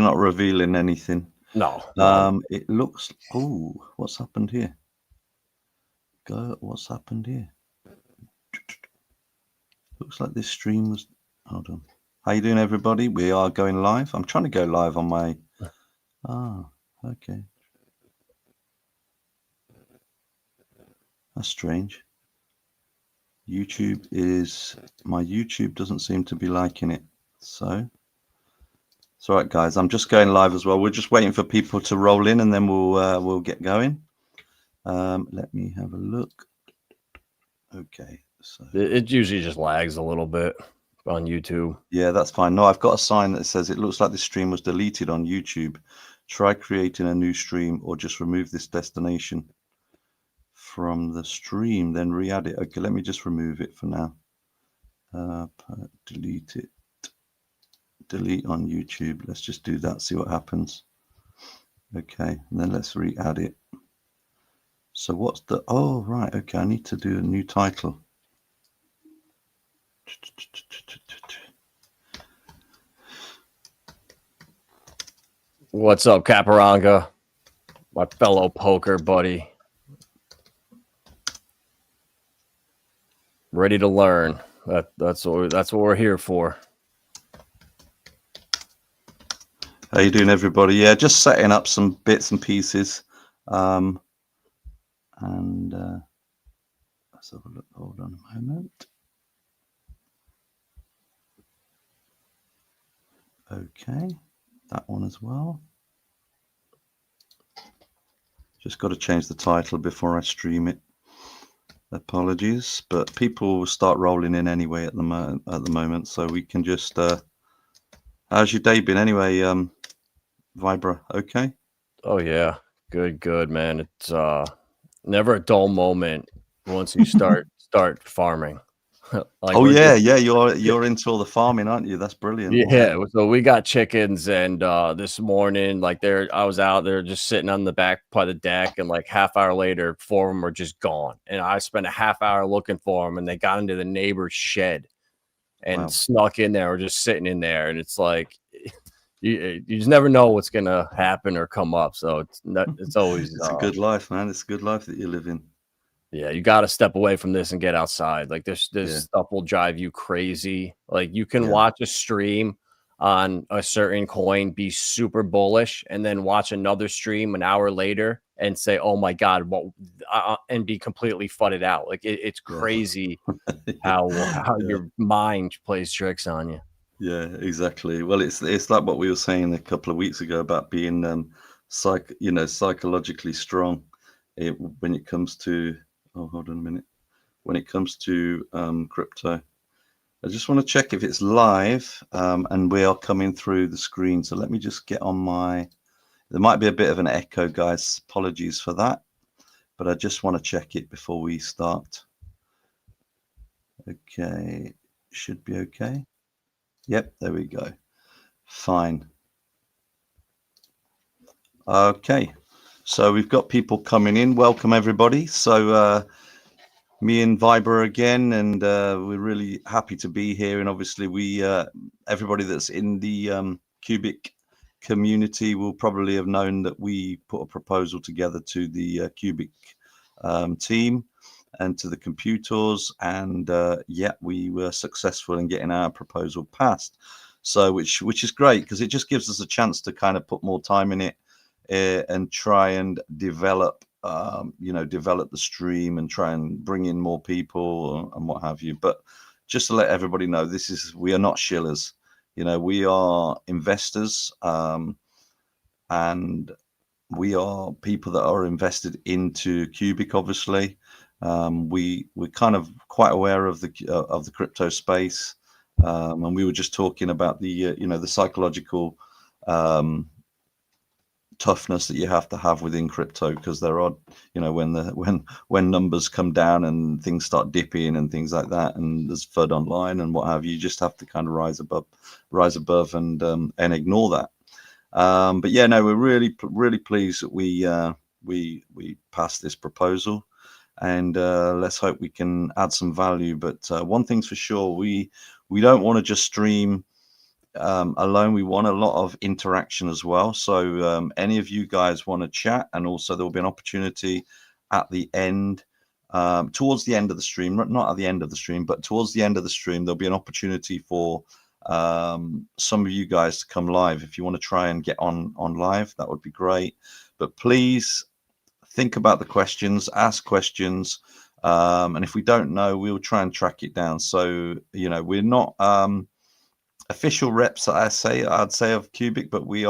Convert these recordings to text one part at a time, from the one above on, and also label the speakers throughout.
Speaker 1: not revealing anything.
Speaker 2: No.
Speaker 1: It looks. Oh, what's happened here? What's happened here? Looks like this stream was. Hold on. How you doing, everybody? We are going live. I'm trying to go live on my. Okay. That's strange. My YouTube doesn't seem to be liking it. So it's all right, guys. I'm just going live as well. We're just waiting for people to roll in, and then we'll get going. Let me have a look. Okay. So
Speaker 2: it usually just lags a little bit on YouTube.
Speaker 1: Yeah, that's fine. No, I've got a sign that says it looks like this stream was deleted on YouTube. Try creating a new stream or just remove this destination from the stream, then re-add it. Okay, let me just remove it for now. Delete it. Delete on YouTube. Let's just do that, see what happens. Okay, and then let's re-add it. So what's the... Oh, right. Okay, I need to do a new title.
Speaker 2: What's up, Caparanga? My fellow poker buddy. Ready to learn. That's what we're here for.
Speaker 1: How you doing, everybody? Yeah, just setting up some bits and pieces. Let's have a look. Hold on a moment. Okay, that one as well. Just got to change the title before I stream it. Apologies, but people will start rolling in anyway at the moment, so we can just. How's your day been anyway, Vibra? Okay.
Speaker 2: Oh yeah, good, man. It's never a dull moment once you start farming.
Speaker 1: Like yeah, you're into all the farming, aren't you? That's brilliant.
Speaker 2: Yeah, so we got chickens, and this morning, like I was out there just sitting on the back part of the deck, and like half hour later, 4 of them were just gone. And I spent a half hour looking for them, and they got into the neighbor's shed and snuck in there, or just sitting in there. And it's like you just never know what's gonna happen or come up. So it's always
Speaker 1: it's a good life, man. It's a good life that you live in.
Speaker 2: Yeah, you got to step away from this and get outside. Like this stuff will drive you crazy. Like you can watch a stream on a certain coin, be super bullish, and then watch another stream an hour later and say, "Oh my God," and be completely fudded out. Like it's crazy how your mind plays tricks on you.
Speaker 1: Yeah, exactly. Well, it's like what we were saying a couple of weeks ago about being psychologically strong when it comes to. Oh, hold on a minute. When it comes to crypto, I just want to check if it's live and we are coming through the screen. So let me just get on my. There might be a bit of an echo, guys. Apologies for that, but I just want to check it before we start. Okay, should be okay. Yep, there we go. Fine. Okay, so we've got people coming in. Welcome, everybody. So me and Vibra again, and we're really happy to be here. And obviously, everybody that's in the QUBIC community will probably have known that we put a proposal together to the QUBIC team and to the computers, and we were successful in getting our proposal passed. So which is great, because it just gives us a chance to kind of put more time in it and try and develop the stream and try and bring in more people and what have you. But just to let everybody know, we are not shillers. We are investors, and we are people that are invested into QUBIC. Obviously, we're kind of quite aware of the crypto space, and we were just talking about the psychological toughness that you have to have within crypto, because there are, when numbers come down and things start dipping and things like that, and there's FUD online and what have you, just have to kind of rise above and ignore that. But yeah, no, we're really pleased that we passed this proposal, and let's hope we can add some value. But one thing's for sure, we don't want to just stream alone. We want a lot of interaction as well. So any of you guys want to chat, and also there will be an opportunity at the end, towards the end of the stream, not at the end of the stream, but towards the end of the stream, there'll be an opportunity for some of you guys to come live. If you want to try and get on live, that would be great. But please think about the questions, ask questions. And if we don't know, we'll try and track it down. So, you know, we're not official reps, I'd say of QUBIC, but we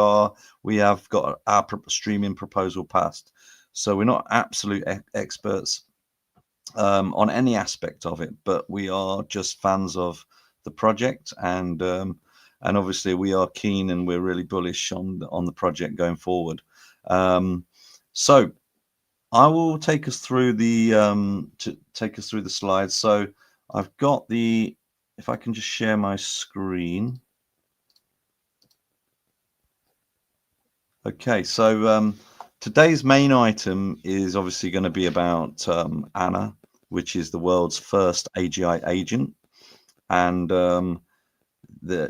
Speaker 1: have got our streaming proposal passed. So we're not absolute experts on any aspect of it, but we are just fans of the project, and obviously we are keen and we're really bullish on the project going forward. So I will take us through the slides. So I've got if I can just share my screen. Okay, so today's main item is obviously going to be about Anna, which is the world's first AGI agent, and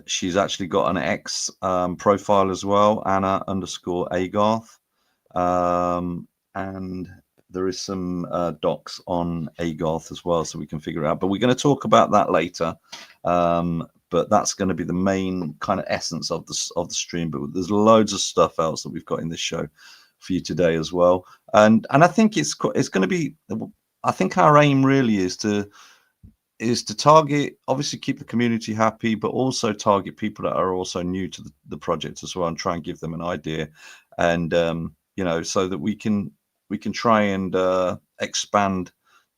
Speaker 1: she's actually got an X profile as well, Anna_Aigarth, and there is some docs on Aigarth as well, so we can figure it out. But we're going to talk about that later. But that's going to be the main kind of essence of the stream. But there's loads of stuff else that we've got in this show for you today as well. And I think it's going to be. I think our aim really is to target, obviously keep the community happy, but also target people that are also new to the project as well, and try and give them an idea, and you know, so that we can try and expand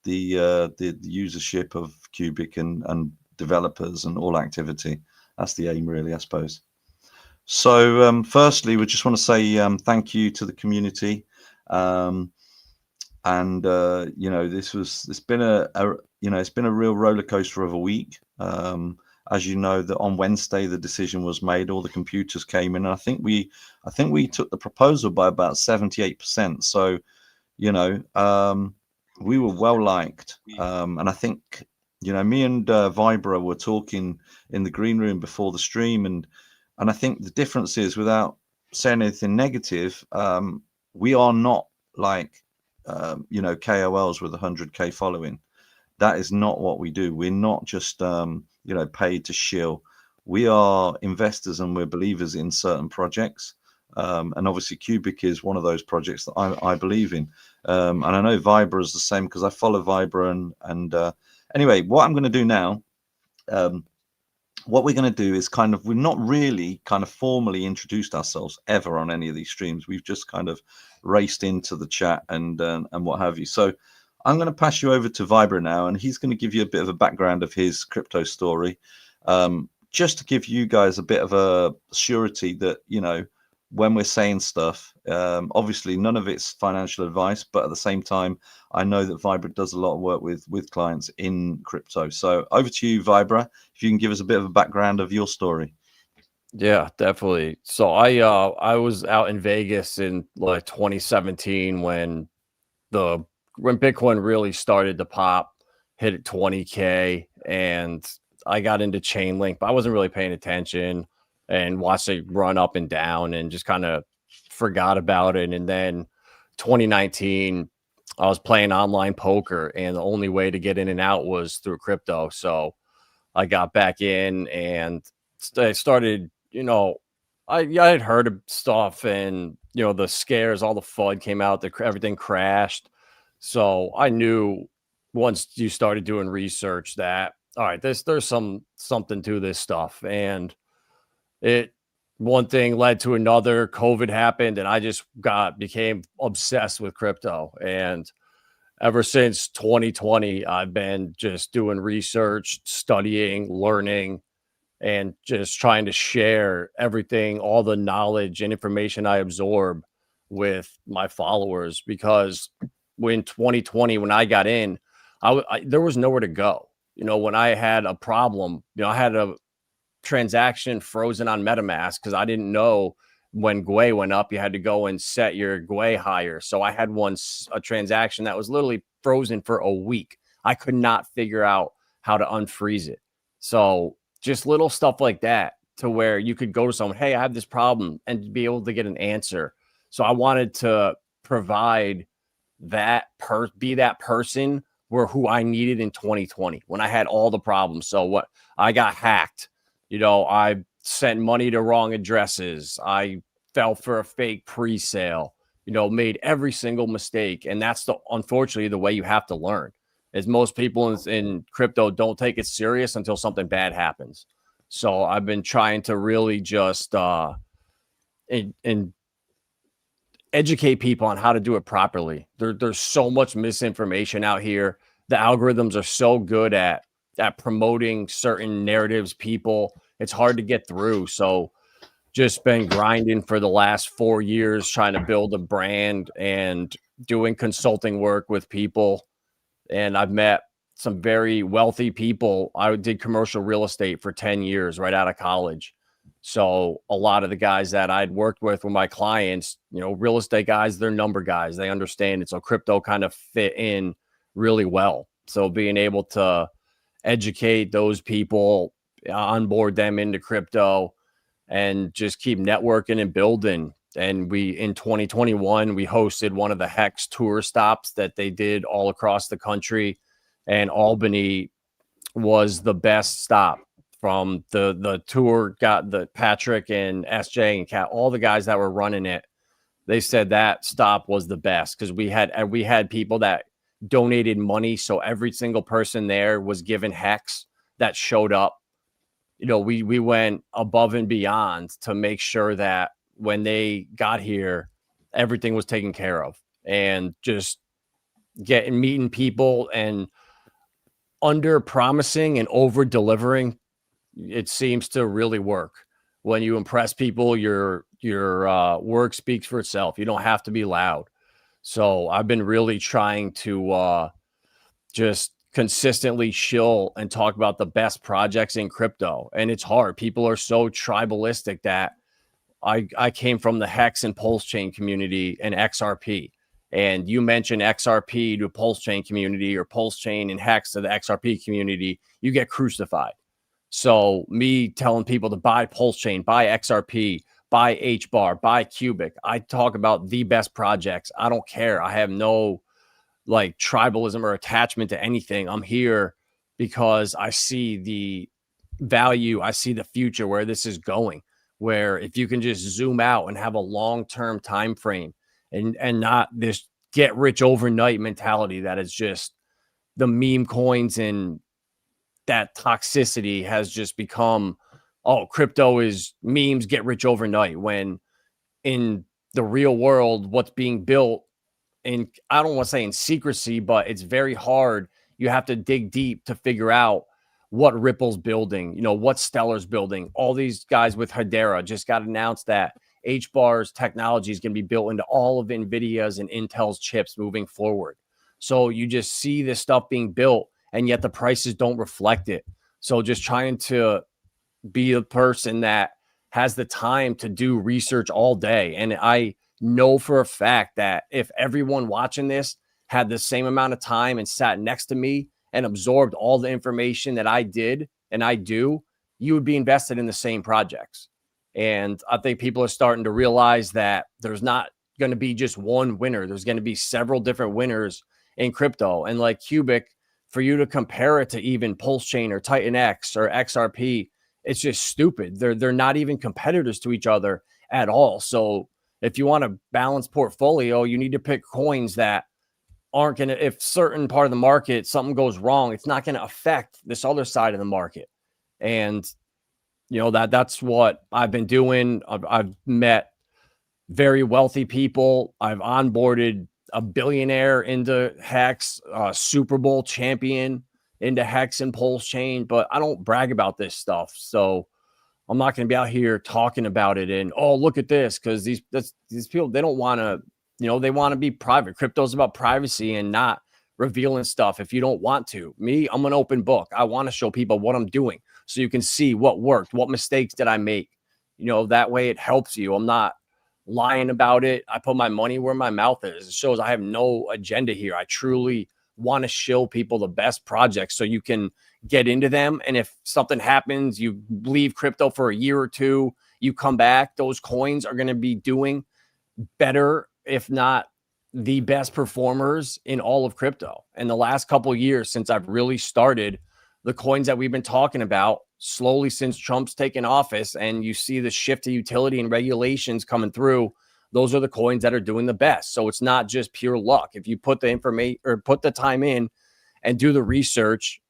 Speaker 1: the usership of QUBIC and developers and all activity. That's the aim, really, I suppose. So firstly, we just want to say thank you to the community, and you know, it's been a real roller coaster of a week. As you know, that on Wednesday the decision was made, all the computers came in, and I think we took the proposal by about 78%. So, you know, we were well liked, and I think, you know, me and Vibra were talking in the green room before the stream, and I think the difference is, without saying anything negative, we are not like you know, KOLs with 100K following. That is not what we do. We're not just you know, paid to shill. We are investors and we're believers in certain projects, and obviously QUBIC is one of those projects that I believe in, and I know Vibra is the same, because I follow Vibra. And anyway, what I'm going to do now, what we're going to do is we've not really kind of formally introduced ourselves ever on any of these streams. We've just kind of raced into the chat and what have you. So I'm going to pass you over to Vibra now, and he's going to give you a bit of a background of his crypto story, just to give you guys a bit of a surety that, you know, when we're saying stuff, obviously none of it's financial advice, but at the same time, I know that Vibra does a lot of work with clients in crypto. So over to you, Vibra, if you can give us a bit of a background of your story.
Speaker 2: Yeah, definitely. So I was out in Vegas in like 2017 when Bitcoin really started to pop, hit at 20K, and I got into Chainlink, but I wasn't really paying attention and watched it run up and down and just kind of forgot about it. And then 2019, I was playing online poker, and the only way to get in and out was through crypto. So I got back in and I started, you know, I had heard of stuff, and, you know, the scares, all the FUD came out, everything crashed. So I knew once you started doing research that, all right, there's something to this stuff. And one thing led to another. COVID happened, and I just became obsessed with crypto. And ever since 2020, I've been just doing research, studying, learning, and just trying to share everything, all the knowledge and information I absorb with my followers. Because when 2020, when I got in, there was nowhere to go. You know, when I had a problem, you know, I had a transaction frozen on MetaMask because I didn't know when GUI went up, you had to go and set your GUI higher. So I had a transaction that was literally frozen for a week. I could not figure out how to unfreeze it. So just little stuff like that to where you could go to someone, hey, I have this problem, and be able to get an answer. So I wanted to provide that be that person who I needed in 2020 when I had all the problems. So what, I got hacked, I sent money to wrong addresses. I fell for a fake pre-sale, made every single mistake. And that's unfortunately the way you have to learn, is most people in crypto don't take it serious until something bad happens. So I've been trying to really just and educate people on how to do it properly. There's so much misinformation out here. The algorithms are so good at promoting certain narratives, people. It's hard to get through. So just been grinding for the last 4 years, trying to build a brand and doing consulting work with people. And I've met some very wealthy people. I did commercial real estate for 10 years right out of college. So a lot of the guys that I'd worked with were my clients, real estate guys, they're number guys. They understand it. So crypto kind of fit in really well. So being able to educate those people, onboard them into crypto, and just keep networking and building. And in 2021, we hosted one of the Hex tour stops that they did all across the country. And Albany was the best stop. From the tour, got the Patrick and SJ and Kat, all the guys that were running it, they said that stop was the best, because we had people that donated money. So every single person there was given Hex that showed up. We went above and beyond to make sure that when they got here, everything was taken care of, and just meeting people and under promising and over delivering. It seems to really work. When you impress people, your work speaks for itself. You don't have to be loud. So I've been really trying to just consistently shill and talk about the best projects in crypto. And it's hard. People are so tribalistic that I came from the Hex and Pulse Chain community and XRP. And you mention XRP to Pulse Chain community, or Pulse Chain and Hex to the XRP community, you get crucified. So me telling people to buy Pulse Chain, buy XRP, buy HBAR, buy QUBIC, I talk about the best projects. I don't care. I have no tribalism or attachment to anything. I'm here because I see the value. I see the future, where this is going, where if you can just zoom out and have a long-term time frame, and not this get rich overnight mentality that is just the meme coins, and that toxicity has just become, crypto is memes, get rich overnight, when in the real world, what's being built in, I don't want to say in secrecy, but it's very hard. You have to dig deep to figure out what Ripple's building, what Stellar's building. All these guys with Hedera just got announced that HBAR's technology is going to be built into all of NVIDIA's and Intel's chips moving forward. So you just see this stuff being built, and yet the prices don't reflect it. So just trying to be a person that has the time to do research all day. And I know for a fact that if everyone watching this had the same amount of time and sat next to me and absorbed all the information that I did and I do, you would be invested in the same projects. And I think people are starting to realize that there's not going to be just one winner. There's going to be several different winners in crypto. And like QUBIC, for you to compare it to even Pulse Chain or Titan X or XRP, it's just stupid. They're not even competitors to each other at all. So if you want a balanced portfolio, you need to pick coins that aren't going to, if certain part of the market, something goes wrong, it's not going to affect this other side of the market. And, that's what I've been doing. I've met very wealthy people. I've onboarded a billionaire into Hex, a Super Bowl champion into Hex and Pulse Chain, but I don't brag about this stuff. So I'm not going to be out here talking about it and, look at this, because these people, they don't want to, they want to be private. Crypto's about privacy and not revealing stuff if you don't want to. Me, I'm an open book. I want to show people what I'm doing so you can see what worked, what mistakes did I make. That way it helps you. I'm not lying about it. I put my money where my mouth is. It shows I have no agenda here. I truly want to show people the best projects so you can get into them. And if something happens, you leave crypto for a year or two, you come back, those coins are going to be doing better, if not the best performers in all of crypto. And the last couple of years since I've really started, the coins that we've been talking about slowly since Trump's taken office, and you see the shift to utility and regulations coming through, those are the coins that are doing the best. So it's not just pure luck. If you put the information or put the time in and do the research,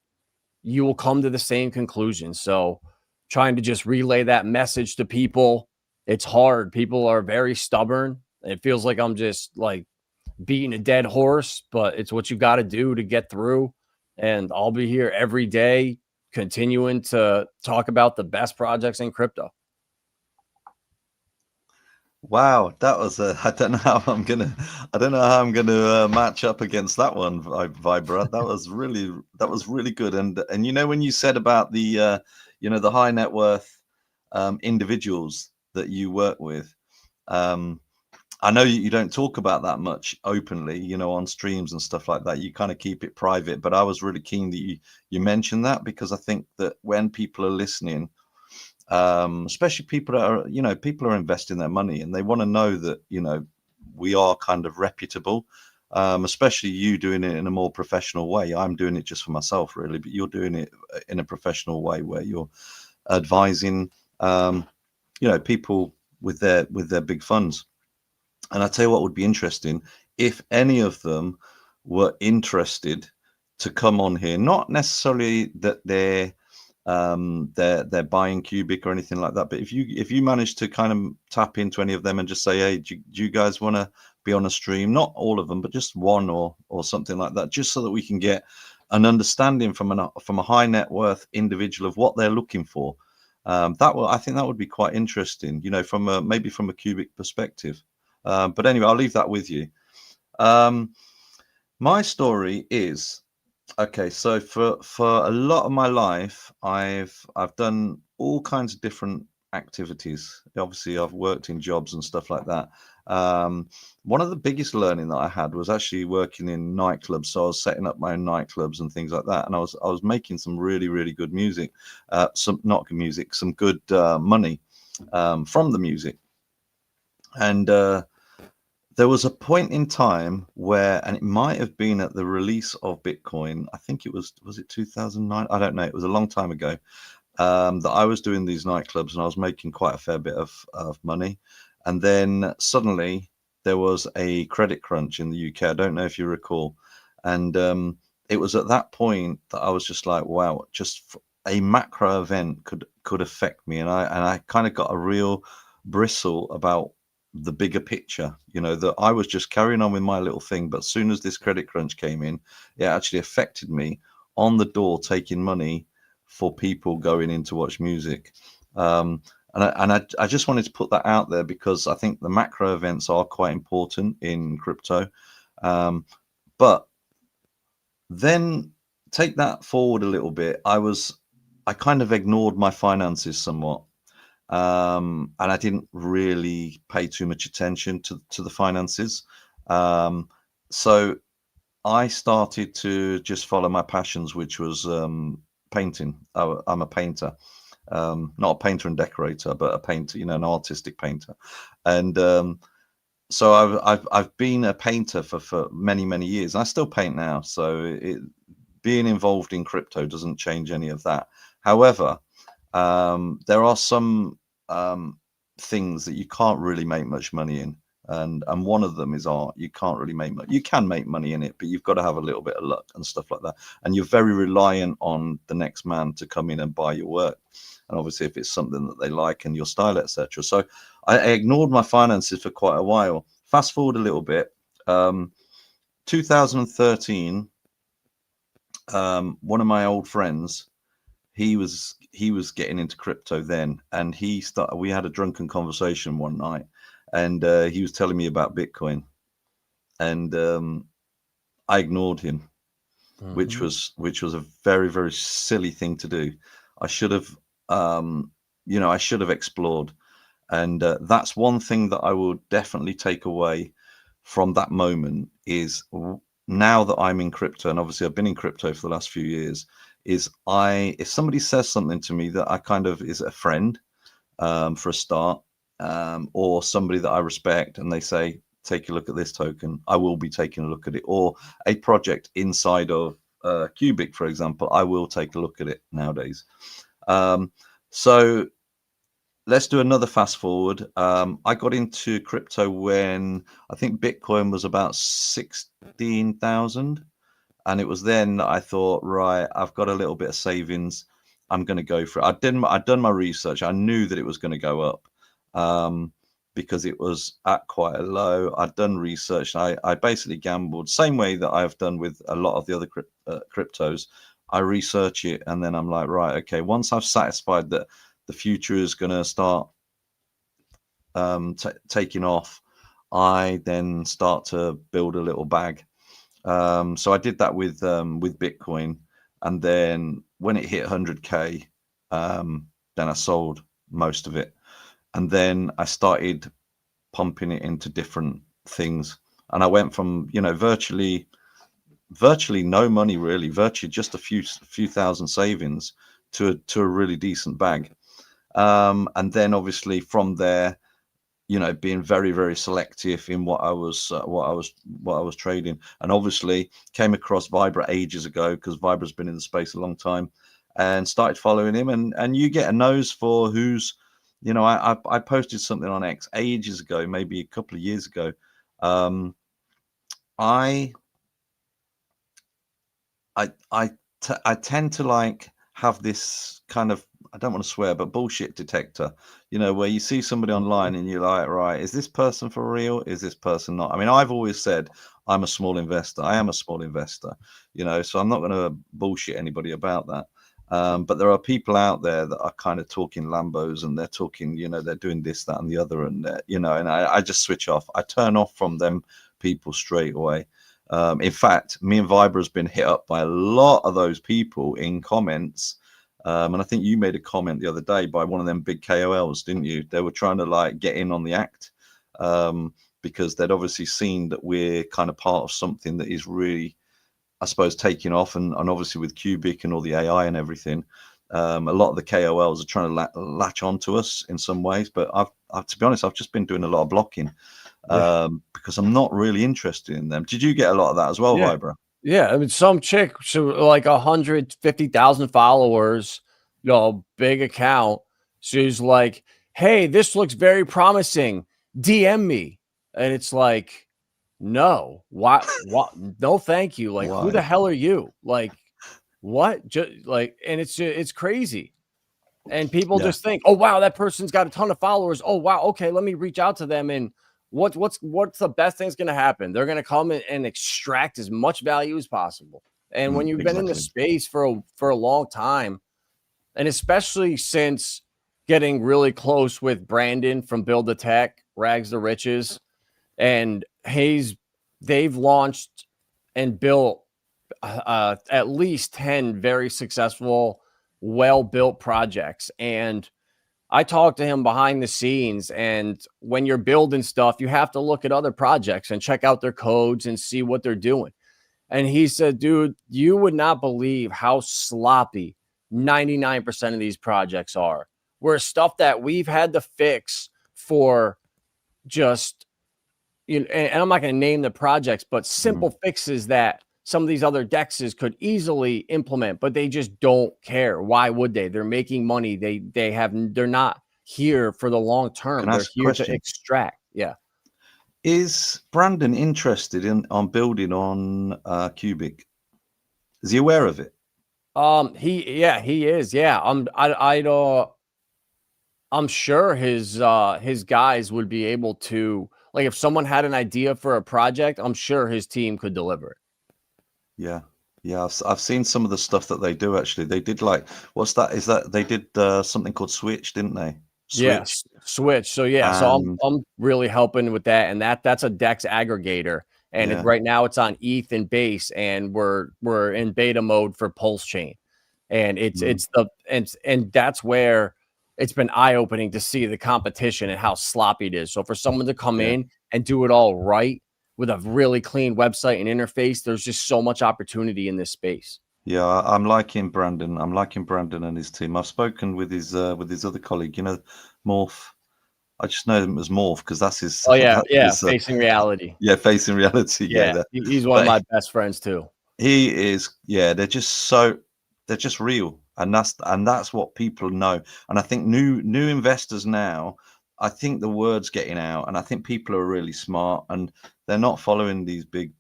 Speaker 2: you will come to the same conclusion. So trying to just relay that message to people, it's hard. People are very stubborn. It feels like I'm just like beating a dead horse, but it's what you got to do to get through. And I'll be here every day continuing to talk about the best projects in crypto.
Speaker 1: Wow, that was I don't know how I'm gonna match up against that one, Vibra. That was really good. And you know, when you said about the the high net worth individuals that you work with, I know you don't talk about that much openly, on streams and stuff like that. You kind of keep it private, but I was really keen that you mentioned that, because I think that when people are listening, especially people that are, people are investing their money and they want to know that, we are kind of reputable, especially you doing it in a more professional way. I'm doing it just for myself, really, but you're doing it in a professional way where you're advising, people with their big funds. And I tell you what would be interesting, if any of them were interested to come on here, not necessarily that they're buying QUBIC or anything like that, but if you manage to kind of tap into any of them and just say, hey, do you guys want to be on a stream? Not all of them, but just one or something like that, just so that we can get an understanding from a high net worth individual of what they're looking for. I think that would be quite interesting, from maybe from a QUBIC perspective. But anyway, I'll leave that with you. My story is, okay, so for a lot of my life, I've done all kinds of different activities. Obviously, I've worked in jobs and stuff like that. One of the biggest learning that I had was actually working in nightclubs. So I was setting up my own nightclubs and things like that, and I was making some really, really good music, some good money from the music. And there was a point in time where, and it might have been at the release of Bitcoin, I think it was it 2009? I don't know. It was a long time ago, that I was doing these nightclubs and I was making quite a fair bit of money. And then suddenly there was a credit crunch in the UK. I don't know if you recall. And it was at that point that I was just like, wow, just a macro event could affect me. And I kind of got a real bristle about the bigger picture, that I was just carrying on with my little thing, but as soon as this credit crunch came in, it actually affected me on the door, taking money for people going in to watch music. And I just wanted to put that out there, because I think the macro events are quite important in crypto. But then take that forward a little bit. I kind of ignored my finances somewhat. And I didn't really pay too much attention to the finances. So I started to just follow my passions, which was painting. I'm a painter, not a painter and decorator, but a painter, an artistic painter. And so I've been a painter for many, many years. I still paint now. So being involved in crypto doesn't change any of that. However, there are some things that you can't really make much money in, and one of them is art. You can't really make money. You can make money in it, but you've got to have a little bit of luck and stuff like that, and you're very reliant on the next man to come in and buy your work, and obviously if it's something that they like and your style, etc. So I ignored my finances for quite a while. Fast forward a little bit, 2013, one of my old friends, he was getting into crypto then, and we had a drunken conversation one night, and he was telling me about Bitcoin, and I ignored him, which was a very, very silly thing to do. I should have explored, and that's one thing that I will definitely take away from that moment, is now that I'm in crypto, and obviously I've been in crypto for the last few years, is if somebody says something to me that I kind of is a friend, for a start, or somebody that I respect, and they say, take a look at this token, I will be taking a look at it. Or a project inside of QUBIC, for example, I will take a look at it nowadays. So let's do another fast forward. I got into crypto when I think Bitcoin was about 16,000. And it was then that I thought, right, I've got a little bit of savings. I'm going to go for it. I'd done my research. I knew that it was going to go up because it was at quite a low. I'd done research. I basically gambled, same way that I've done with a lot of the other cryptos. I research it, and then I'm like, right, okay, once I've satisfied that the future is going to start taking off, I then start to build a little bag. So I did that with Bitcoin, and then when it hit 100K, then I sold most of it, and then I started pumping it into different things, and I went from, you know, virtually no money, really, virtually just a few thousand savings to a really decent bag, and then obviously from there, you know, being very, very selective in what I was trading, and obviously came across Vibra ages ago, because Vibra's been in the space a long time, and started following him, and you get a nose for who's, you know, I posted something on X ages ago, maybe a couple of years ago. I tend to like have this kind of, I don't want to swear, but bullshit detector, you know, where you see somebody online and you're like, right, is this person for real? Is this person not? I mean, I've always said I'm a small investor. I am a small investor, you know, so I'm not going to bullshit anybody about that. But there are people out there that are kind of talking Lambos, and they're talking, you know, they're doing this, that, and the other, and you know, and I just switch off. I turn off from them people straight away. In fact, me and Vibra has been hit up by a lot of those people in comments. And I think you made a comment the other day by one of them big KOLs, didn't you? They were trying to like get in on the act, because they'd obviously seen that we're kind of part of something that is really, I suppose, taking off. And obviously with QUBIC and all the AI and everything, a lot of the KOLs are trying to latch onto us in some ways. But I've to be honest, I've just been doing a lot of blocking, because I'm not really interested in them. Did you get a lot of that as well, Vibra?
Speaker 2: Yeah, I mean, some chick, so like 150,000 followers, you know, big account. She's like, "Hey, this looks very promising. DM me." And it's like, no, what? No, thank you. Like, who the hell are you? Like, what? Just like, and it's crazy. And people just think, oh wow, that person's got a ton of followers. Oh wow, okay, let me reach out to them. And what's the best thing's going to happen? They're going to come in and extract as much value as possible. And when you've been in the space for a long time, and especially since getting really close with Brandon from Build the Tech, Rags to Riches, and they've launched and built at least 10 very successful, well-built projects. And I talked to him behind the scenes, and when you're building stuff, you have to look at other projects and check out their codes and see what they're doing. And he said, dude, you would not believe how sloppy 99% of these projects are, where stuff that we've had to fix for just, you know, and I'm not going to name the projects, but simple fixes that some of these other dexes could easily implement, but they just don't care. Why would they? They're making money. They're not here for the long term. They're here to extract. Yeah.
Speaker 1: Is Brandon interested on building on QUBIC? Is he aware of it?
Speaker 2: He is. Yeah. I'm sure his guys would be able to, like, if someone had an idea for a project, I'm sure his team could deliver it.
Speaker 1: Yeah. I've seen some of the stuff that they do. Actually, they did like, what's that? Is that they did something called Switch, didn't they?
Speaker 2: Yes, Switch. So yeah, so I'm really helping with that, and that's a DEX aggregator, and right now it's on ETH and Base, and we're in beta mode for Pulse Chain, and and that's where it's been eye opening to see the competition and how sloppy it is. So for someone to come in and do it all right with a really clean website and interface, there's just so much opportunity in this space.
Speaker 1: Yeah, I'm liking Brandon. I'm liking Brandon and his team. I've spoken with his other colleague, Morph. I just know him as Morph because that's his
Speaker 2: Oh yeah,
Speaker 1: that's
Speaker 2: yeah,
Speaker 1: his
Speaker 2: facing reality.
Speaker 1: yeah, facing reality. Yeah,
Speaker 2: Yeah, he's one of
Speaker 1: but
Speaker 2: my best friends too.
Speaker 1: he is, yeah, they're just real, and that's what people know. And I think new investors now, I think the word's getting out, and I think people are really smart, and they're not following these big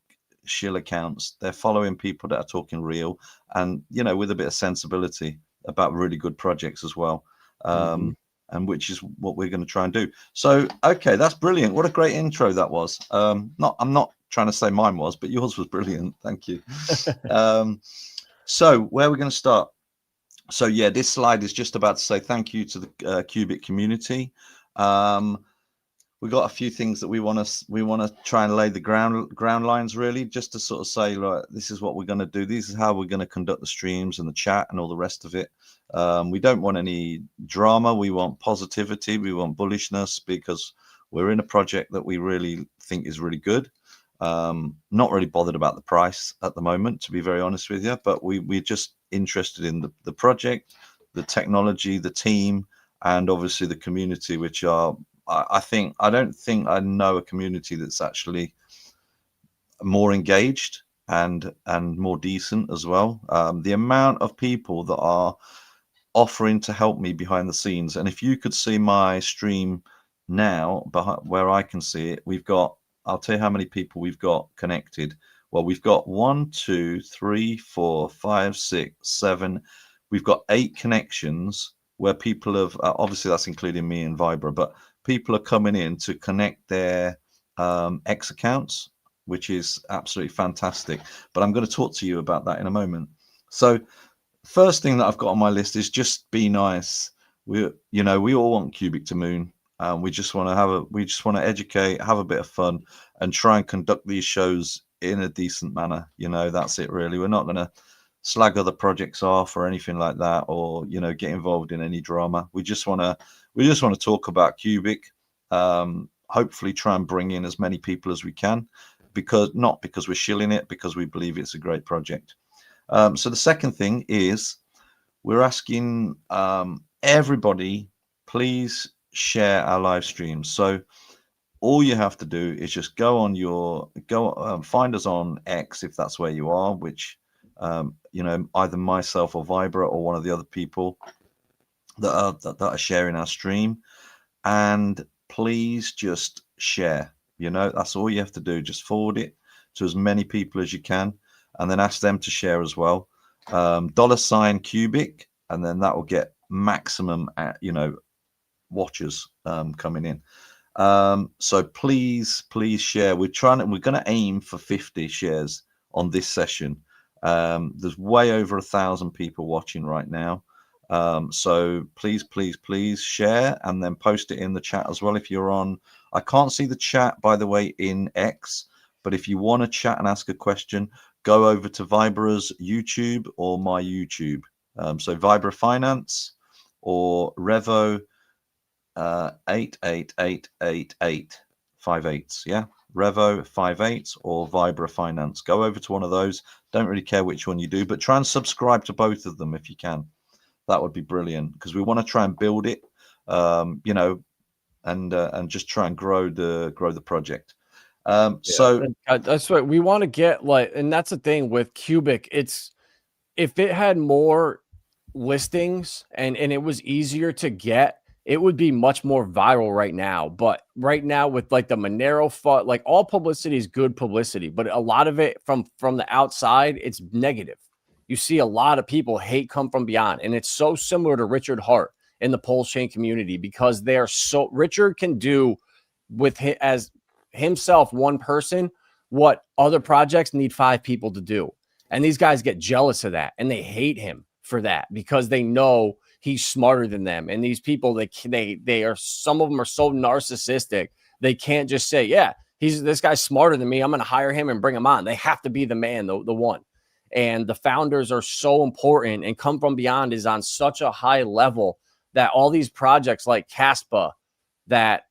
Speaker 1: shill accounts. They're following people that are talking real, and with a bit of sensibility about really good projects as well. And which is what we're going to try and do. So, okay, that's brilliant. What a great intro that was. I'm not trying to say mine was, but yours was brilliant. Thank you. So where are we going to start? So yeah, this slide is just about to say thank you to the QUBIC community. We've got a few things that we want to try and lay the ground lines, really, just to sort of say, like, this is what we're going to do. This is how we're going to conduct the streams and the chat and all the rest of it. We don't want any drama. We want positivity. We want bullishness, because we're in a project that we really think is really good. Not really bothered about the price at the moment, to be very honest with you, but we're just interested in the project, the technology, the team, and obviously the community, which are, I don't think I know a community that's actually more engaged and more decent as well. The amount of people that are offering to help me behind the scenes, and if you could see my stream now, where I can see it, I'll tell you how many people we've got connected. Well, we've got 1, 2, 3, 4, 5, 6, 7. We've got 8 connections where people have, obviously that's including me and Vibra, but people are coming in to connect their X accounts, which is absolutely fantastic. But I'm going to talk to you about that in a moment. So first thing that I've got on my list is just be nice. We all want QUBIC to moon. We just want to educate, have a bit of fun, and try and conduct these shows in a decent manner. That's it really. We're not going to slag other projects off or anything like that, or get involved in any drama. We just want to talk about QUBIC. Hopefully try and bring in as many people as we can, not because we're shilling it, because we believe it's a great project. So the second thing is we're asking everybody, please share our live streams. So all you have to do is just find us on X, if that's where you are, which either myself or Vibra or one of the other people that are sharing our stream, and please just share. That's all you have to do. Just forward it to as many people as you can, and then ask them to share as well. $QUBIC, and then that will get maximum watchers coming in. So please share. We're going to aim for 50 shares on this session. There's way over 1,000 people watching right now. So please share, and then post it in the chat as well. If you're on, I can't see the chat, by the way, in X, but if you want to chat and ask a question, go over to Vibra's YouTube or my YouTube. So Vibra Finance or Revo 88888 58s, yeah, Revo 58 or Vibra Finance. Go over to one of those. Don't really care which one you do, but try and subscribe to both of them if you can. That would be brilliant, because we want to try and build it, and just try and grow the project. So
Speaker 2: that's what we want to get, like, and that's the thing with QUBIC. It's, if it had more listings and it was easier to get, it would be much more viral right now. But right now, with like the Monero fund, like, all publicity is good publicity, but a lot of it from the outside, it's negative. You see a lot of people hate come from beyond, and it's so similar to Richard Hart in the Pulse Chain community, because they are so, Richard can do with as himself, one person, what other projects need 5 people to do. And these guys get jealous of that, and they hate him for that, because they know he's smarter than them. And these people, they are, some of them are so narcissistic, they can't just say, yeah, this guy's smarter than me, I'm going to hire him and bring him on. They have to be the man, the one. And the founders are so important, and Come From Beyond is on such a high level that all these projects like Caspa that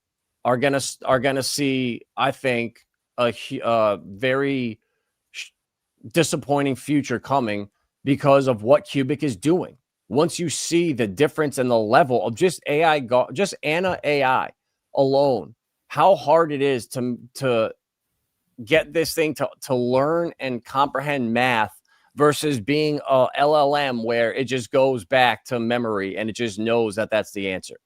Speaker 2: are gonna see, I think, a very disappointing future coming, because of what QUBIC is doing. Once you see the difference in the level of just AI, just Anna AI alone, how hard it is to get this thing to learn and comprehend math versus being a LLM where it just goes back to memory and it just knows that that's the answer.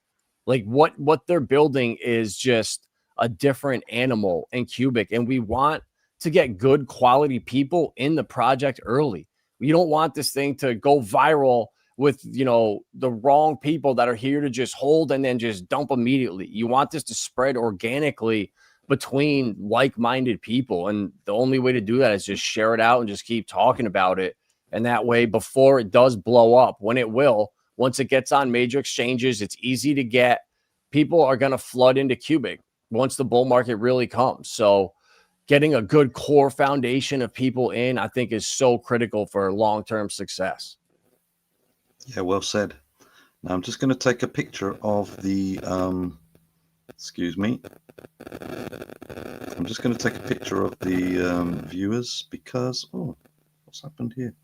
Speaker 2: Like what they're building is just a different animal in QUBIC, and we want to get good quality people in the project early. You don't want this thing to go viral with, you know, the wrong people that are here to just hold and then just dump immediately. You want this to spread organically between like-minded people, and the only way to do that is just share it out and just keep talking about it. And that way, before it does blow up, when it will, once it gets on major exchanges, it's easy to get. People are going to flood into QUBIC once the bull market really comes. So getting a good core foundation of people in, I think, is so critical for long-term success.
Speaker 1: Yeah, well said. Now I'm just going to take a picture of the, excuse me. I'm just going to take a picture of the viewers because, oh, what's happened here?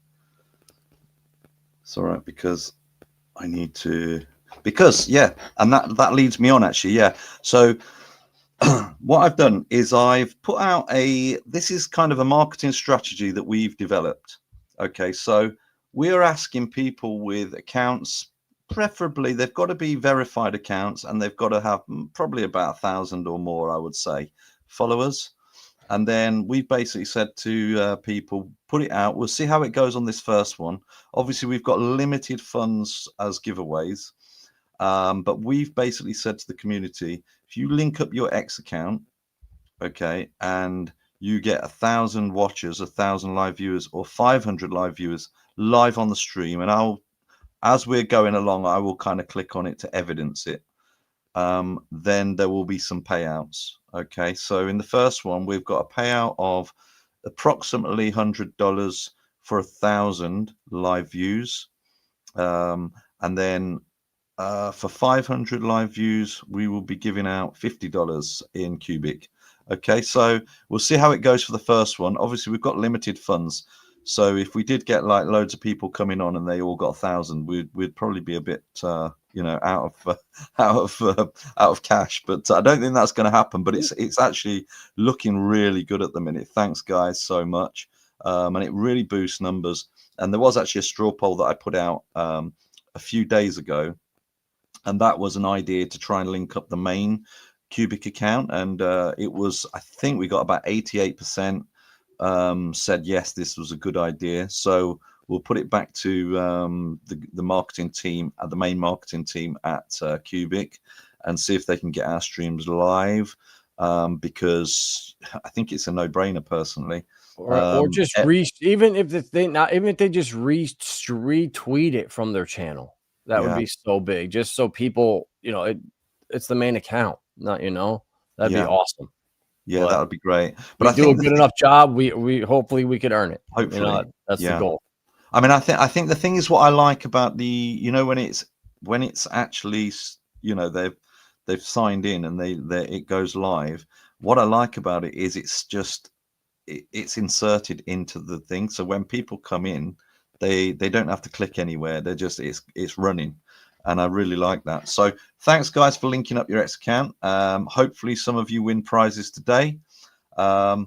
Speaker 1: It's all right because I need to, because, yeah, and that leads me on actually, yeah. So what I've done is I've put out this is kind of a marketing strategy that we've developed. Okay, so we're asking people with accounts, preferably they've got to be verified accounts and they've got to have probably about 1,000 or more, I would say, followers. And then we basically said to people, put it out. We'll see how it goes on this first one. Obviously, we've got limited funds as giveaways. But we've basically said to the community, if you link up your X account, okay, and you get 1,000 watchers, 1,000 live viewers, or 500 live viewers live on the stream, and as we're going along, I will kind of click on it to evidence it. Then there will be some payouts. Okay, so in the first one, we've got a payout of approximately $100 for 1,000 live views, and then for 500 live views, we will be giving out $50 in QUBIC. Okay, so we'll see how it goes for the first one. Obviously, we've got limited funds, so if we did get like loads of people coming on and they all got 1,000, we'd probably be a bit, you know, out of cash. But I don't think that's going to happen. But it's actually looking really good at the minute. Thanks, guys, so much, and it really boosts numbers. And there was actually a straw poll that I put out a few days ago. And that was an idea to try and link up the main QUBIC account. And it was, I think we got about 88% said, yes, this was a good idea. So we'll put it back to the marketing team, the main marketing team at QUBIC, and see if they can get our streams live, because I think it's a no-brainer personally.
Speaker 2: Or just even if they just retweet it from their channel. That would be so big, just so people, you know, it's the main account, not, you know, that'd be awesome.
Speaker 1: Yeah, that would be great.
Speaker 2: But I think do a good enough job, we hopefully we could earn it.
Speaker 1: Hopefully,
Speaker 2: you know, that's the goal.
Speaker 1: I mean, I think the thing is, what I like about the, you know, when it's actually, you know, they've signed in and it goes live. What I like about it is it's just it's inserted into the thing, so when people come in, they don't have to click anywhere. They're just it's running, and I really like that. So thanks, guys, for linking up your X account. Hopefully some of you win prizes today. And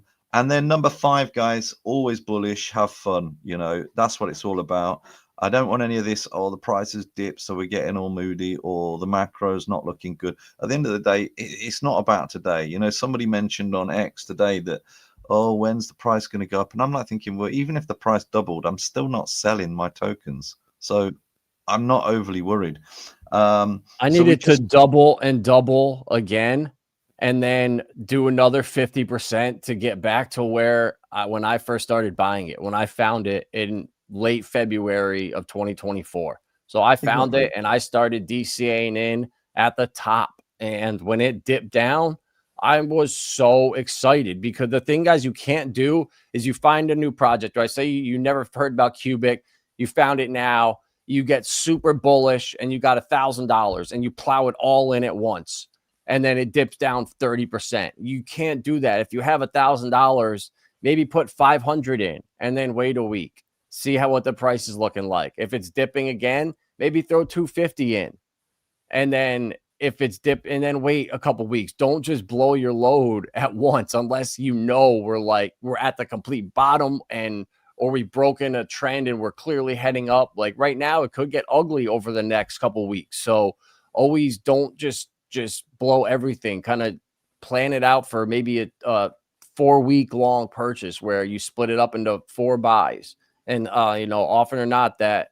Speaker 1: then number 5, guys, always bullish, have fun. You know, that's what it's all about. I don't want any of this, oh, the prices dip, so we're getting all moody, or the macro's not looking good. At the end of the day, it's not about today. You know, somebody mentioned on X today that, oh, when's the price going to go up? And I'm like thinking, well, even if the price doubled, I'm still not selling my tokens. So I'm not overly worried.
Speaker 2: I needed to double and double again, and then do another 50% to get back to where when I first started buying it, when I found it in late February of 2024. So I found it and I started DCAing in at the top. And when it dipped down, I was so excited, because the thing, guys, you can't do is you find a new project, right? Say you never heard about QUBIC, you found it now, you get super bullish and you got $1,000 and you plow it all in at once, and then it dips down 30%. You can't do that. If you have $1,000, maybe put 500 in and then wait a week. see what the price is looking like. If it's dipping again, maybe throw 250 in. And then if it's dip, and then wait a couple weeks. Don't just blow your load at once unless you know we're at the complete bottom, or we've broken a trend and we're clearly heading up. Like right now, it could get ugly over the next couple weeks. So always don't just blow everything. Kind of plan it out for maybe a 4-week long purchase where you split it up into 4 buys. And often or not, that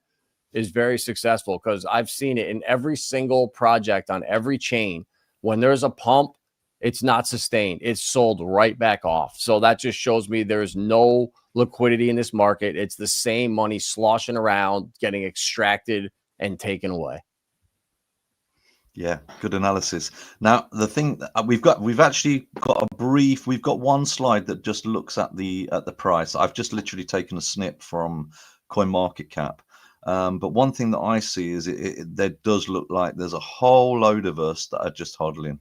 Speaker 2: is very successful, because I've seen it in every single project on every chain. When there's a pump, it's not sustained. It's sold right back off. So that just shows me there's no liquidity in this market. It's the same money sloshing around, getting extracted and taken away.
Speaker 1: Yeah, good analysis. Now, the thing we've actually got we've got one slide that just looks at the price. I've just literally taken a snip from CoinMarketCap. But one thing that I see is there does look like there's a whole load of us that are just hodling.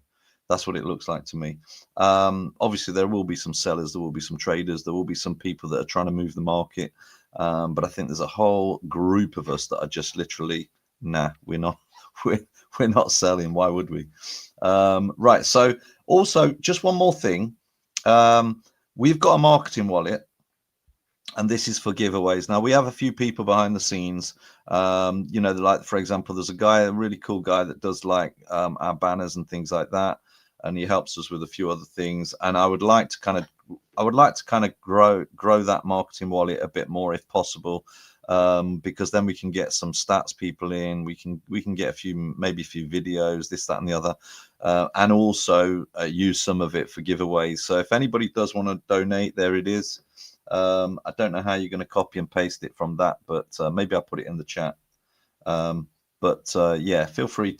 Speaker 1: That's what it looks like to me. Obviously, there will be some sellers, there will be some traders, there will be some people that are trying to move the market. But I think there's a whole group of us that are just literally, nah, we're not selling. Why would we? Right. So also, just one more thing. We've got a marketing wallet, and this is for giveaways. Now, we have a few people behind the scenes, like, for example, there's a really cool guy that does like our banners and things like that. And he helps us with a few other things. And I would like to kind of grow that marketing wallet a bit more if possible, because then we can get some stats people in. We can get maybe a few videos, this, that, and the other, and also use some of it for giveaways. So if anybody does want to donate, there it is. I don't know how you're going to copy and paste it from that, but maybe I'll put it in the chat. Yeah, feel free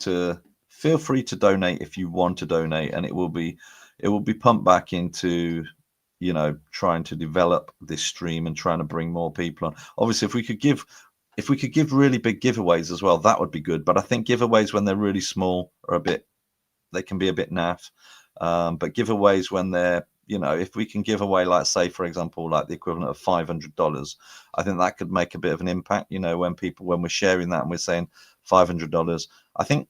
Speaker 1: to donate if you want to donate, and it will be pumped back into trying to develop this stream and trying to bring more people on. Obviously, if we could give really big giveaways as well, that would be good. But I think giveaways when they're really small they can be a bit naff. But giveaways when they're, if we can give away, like, say, for example, like the equivalent of $500, I think that could make a bit of an impact. When we're sharing that and we're saying $500, I think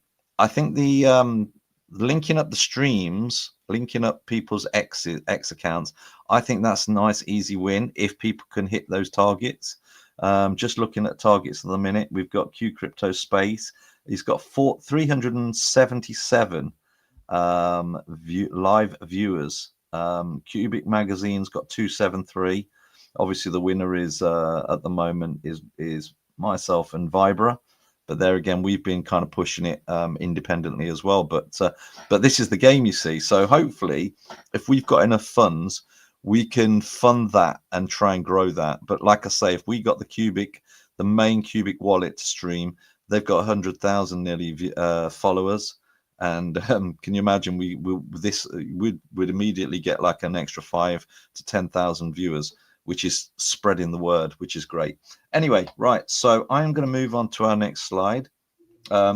Speaker 1: the linking up the streams, linking up people's X accounts, I think that's a nice, easy win if people can hit those targets. Just looking at targets at the minute, we've got Q Crypto Space. He's got 377 live viewers. QUBIC Magazine's got 273. Obviously, the winner is at the moment is myself and Vibra. But there again, we've been kind of pushing it independently as well. But this is the game, you see. So hopefully, if we've got enough funds, we can fund that and try and grow that. But like I say, if we got the main QUBIC wallet to stream, they've got 100,000 nearly followers. And can you imagine we'd immediately get like an extra 5 to 10,000 viewers, which is spreading the word, which is great. Anyway, right. So I'm going to move on to our next slide,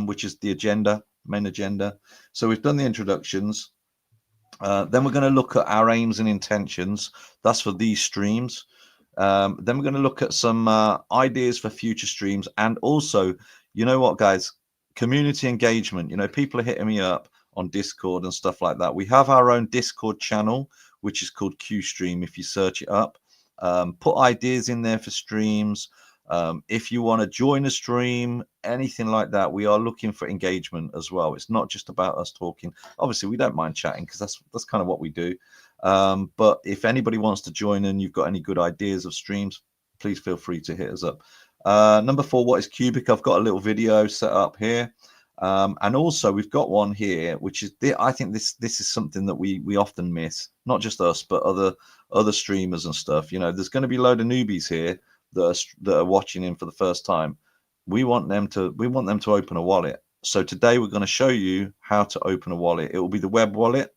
Speaker 1: which is the main agenda. So we've done the introductions. Then we're going to look at our aims and intentions. That's for these streams. Then we're going to look at some ideas for future streams. And also, you know what, guys? Community engagement. People are hitting me up on Discord and stuff like that. We have our own Discord channel, which is called Qstream. If you search it up, put ideas in there for streams. If you want to join a stream, anything like that, we are looking for engagement as well. It's not just about us talking. Obviously, we don't mind chatting because that's kind of what we do. But if anybody wants to join and you've got any good ideas of streams, please feel free to hit us up. Number 4, what is QUBIC? I've got a little video set up here. And also we've got one here, which is, I think this is something that we often miss, not just us, but other streamers and stuff. There's going to be a load of newbies here that are watching in for the first time. We want them to open a wallet. So today we're going to show you how to open a wallet. It will be the web wallet,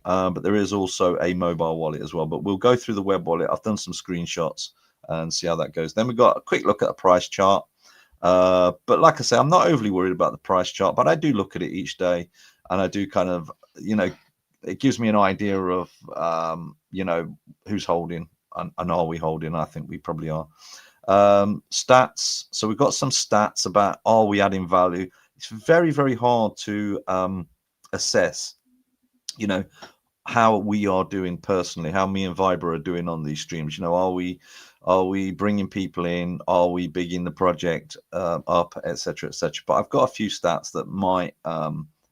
Speaker 1: but there is also a mobile wallet as well. But we'll go through the web wallet. I've done some screenshots and see how that goes. Then we've got a quick look at a price chart. But like I say, I'm not overly worried about the price chart, but I do look at it each day, and I do kind of, it gives me an idea of, who's holding and are we holding? I think we probably are. Stats. So we've got some stats about, are we adding value? It's very, very hard to assess, you know, how we are doing personally, how me and Vibra are doing on these streams. You know, are we bringing people in? Are we bigging the project up, etc., etc.? But I've got a few stats that might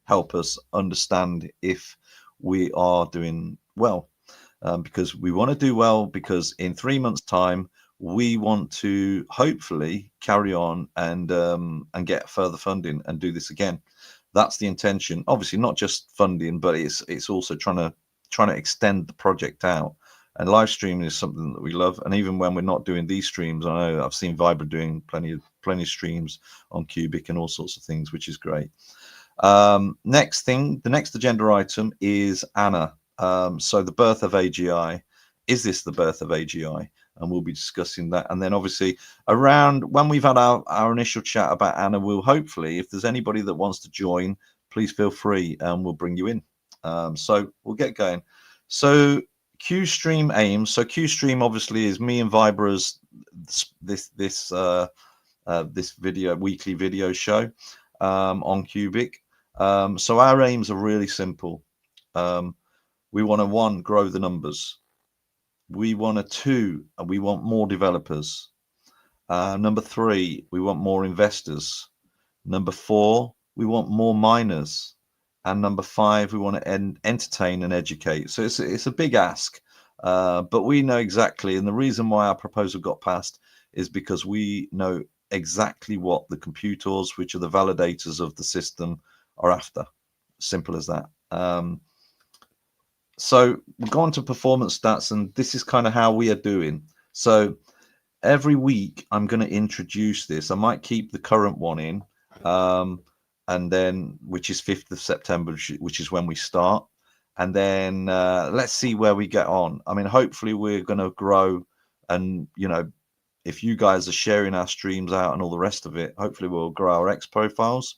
Speaker 1: help us understand if we are doing well, because we want to do well, because in 3 months' time we want to hopefully carry on and get further funding and do this again. That's the intention. Obviously, not just funding, but it's also trying to extend the project out. And live streaming is something that we love. And even when we're not doing these streams, I know I've seen Vibra doing plenty of streams on QUBIC and all sorts of things, which is great. Next thing, the next agenda item is Anna. So the birth of AGI. Is this the birth of AGI? And we'll be discussing that. And then obviously around when we've had our initial chat about Anna, we'll hopefully, if there's anybody that wants to join, please feel free and we'll bring you in. So we'll get going. So Qstream aims. So Qstream obviously is me and Vibra's this weekly video show on QUBIC. So our aims are really simple. We want to, 1, grow the numbers. We want to, 2, we want more developers. Number 3, we want more investors. Number 4, we want more miners. And number 5, we want to entertain and educate. So it's a big ask, but we know exactly. And the reason why our proposal got passed is because we know exactly what the computers, which are the validators of the system, are after. Simple as that. So we've gone to performance stats, and this is kind of how we are doing. So every week I'm going to introduce this. I might keep the current one in, and then, which is 5th of September, which is when we start. And then let's see where we get on. I mean, hopefully we're going to grow, and, you know, if you guys are sharing our streams out and all the rest of it, hopefully we'll grow our X profiles.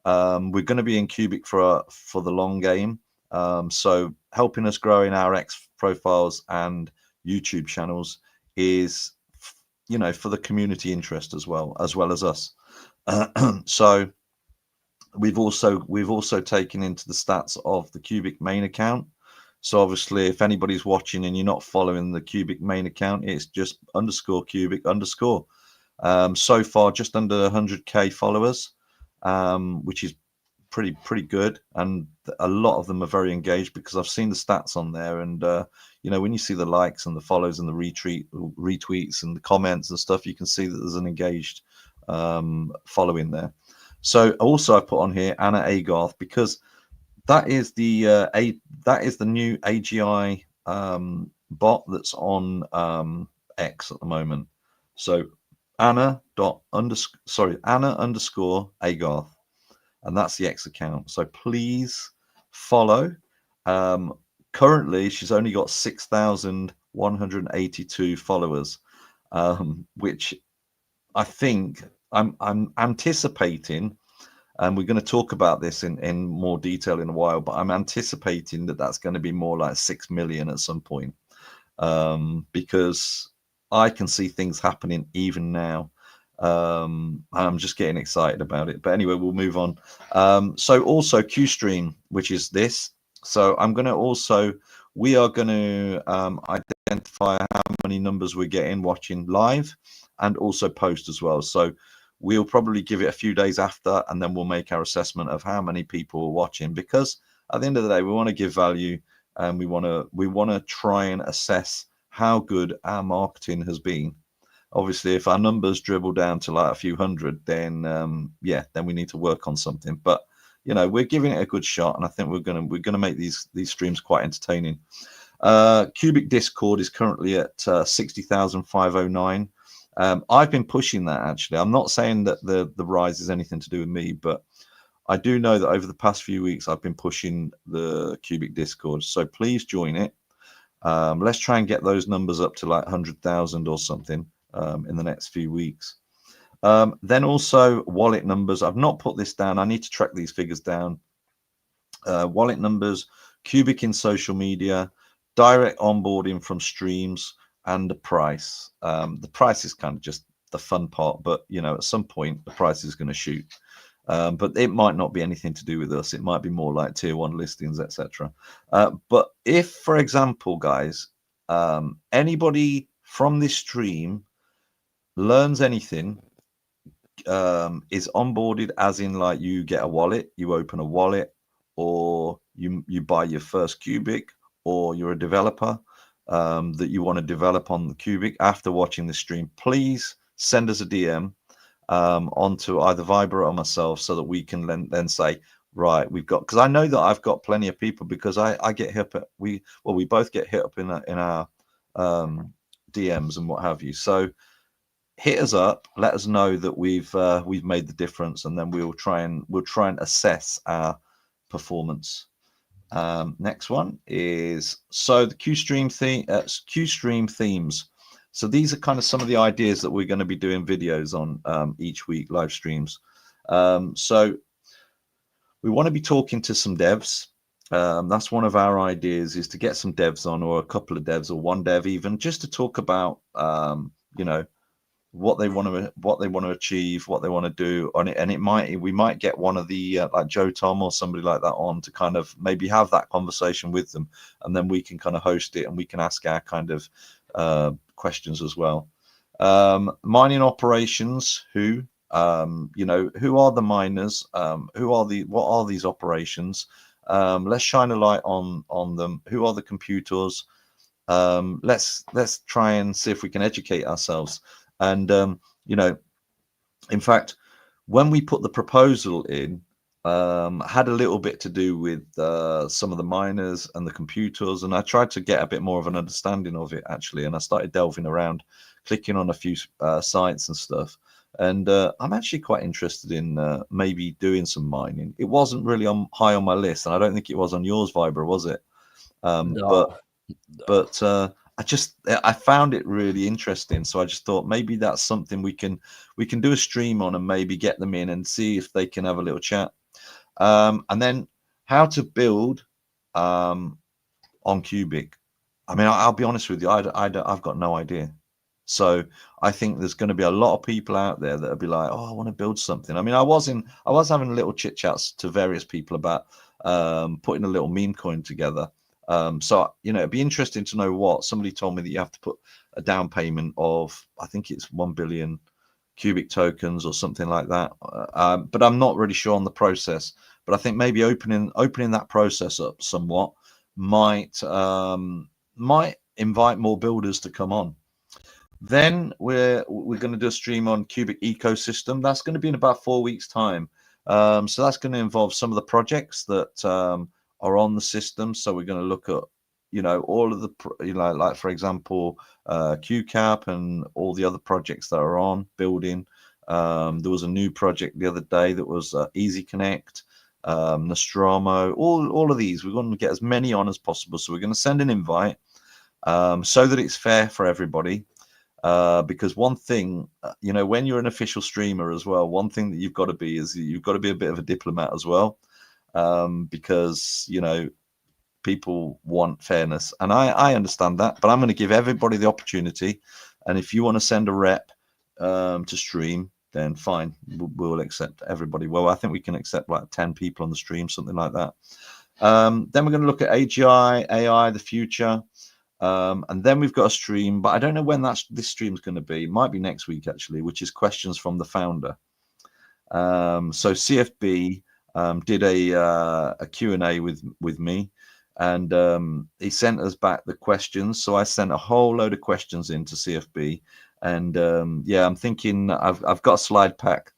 Speaker 1: We're going to be in QUBIC for the long game. So helping us growing our X profiles and YouTube channels is, you know, for the community interest as well as us. So we've also taken into the stats of the QUBIC main account. So obviously, if anybody's watching and you're not following the QUBIC main account, it's just _QUBIC_. So far, just under 100K followers, which is pretty good, and a lot of them are very engaged, because I've seen the stats on there, and you know, when you see the likes and the follows and the retweets and the comments and stuff, you can see that there's an engaged following there. So also I put on here Anna Aigarth, because that is the new AGI bot that's on X at the moment. So Anna _Aigarth, and that's the X account. So please follow. Currently she's only got 6,182 followers, which I think I'm anticipating, and we're going to talk about this in more detail in a while, but I'm anticipating that that's going to be more like 6 million at some point, because I can see things happening even now. I'm just getting excited about it. But anyway, we'll move on. So also Qstream, which is this. So we are going to identify how many numbers we're getting watching live, and also post as well. So we'll probably give it a few days after, and then we'll make our assessment of how many people are watching, because at the end of the day, we want to give value, and we want to try and assess how good our marketing has been. Obviously, if our numbers dribble down to like a few hundred, then then we need to work on something. But you know, we're giving it a good shot, and I think we're gonna make these streams quite entertaining. QUBIC Discord is currently at 60,509. I've been pushing that, actually. I'm not saying that the rise is anything to do with me, but I do know that over the past few weeks I've been pushing the QUBIC Discord. So please join it. Let's try and get those numbers up to like 100,000 or something in the next few weeks. Then also wallet numbers. I've not put this down. I need to track these figures down. Wallet numbers, QUBIC in social media, direct onboarding from streams, and the price. The price is kind of just the fun part. But you know, at some point the price is going to shoot. But it might not be anything to do with us. It might be more like tier 1 listings, etc. But if, for example, guys, anybody from this stream learns anything, is onboarded, as in like you get a wallet, you open a wallet, or you buy your first QUBIC, or you're a developer that you want to develop on the QUBIC after watching the stream, please send us a DM onto either Vibra or myself, so that we can then say, right, we've got, because I know that I've got plenty of people, because I get hit up, we both get hit up in our DMs and what have you. So hit us up, let us know that we've made the difference, and then we'll try and assess our performance. Next one is, so the Qstream themes. So these are kind of some of the ideas that we're going to be doing videos on each week, live streams. So we want to be talking to some devs. That's one of our ideas, is to get some devs on, or a couple of devs, or one dev even, just to talk about you know, what they want to achieve, what they want to do on it. And we might get one of the like Joe Tom or somebody like that on to kind of maybe have that conversation with them, and then we can kind of host it, and we can ask our kind of questions as well. Mining operations, you know, who are the miners, what are these operations? Let's shine a light on them. Who are the computers? Let's try and see if we can educate ourselves. And you know, in fact, when we put the proposal in, had a little bit to do with some of the miners and the computers, and I tried to get a bit more of an understanding of it, actually, and I started delving around, clicking on a few sites and stuff, and I'm actually quite interested in maybe doing some mining. It wasn't really high on my list, and I don't think it was on yours, Vibra, was it?
Speaker 2: No.
Speaker 1: But I found it really interesting, so I just thought maybe that's something we can do a stream on, and maybe get them in and see if they can have a little chat. And then how to build on QUBIC. I mean, I'll be honest with you, I've got no idea. So I think there's going to be a lot of people out there that'll be like, oh, I want to build something. I mean, I was having little chit chats to various people about putting a little meme coin together. So, you know, it'd be interesting to know what somebody told me, that you have to put a down payment of, I think it's 1 billion QUBIC tokens or something like that. But I'm not really sure on the process. But I think maybe opening that process up somewhat might invite more builders to come on. Then we're going to do a stream on QUBIC ecosystem. That's going to be in about 4 weeks' time. So that's going to involve some of the projects that are on the system. So we're going to look at, you know, all of the, you know, like for example, QCAP and all the other projects that are on building. There was a new project the other day that was Easy Connect, Nostromo, all of these. We're going to get as many on as possible. So we're going to send an invite so that it's fair for everybody. Because one thing, you know, when you're an official streamer as well, one thing that you've got to be is you've got to be a bit of a diplomat as well, because, you know, people want fairness, and I understand that, but I'm going to give everybody the opportunity. And if you want to send a rep to stream, then fine, we'll accept everybody. Well, I think we can accept like 10 people on the stream, something like that. Then we're going to look at AGI, AI, the future. And then we've got a stream, but I don't know when this stream is going to be. It might be next week, actually, which is questions from the founder. So CFB did a Q&A with me, and he sent us back the questions. So I sent a whole load of questions into CFB, and yeah, I'm thinking I've got a slide pack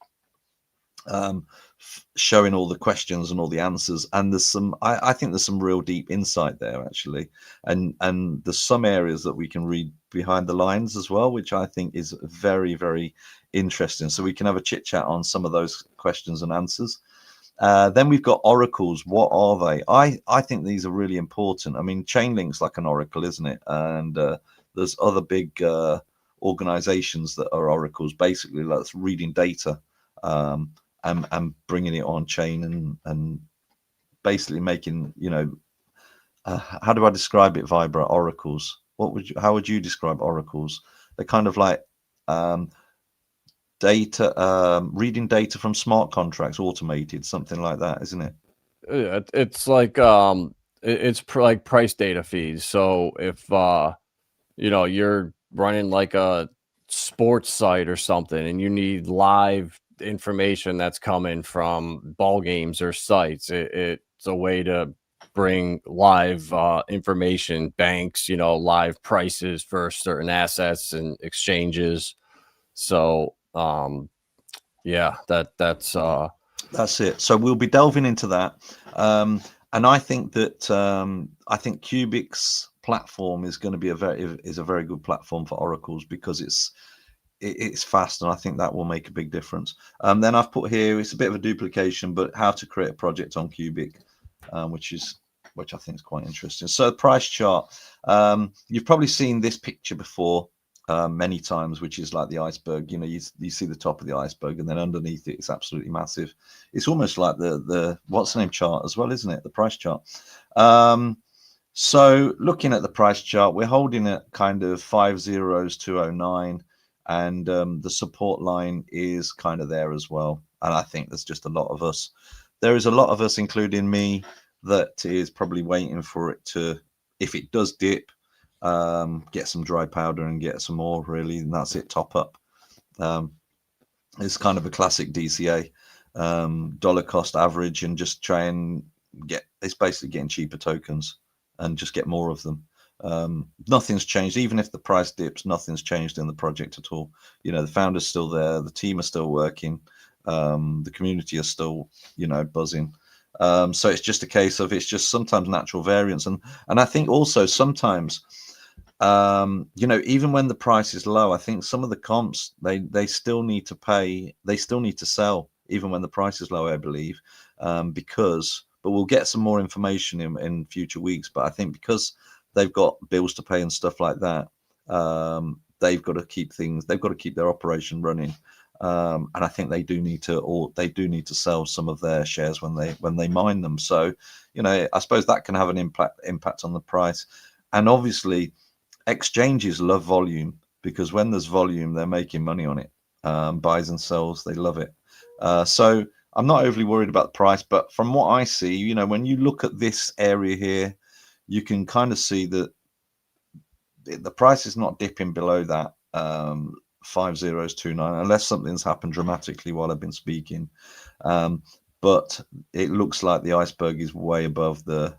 Speaker 1: showing all the questions and all the answers, and there's some I think there's some real deep insight there, actually, and there's some areas that we can read behind the lines as well, which I think is very, very interesting. So we can have a chit chat on some of those questions and answers. Then we've got oracles. What are they? I think these are really important. I mean, Chainlink's like an oracle, isn't it? And there's other big organizations that are oracles, basically that's reading data and bringing it on chain and basically making, you know, how do I describe it, Vibra? Oracles. How would you describe oracles? They're kind of like data, reading data from smart contracts, automated, something like that, isn't it?
Speaker 2: It's like like price data feeds. So if you know, you're running like a sports site or something and you need live information that's coming from ball games or sites, it's a way to bring live information, banks, you know, live prices for certain assets and exchanges. So yeah, that's
Speaker 1: it. So we'll be delving into that, and I think that QUBIC's platform is going to be a very good platform for oracles, because it's fast, and I think that will make a big difference. Then I've put here, it's a bit of a duplication, but how to create a project on QUBIC, which I think is quite interesting. So the price chart, you've probably seen this picture before many times, which is like the iceberg. You know, you see the top of the iceberg, and then underneath it, it's absolutely massive. It's almost like the what's the name chart as well, isn't it? The price chart. So looking at the price chart, we're holding at kind of 50209, and the support line is kind of there as well. And I think there's just a lot of us. There is a lot of us, including me, that is probably waiting for it to, if it does dip, get some dry powder and get some more, really, and that's it, top up. It's kind of a classic DCA, dollar cost average, and just try and it's basically getting cheaper tokens and just get more of them. Nothing's changed. Even if the price dips, nothing's changed in the project at all. You know, the founder's still there, the team are still working, the community are still, you know, buzzing. So it's just a case of, it's just sometimes natural variance, and I think also sometimes, you know, even when the price is low, I think some of the comps, they still need to pay, they still need to sell even when the price is low, I believe, but we'll get some more information in future weeks. But I think because they've got bills to pay and stuff like that, they've got to keep their operation running. And I think they do need to sell some of their shares when they mine them. So, you know, I suppose that can have an impact on the price. And obviously, exchanges love volume, because when there's volume, they're making money on it. Buys and sells, they love it. So I'm not overly worried about the price, but from what I see, you know, when you look at this area here, you can kind of see that the price is not dipping below that 5029, unless something's happened dramatically while I've been speaking. But it looks like the iceberg is way above the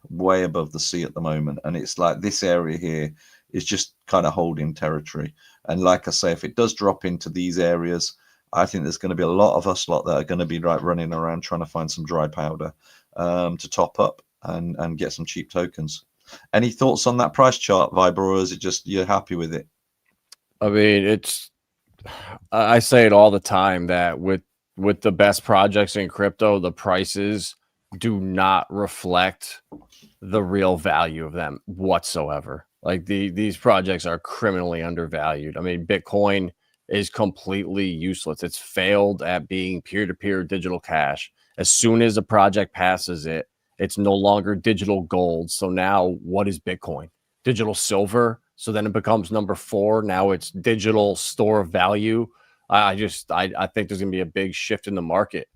Speaker 1: sea at the moment, and it's like this area here is just kind of holding territory. And like I say, if it does drop into these areas, I think there's going to be a lot of us that are going to be like running around trying to find some dry powder to top up and get some cheap tokens. Any thoughts on that price chart, Vibra, or is it just you're happy with it?
Speaker 2: I mean, I say it all the time that with the best projects in crypto, the prices do not reflect the real value of them whatsoever. Like these projects are criminally undervalued. I mean, Bitcoin is completely useless. It's failed at being peer-to-peer digital cash. As soon as a project passes it, it's no longer digital gold. So now what is Bitcoin? Digital silver. So then it becomes number 4. Now it's digital store of value. I think there's going to be a big shift in the market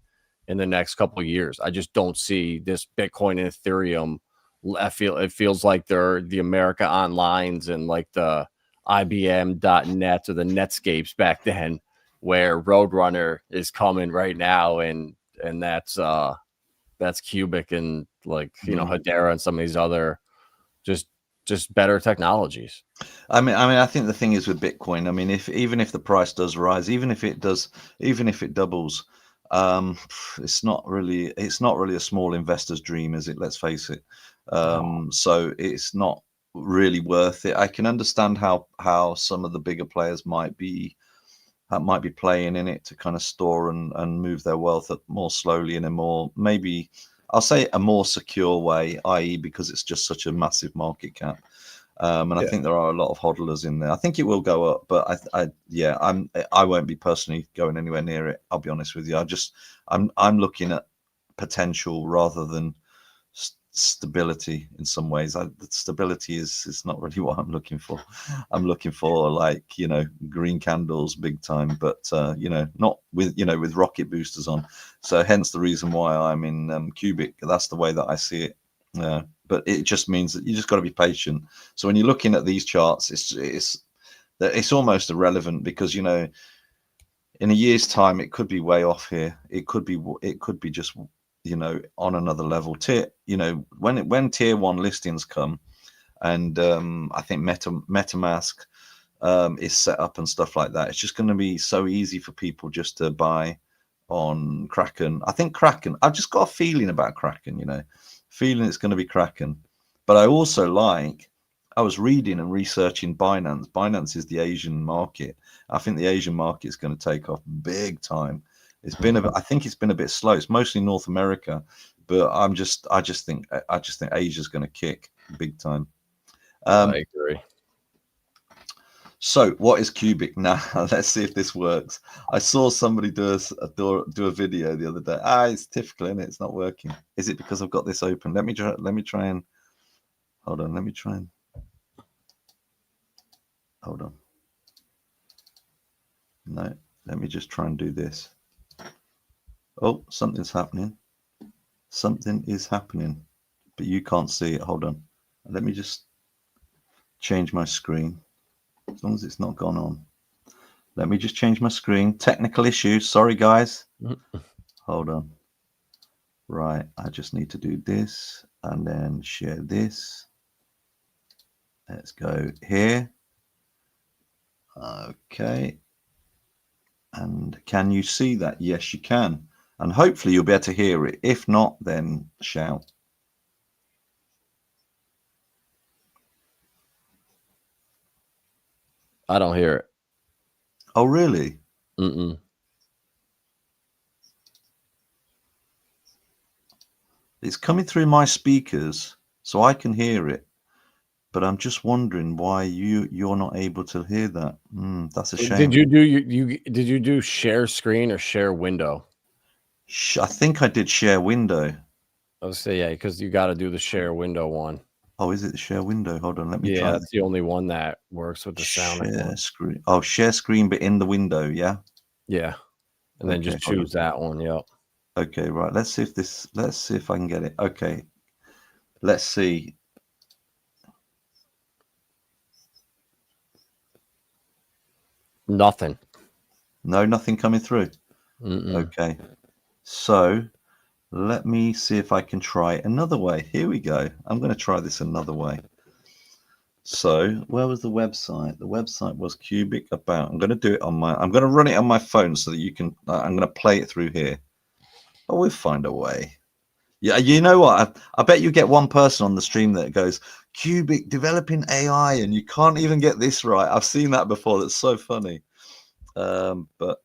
Speaker 2: in the next couple of years. I just don't see this Bitcoin and Ethereum. It feels like they're the America Onlines and like the IBM.net or the Netscapes back then, where Roadrunner is coming right now, and that's QUBIC and, like, you know, Hedera and some of these other just better technologies.
Speaker 1: I mean, I think the thing is with Bitcoin, I mean, even if the price does rise, even if it doubles, it's not really a small investor's dream, is it? Let's face it. So it's not really worth it. I can understand how some of the bigger players might be playing in it to kind of store and move their wealth up more slowly in a more, maybe I'll say a more secure way, i.e. because it's just such a massive market cap. And I think there are a lot of hodlers in there. I think it will go up, but I won't be personally going anywhere near it. I'll be honest with you. I'm looking at potential rather than stability in some ways. Stability is not really what I'm looking for. I'm looking for, like, green candles big time, but not with with rocket boosters on. So hence the reason why I'm in QUBIC. That's the way that I see it. But it just means that you just got to be patient. So when you're looking at these charts, it's almost irrelevant, because in a year's time it could be way off here. It could be just on another level. When tier 1 listings come, and I think MetaMask is set up and stuff like that, it's just going to be so easy for people just to buy on Kraken. I think Kraken, I've just got a feeling about Kraken, feeling it's going to be Kraken. But I also I was reading and researching Binance. Binance is the Asian market. I think the Asian market is going to take off big time. I think it's been a bit slow. It's mostly North America, but I just think Asia's going to kick big time.
Speaker 2: I agree.
Speaker 1: So what is QUBIC now? Let's see if this works. I saw somebody do a video the other day. It's typical, isn't it? It's not working. Is it because I've got this open? Let me try and hold on. Let me try and hold on. No, let me just try and do this. Oh, something's happening. Something is happening, but you can't see it. Hold on. Let me just change my screen. As long as it's not gone on. Let me just change my screen. Technical issues. Sorry, guys. Hold on. Right. I just need to do this and then share this. Let's go here. Okay. And can you see that? Yes, you can. And hopefully you'll be able to hear it. If not, then shout.
Speaker 2: I don't hear it.
Speaker 1: Oh, really?
Speaker 2: Mm-mm.
Speaker 1: It's coming through my speakers, so I can hear it. But I'm just wondering why you're not able to hear that. That's a shame.
Speaker 2: Did you do share screen or share window?
Speaker 1: I think I did share window.
Speaker 2: I would say, yeah, because you got to do the share window one.
Speaker 1: Oh, is it the share window? Hold on, let me try.
Speaker 2: Yeah, that's the only one that works with the sound.
Speaker 1: Share screen. Oh, share screen, but in the window, yeah.
Speaker 2: Yeah, and then just choose that one. Yep.
Speaker 1: Okay, right. Let's see if I can get it. Okay, let's see.
Speaker 2: Nothing.
Speaker 1: No, nothing coming through. Okay, so let me see if I can try another way. Here we go. I'm going to try this another way. So where was the website? The website was QUBIC About. I'm going to do it on I'm going to run it on my phone so that you can, I'm going to play it through here. Oh, we'll find a way. Yeah, you know what? I bet you get one person on the stream that goes, QUBIC developing AI, and you can't even get this right. I've seen that before. That's so funny. But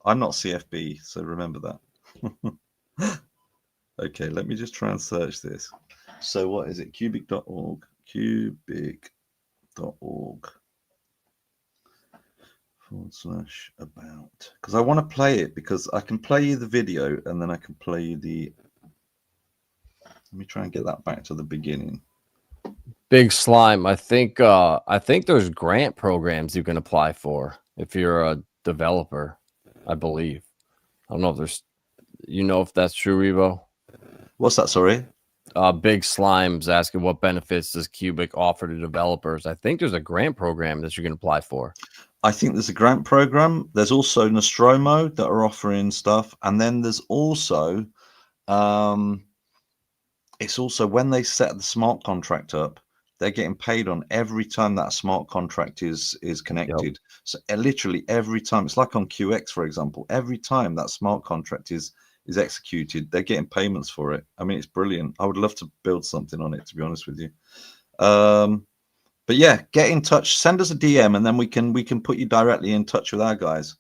Speaker 1: I'm not CFB, so remember that. Okay, let me just try and search this. So what is it? QUBIC.org. QUBIC.org. /about. Because I want to play it, because I can play you the video and then I can play you the. Let me try and get that back to the beginning.
Speaker 2: Big Slime. I think there's grant programs you can apply for if you're a developer, I believe. I don't know if there's, if that's true, Revo.
Speaker 1: What's that? Sorry.
Speaker 2: Big Slime's asking what benefits does QUBIC offer to developers. I think there's a grant program that you can apply for.
Speaker 1: I think there's a grant program. There's also Nostromo that are offering stuff, and then there's also it's also when they set the smart contract up, they're getting paid on every time that smart contract is connected. Yep. So literally every time, it's like on QX, for example, every time that smart contract is executed, they're getting payments for it. I mean, it's brilliant. I would love to build something on it, to be honest with you. But yeah, get in touch, send us a DM, and then we can put you directly in touch with our guys.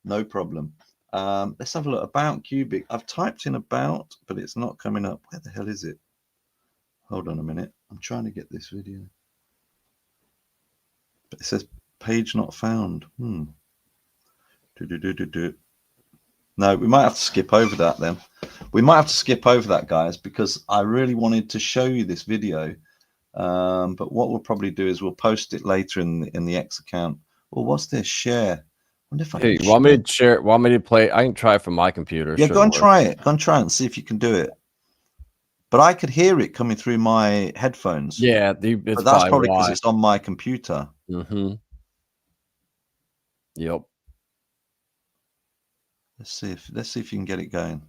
Speaker 1: No problem. Let's have a look. About QUBIC. I've typed in about, but it's not coming up. Where the hell is it? Hold on a minute. I'm trying to get this video. But it says page not found. No, we might have to skip over that then. We might have to skip over that, guys, because I really wanted to show you this video. But what we'll probably do is we'll post it later in the X account. Or what's this? Share. I wonder if I
Speaker 2: Hey,
Speaker 1: can
Speaker 2: want me to share? Want me to play? I can try it from my computer.
Speaker 1: Yeah, go and try it. Go and try it and see if you can do it. But I could hear it coming through my headphones.
Speaker 2: Yeah,
Speaker 1: but that's probably because it's on my computer.
Speaker 2: Mm-hmm. Yep.
Speaker 1: Let's see if you can get it going.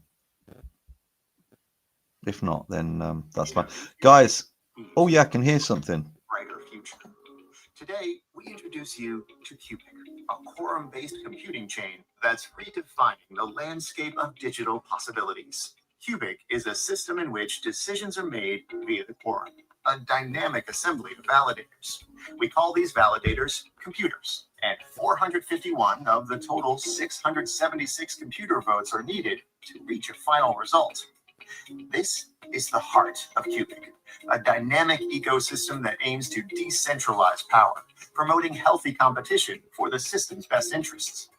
Speaker 1: If not, then that's fine. Guys, oh yeah, I can hear something.
Speaker 3: Brighter future. Today, we introduce you to QUBIC, a quorum-based computing chain that's redefining the landscape of digital possibilities. QUBIC is a system in which decisions are made via the quorum, a dynamic assembly of validators. We call these validators computers, and 451 of the total 676 computer votes are needed to reach a final result. This is the heart of QUBIC, a dynamic ecosystem that aims to decentralize power, promoting healthy competition for the system's best interests.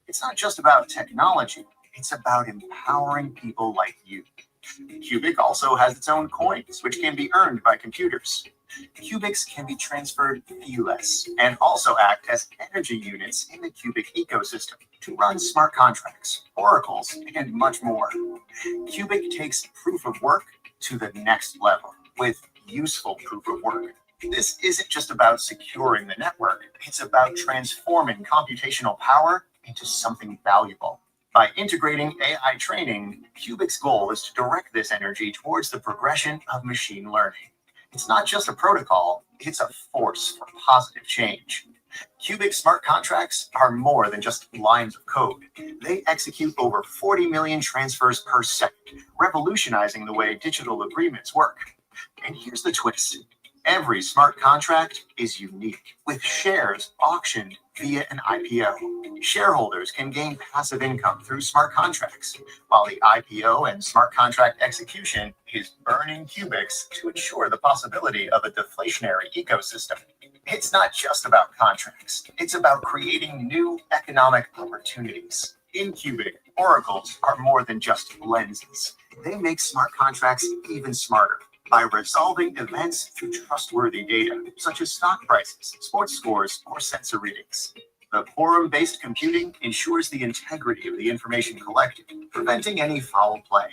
Speaker 3: It's not just about technology, it's about empowering people like you. QUBIC also has its own coins, which can be earned by computers. QUBICs can be transferred feeless and also act as energy units in the QUBIC ecosystem to run smart contracts, oracles, and much more. QUBIC takes proof of work to the next level with useful proof of work. This isn't just about securing the network, it's about transforming computational power into something valuable. By integrating AI training, QUBIC's goal is to direct this energy towards the progression of machine learning. It's not just a protocol, it's a force for positive change. QUBIC smart contracts are more than just lines of code. They execute over 40 million transfers per second, revolutionizing the way digital agreements work. And here's the twist. Every smart contract is unique, with shares auctioned via an IPO. Shareholders can gain passive income through smart contracts, while the IPO and smart contract execution is burning QUBICs to ensure the possibility of a deflationary ecosystem. It's not just about contracts, it's about creating new economic opportunities. In QUBIC, oracles are more than just lenses. They make smart contracts even smarter by resolving events through trustworthy data, such as stock prices, sports scores, or sensor readings. The quorum-based computing ensures the integrity of the information collected, preventing any foul play.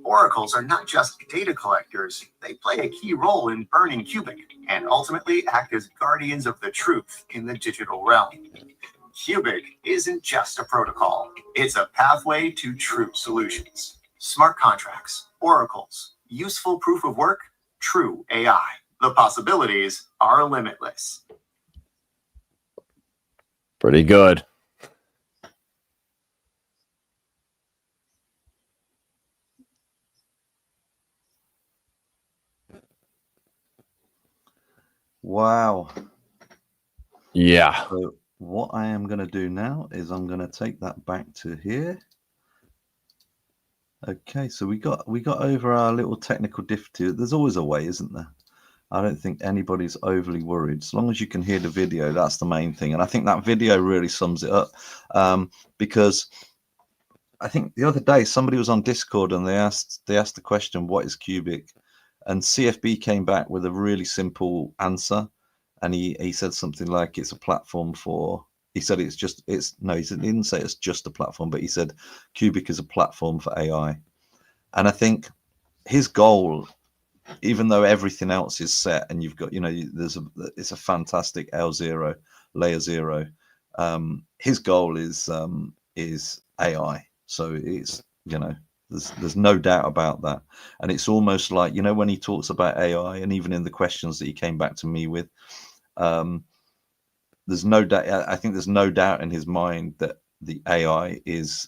Speaker 3: Oracles are not just data collectors, they play a key role in burning QUBIC, and ultimately act as guardians of the truth in the digital realm. QUBIC isn't just a protocol, it's a pathway to true solutions. Smart contracts, oracles, useful proof of work, true AI. The possibilities are limitless.
Speaker 2: Pretty good.
Speaker 1: Wow.
Speaker 2: Yeah.
Speaker 1: So what I am going to do now is I'm going to take that back to here. Okay, so we got over our little technical difficulty. There's always a way, isn't there? I don't think anybody's overly worried. As long as you can hear the video, that's the main thing. And I think that video really sums it up, because I think the other day somebody was on Discord and they asked the question, what is QUBIC? And CFB came back with a really simple answer. And he said something like it's a platform for, he said he didn't say it's just a platform, but he said QUBIC is a platform for AI. And I think his goal, even though everything else is set and you've got, it's a fantastic L0, layer 0. His goal is AI. So it's, there's no doubt about that. And it's almost like, when he talks about AI, and even in the questions that he came back to me with, there's no doubt. I think there's no doubt in his mind that the AI is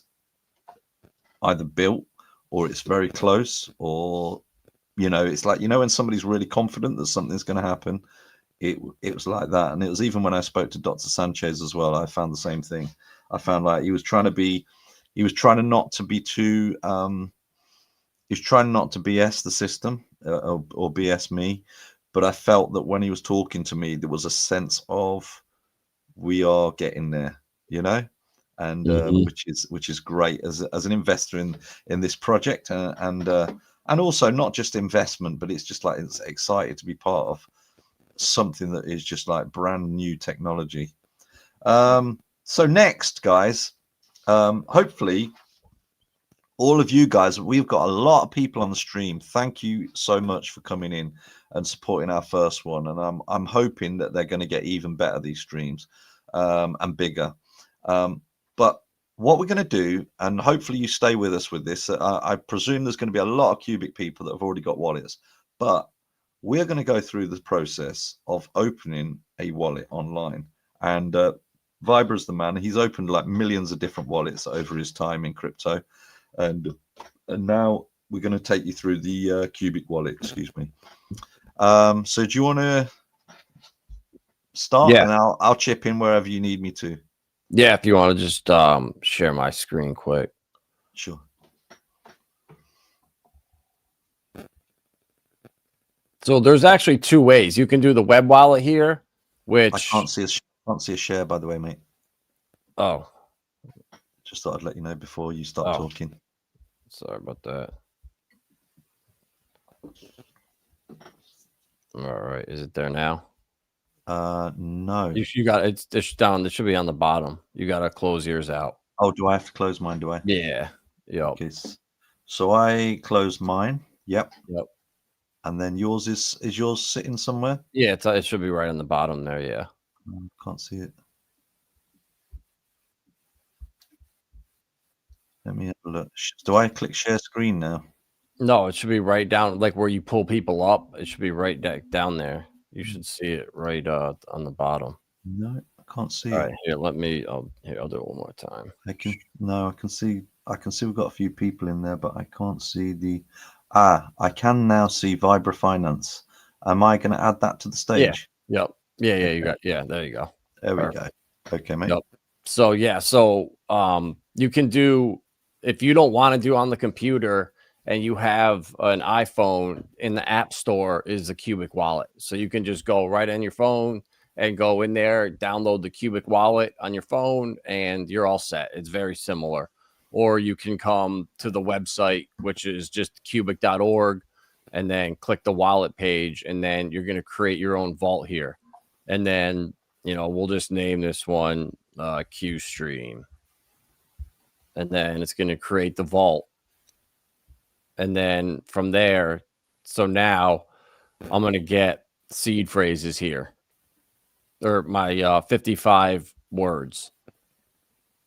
Speaker 1: either built or it's very close, or it's like, when somebody's really confident that something's going to happen. It was like that. And it was even when I spoke to Dr. Sanchez as well, I found the same thing. I found like he was trying not to BS the system or BS me. But I felt that when he was talking to me, there was a sense of we are getting there, and which is great as an investor in this project, and also not just investment, but it's just like it's excited to be part of something that is just like brand new technology. So next, guys, hopefully all of you guys, we've got a lot of people on the stream. Thank you so much for coming in and supporting our first one, and I'm hoping that they're going to get even better, these streams, and bigger. But what we're going to do, and hopefully you stay with us with this, I presume there's going to be a lot of QUBIC people that have already got wallets, but we're going to go through the process of opening a wallet online. And Vibra's the man. He's opened like millions of different wallets over his time in crypto, and now we're going to take you through the QUBIC wallet. Excuse me. So do you want to start?
Speaker 2: Yeah.
Speaker 1: And I'll chip in wherever you need me to.
Speaker 2: Yeah, if you want to just share my screen quick.
Speaker 1: Sure.
Speaker 2: So there's actually two ways. You can do the web wallet here, which
Speaker 1: I can't see a share, by the way, mate.
Speaker 2: Oh.
Speaker 1: Just thought I'd let you know before you start talking.
Speaker 2: Sorry about that. All right, is it there now?
Speaker 1: No.
Speaker 2: You got it's down. It should be on the bottom. You got to close yours out.
Speaker 1: Oh, do I have to close mine? Do I?
Speaker 2: Yeah. Yep.
Speaker 1: Okay. So I closed mine. Yep.
Speaker 2: Yep.
Speaker 1: And then yours is yours sitting somewhere?
Speaker 2: Yeah, it should be right on the bottom there. Yeah.
Speaker 1: Can't see it. Let me have a look. Do I click share screen now?
Speaker 2: No, it should be right down, like where you pull people up. It should be right down there. You should see it right on the bottom.
Speaker 1: No, I can't see
Speaker 2: All
Speaker 1: it.
Speaker 2: right, here, let me. I'll do it one more time.
Speaker 1: I can see. I can see we've got a few people in there, but I can't see the. I can now see Vibra Finance. Am I going to add that to the stage?
Speaker 2: Yeah. Yep. Yeah. Okay. You got. Yeah. There you go.
Speaker 1: There we go. Okay, mate.
Speaker 2: Yep. So yeah. So you can do, if you don't want to do on the computer and you have an iPhone, in the App Store is the QUBIC wallet. So you can just go right on your phone and go in there, download the QUBIC wallet on your phone, and you're all set. It's very similar. Or you can come to the website, which is just QUBIC.org, and then click the wallet page, and then you're going to create your own vault here. And then, we'll just name this one Qstream. And then it's going to create the vault. And then from there, so now I'm going to get seed phrases here, or my 55 words.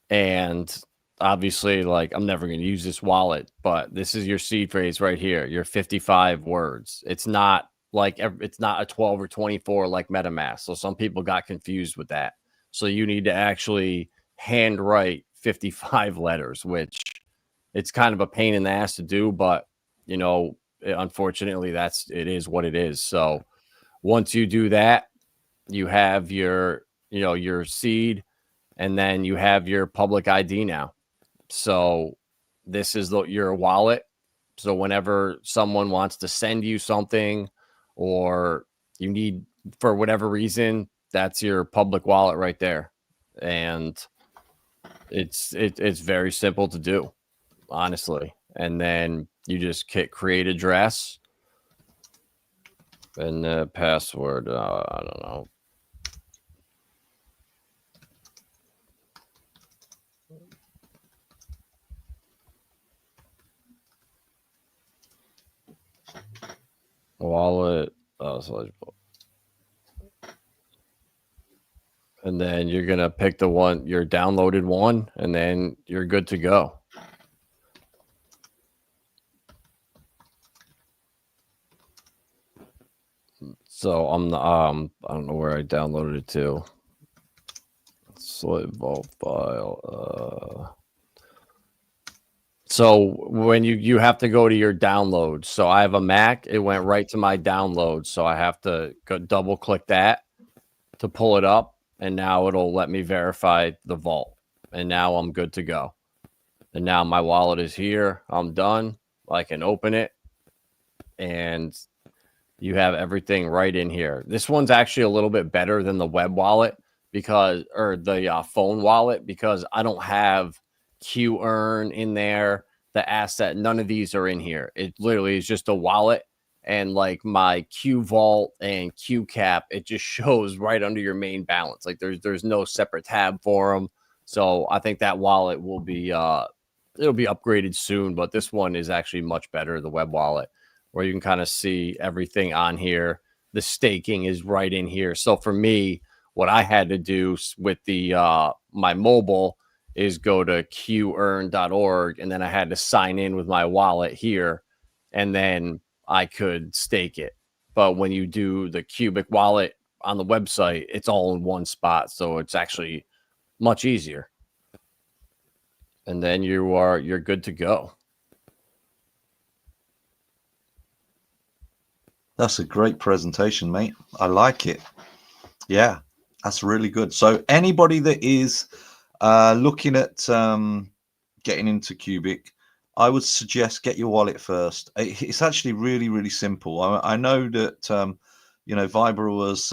Speaker 2: And obviously, like, I'm never going to use this wallet, but this is your seed phrase right here, your 55 words. It's not it's not a 12 or 24 like MetaMask. So some people got confused with that. So you need to actually handwrite 55 letters, which it's kind of a pain in the ass to do, but unfortunately it is what it is. So once you do that, you have your seed, and then you have your public ID now. So this is your wallet. So whenever someone wants to send you something, or you need, for whatever reason, that's your public wallet right there. And it's very simple to do, honestly. And then you just create address and the password. I don't know. Wallet. And then you're going to pick your downloaded one, and then you're good to go. So I don't know where I downloaded it to. Select vault file. So when you have to go to your downloads. So I have a Mac. It went right to my downloads. So I have to go double click that to pull it up. And now it'll let me verify the vault. And now I'm good to go. And now my wallet is here. I'm done. I can open it. And you have everything right in here. This one's actually a little bit better than the web wallet because, or the phone wallet, because I don't have QEarn in there, the asset, none of these are in here. It literally is just a wallet, and like my Q Vault and Q Cap, it just shows right under your main balance. Like there's no separate tab for them. So I think that wallet will be it'll be upgraded soon, but this one is actually much better, the web wallet, where you can kind of see everything on here. The staking is right in here. So for me, what I had to do with the my mobile is go to QEarn.org, and then I had to sign in with my wallet here, and then I could stake it. But when you do the QUBIC wallet on the website, it's all in one spot, so it's actually much easier. And then you're good to go.
Speaker 1: That's a great presentation, mate. I like it. Yeah, that's really good. So anybody that is looking at getting into QUBIC, I would suggest get your wallet first. It's actually really, really simple. I know that, you know, Vibra was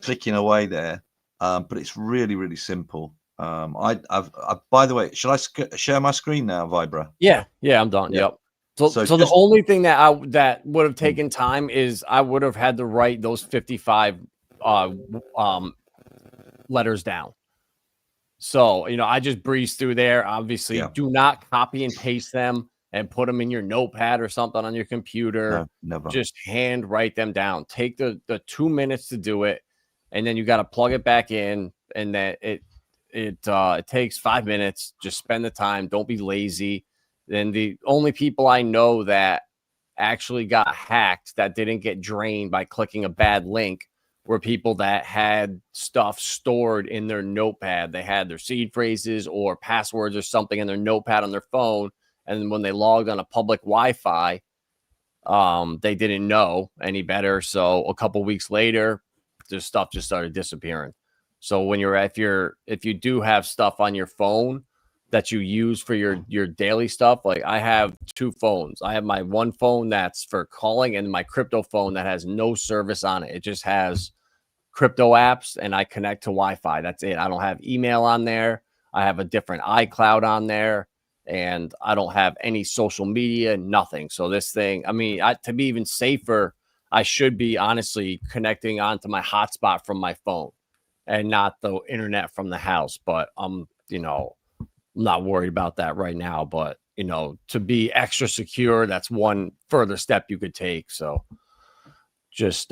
Speaker 1: clicking away there, but it's really, really simple. I've by the way, should I share my screen now, Vibra?
Speaker 2: Yeah, I'm done.
Speaker 1: Yeah.
Speaker 2: Yep. So the only thing that would have taken time is I would have had to write those 55 letters down. So, you know, I just breezed through there. Obviously, do not copy and paste them and put them in your notepad or something on your computer.
Speaker 1: No, never.
Speaker 2: Just hand write them down. Take the 2 minutes to do it, and then you got to plug it back in, and that it takes 5 minutes. Just spend the time. Don't be lazy. Then the only people I know that actually got hacked, that didn't get drained by clicking a bad link, were people that had stuff stored in their notepad. They had their seed phrases or passwords or something in their notepad on their phone, and when they logged on a public Wi-Fi, they didn't know any better. So a couple weeks later, this stuff just started disappearing. So when if you do have stuff on your phone that you use for your daily stuff, like I have 2 phones. I have my one phone that's for calling, and my crypto phone that has no service on it. It just has crypto apps, and I connect to Wi-Fi. That's it. I don't have email on there. I have a different iCloud on there, and I don't have any social media, nothing. So this thing, I mean, to be even safer, I should be honestly connecting onto my hotspot from my phone and not the internet from the house. But you know, I'm not worried about that right now. But you know, to be extra secure, that's one further step you could take. So just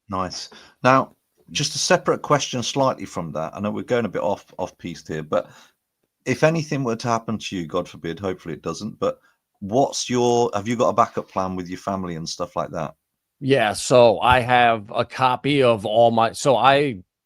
Speaker 1: nice. Now, just a separate question slightly from that. I know we're going a bit off piste here, but if anything were to happen to you, God forbid, hopefully it doesn't, but have you got a backup plan with your family and stuff like that?
Speaker 2: Yeah, so I have a copy of all my,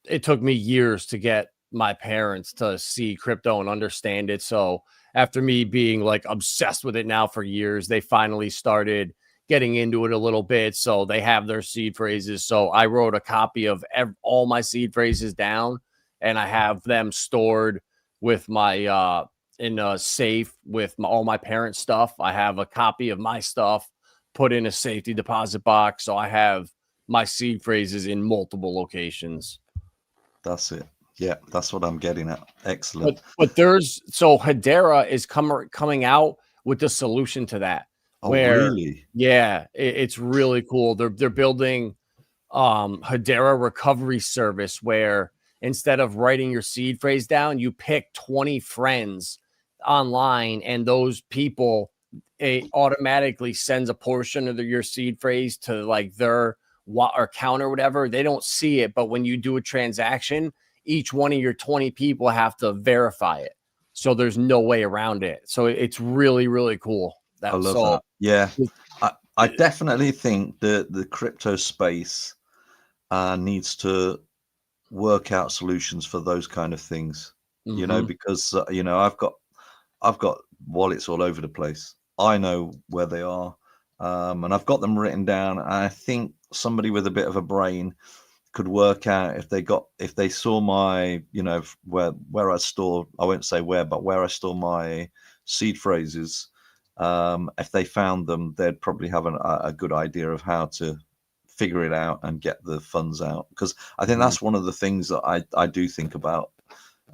Speaker 2: it took me years to get my parents to see crypto and understand it. So after me being like obsessed with it now for years, they finally started getting into it a little bit. So they have their seed phrases. So I wrote a copy of all my seed phrases down, and I have them stored with my in a safe with all my parents' stuff. I have a copy of my stuff put in a safety deposit box. So I have my seed phrases in multiple locations.
Speaker 1: That's it. Yeah, that's what I'm getting at. Excellent.
Speaker 2: But Hedera is coming out with the solution to that.
Speaker 1: Oh, really?
Speaker 2: Yeah, it's really cool. They're building Hedera recovery service, where instead of writing your seed phrase down, you pick 20 friends online, and those people, it automatically sends a portion of your seed phrase to like their account or whatever. They don't see it, but when you do a transaction, each one of your 20 people have to verify it. So there's no way around it. So it's really, really cool.
Speaker 1: I love that. Yeah, I definitely think that the crypto space needs to work out solutions for those kind of things. You know, because you know, I've got wallets all over the place. I know where they are, and I've got them written down. And I think somebody with a bit of a brain could work out if they saw my, you know, where I store, I won't say where, but where I store my seed phrases. If they found them, they'd probably have a good idea of how to figure it out and get the funds out, because I think that's one of the things that I do think about,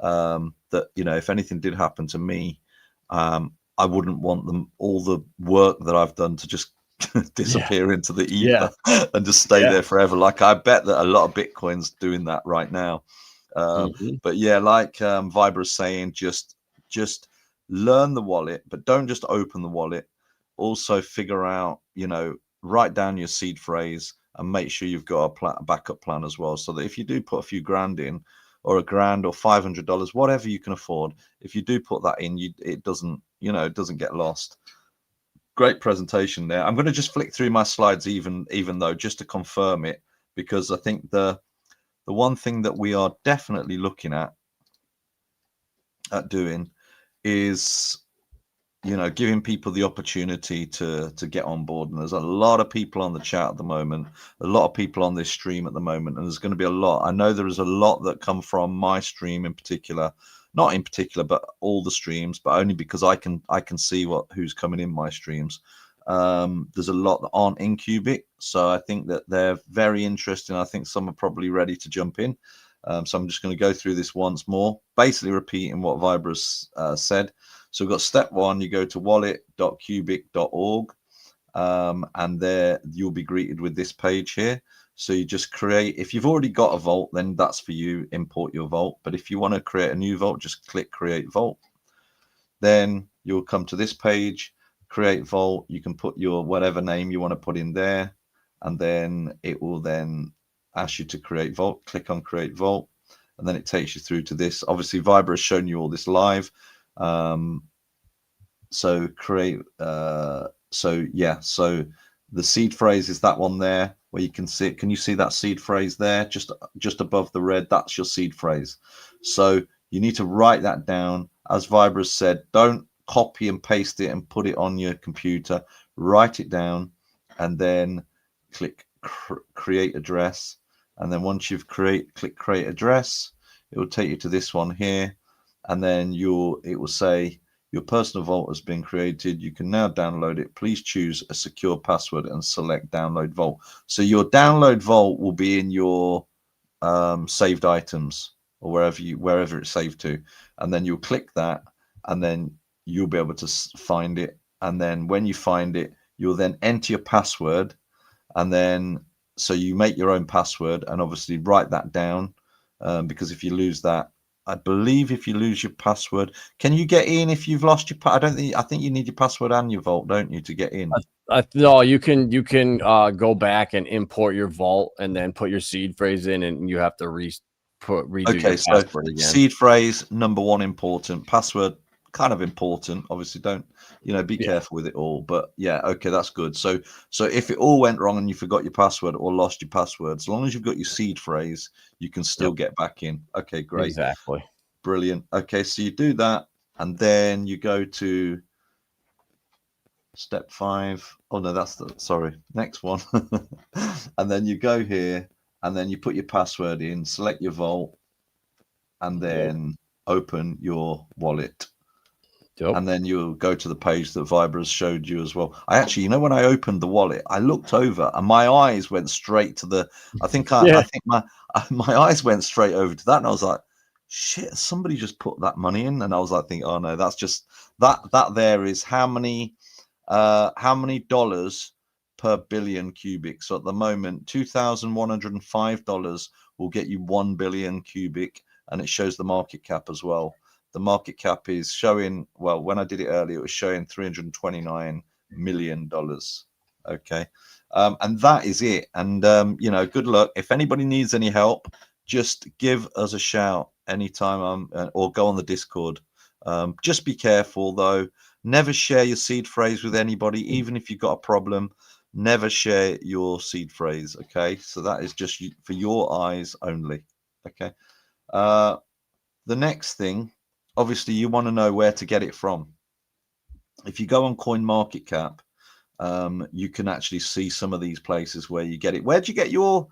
Speaker 1: that, you know, if anything did happen to me, I wouldn't want all the work that I've done to just disappear into the ether and just stay there forever. Like, I bet that a lot of Bitcoin's doing that right now. But yeah, like Vibra's saying, just learn the wallet, but don't just open the wallet. Also figure out, you know, write down your seed phrase and make sure you've got a backup plan as well, so that if you do put a few grand in, or $1,000 or $500, whatever you can afford, if you do put that in, it doesn't, you know, it doesn't get lost. Great presentation there. I'm going to just flick through my slides even though, just to confirm it, because I think the one thing that we are definitely looking at doing is, you know, giving people the opportunity to get on board. And there's a lot of people on the chat at the moment, a lot of people on this stream at the moment, and there's going to be a lot. I know there is a lot that come from my stream in particular, not in particular, but all the streams, but only because I can see who's coming in my streams. There's a lot that aren't in QUBIC, so I think that they're very interesting. I think some are probably ready to jump in. So I'm just going to go through this once more, basically repeating what Vibra's said. So we've got step one, you go to wallet.qubic.org, and there you'll be greeted with this page here. So you just create, if you've already got a vault, then that's for you, import your vault. But if you want to create a new vault, just click create vault. Then you'll come to this page, create vault. You can put your whatever name you want to put in there, and then it will then ask you to create vault. Click on create vault, and then it takes you through to this. Obviously Vibra has shown you all this live. So create, so yeah, so the seed phrase is that one there where you can see it. Can you see that seed phrase there, just above the red? That's your seed phrase. So you need to write that down. As Vibra said, don't copy and paste it and put it on your computer. Write it down, and then click create address. And then once you've click create address, it will take you to this one here, and then it will say your personal vault has been created. You can now download it. Please choose a secure password and select download vault. So your download vault will be in your saved items, or wherever it's saved to, and then you'll click that, and then you'll be able to find it. And then when you find it, you'll then enter your password, and then so you make your own password, and obviously write that down, because if you lose that, I believe if you lose your password, can you get in if you've lost your I think you need your password and your vault, don't you, to get in?
Speaker 2: No, you can go back and import your vault and then put your seed phrase in, and you have to redo your password again.
Speaker 1: Seed phrase, #1 important, password kind of important. Obviously don't, you know, be careful with it all, but yeah, okay, that's good. So if it all went wrong and you forgot your password or lost your password, as long as you've got your seed phrase, you can still get back in. Okay, great.
Speaker 2: Exactly.
Speaker 1: Brilliant. Okay, so you do that, and then you go to step 5. Oh no, that's the next one. And then you go here, and then you put your password in, select your vault, and then open your wallet. And then you'll go to the page that Vibra's showed you as well. I actually, you know, when I opened the wallet, I looked over and my eyes went straight to the, I think my eyes went straight over to that, and I was like, shit, somebody just put that money in. And I was like, oh no, that's just that there is how many dollars per billion QUBIC. So at the moment, $2,105 will get you 1 billion QUBIC, and it shows the market cap as well. The market cap is showing, well, when I did it earlier, it was showing $329 million. Okay. And that is it. And, you know, good luck. If anybody needs any help, just give us a shout anytime, or go on the Discord. Just be careful, though. Never share your seed phrase with anybody, even if you've got a problem. Never share your seed phrase. Okay. So that is just for your eyes only. Okay. The next thing, obviously, you want to know where to get it from. If you go on CoinMarketCap, you can actually see some of these places where you get it. Where'd you get your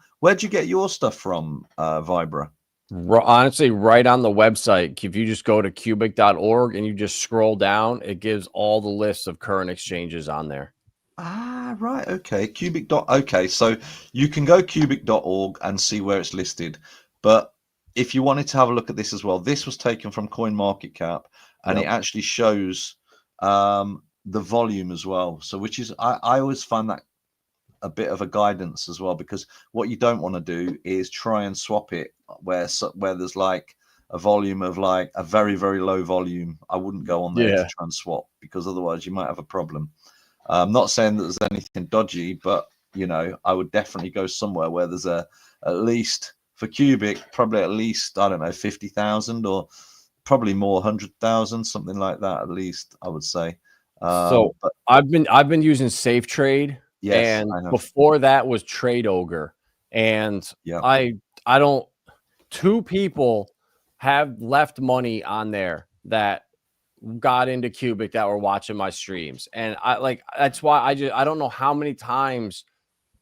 Speaker 1: stuff from, Vibra?
Speaker 2: Honestly, right on the website. If you just go to QUBIC.org and you just scroll down, it gives all the lists of current exchanges on there.
Speaker 1: Ah, right. Okay. Cubic dot. Okay. So you can go cubic.org and see where it's listed. But if you wanted to have a look at this as well, this was taken from CoinMarketCap and it actually shows the volume as well. So which is, I always find that a bit of a guidance as well, because what you don't want to do is try and swap it where there's like a volume of like a very, very low volume. I wouldn't go on there to
Speaker 2: Yeah.
Speaker 1: try and swap, because otherwise you might have a problem. I'm not saying that there's anything dodgy, but you know, I would definitely go somewhere where there's at least for Cubic, probably at least, I don't know, 50,000 or probably more, 100,000, something like that, at least, I would say.
Speaker 2: So
Speaker 1: But
Speaker 2: I've been using Safe Trade,
Speaker 1: yes,
Speaker 2: and
Speaker 1: I have.
Speaker 2: before that was Trade Ogre, and
Speaker 1: Yeah.
Speaker 2: I don't. Two people have left money on there that got into Cubic that were watching my streams, and that's why I don't know how many times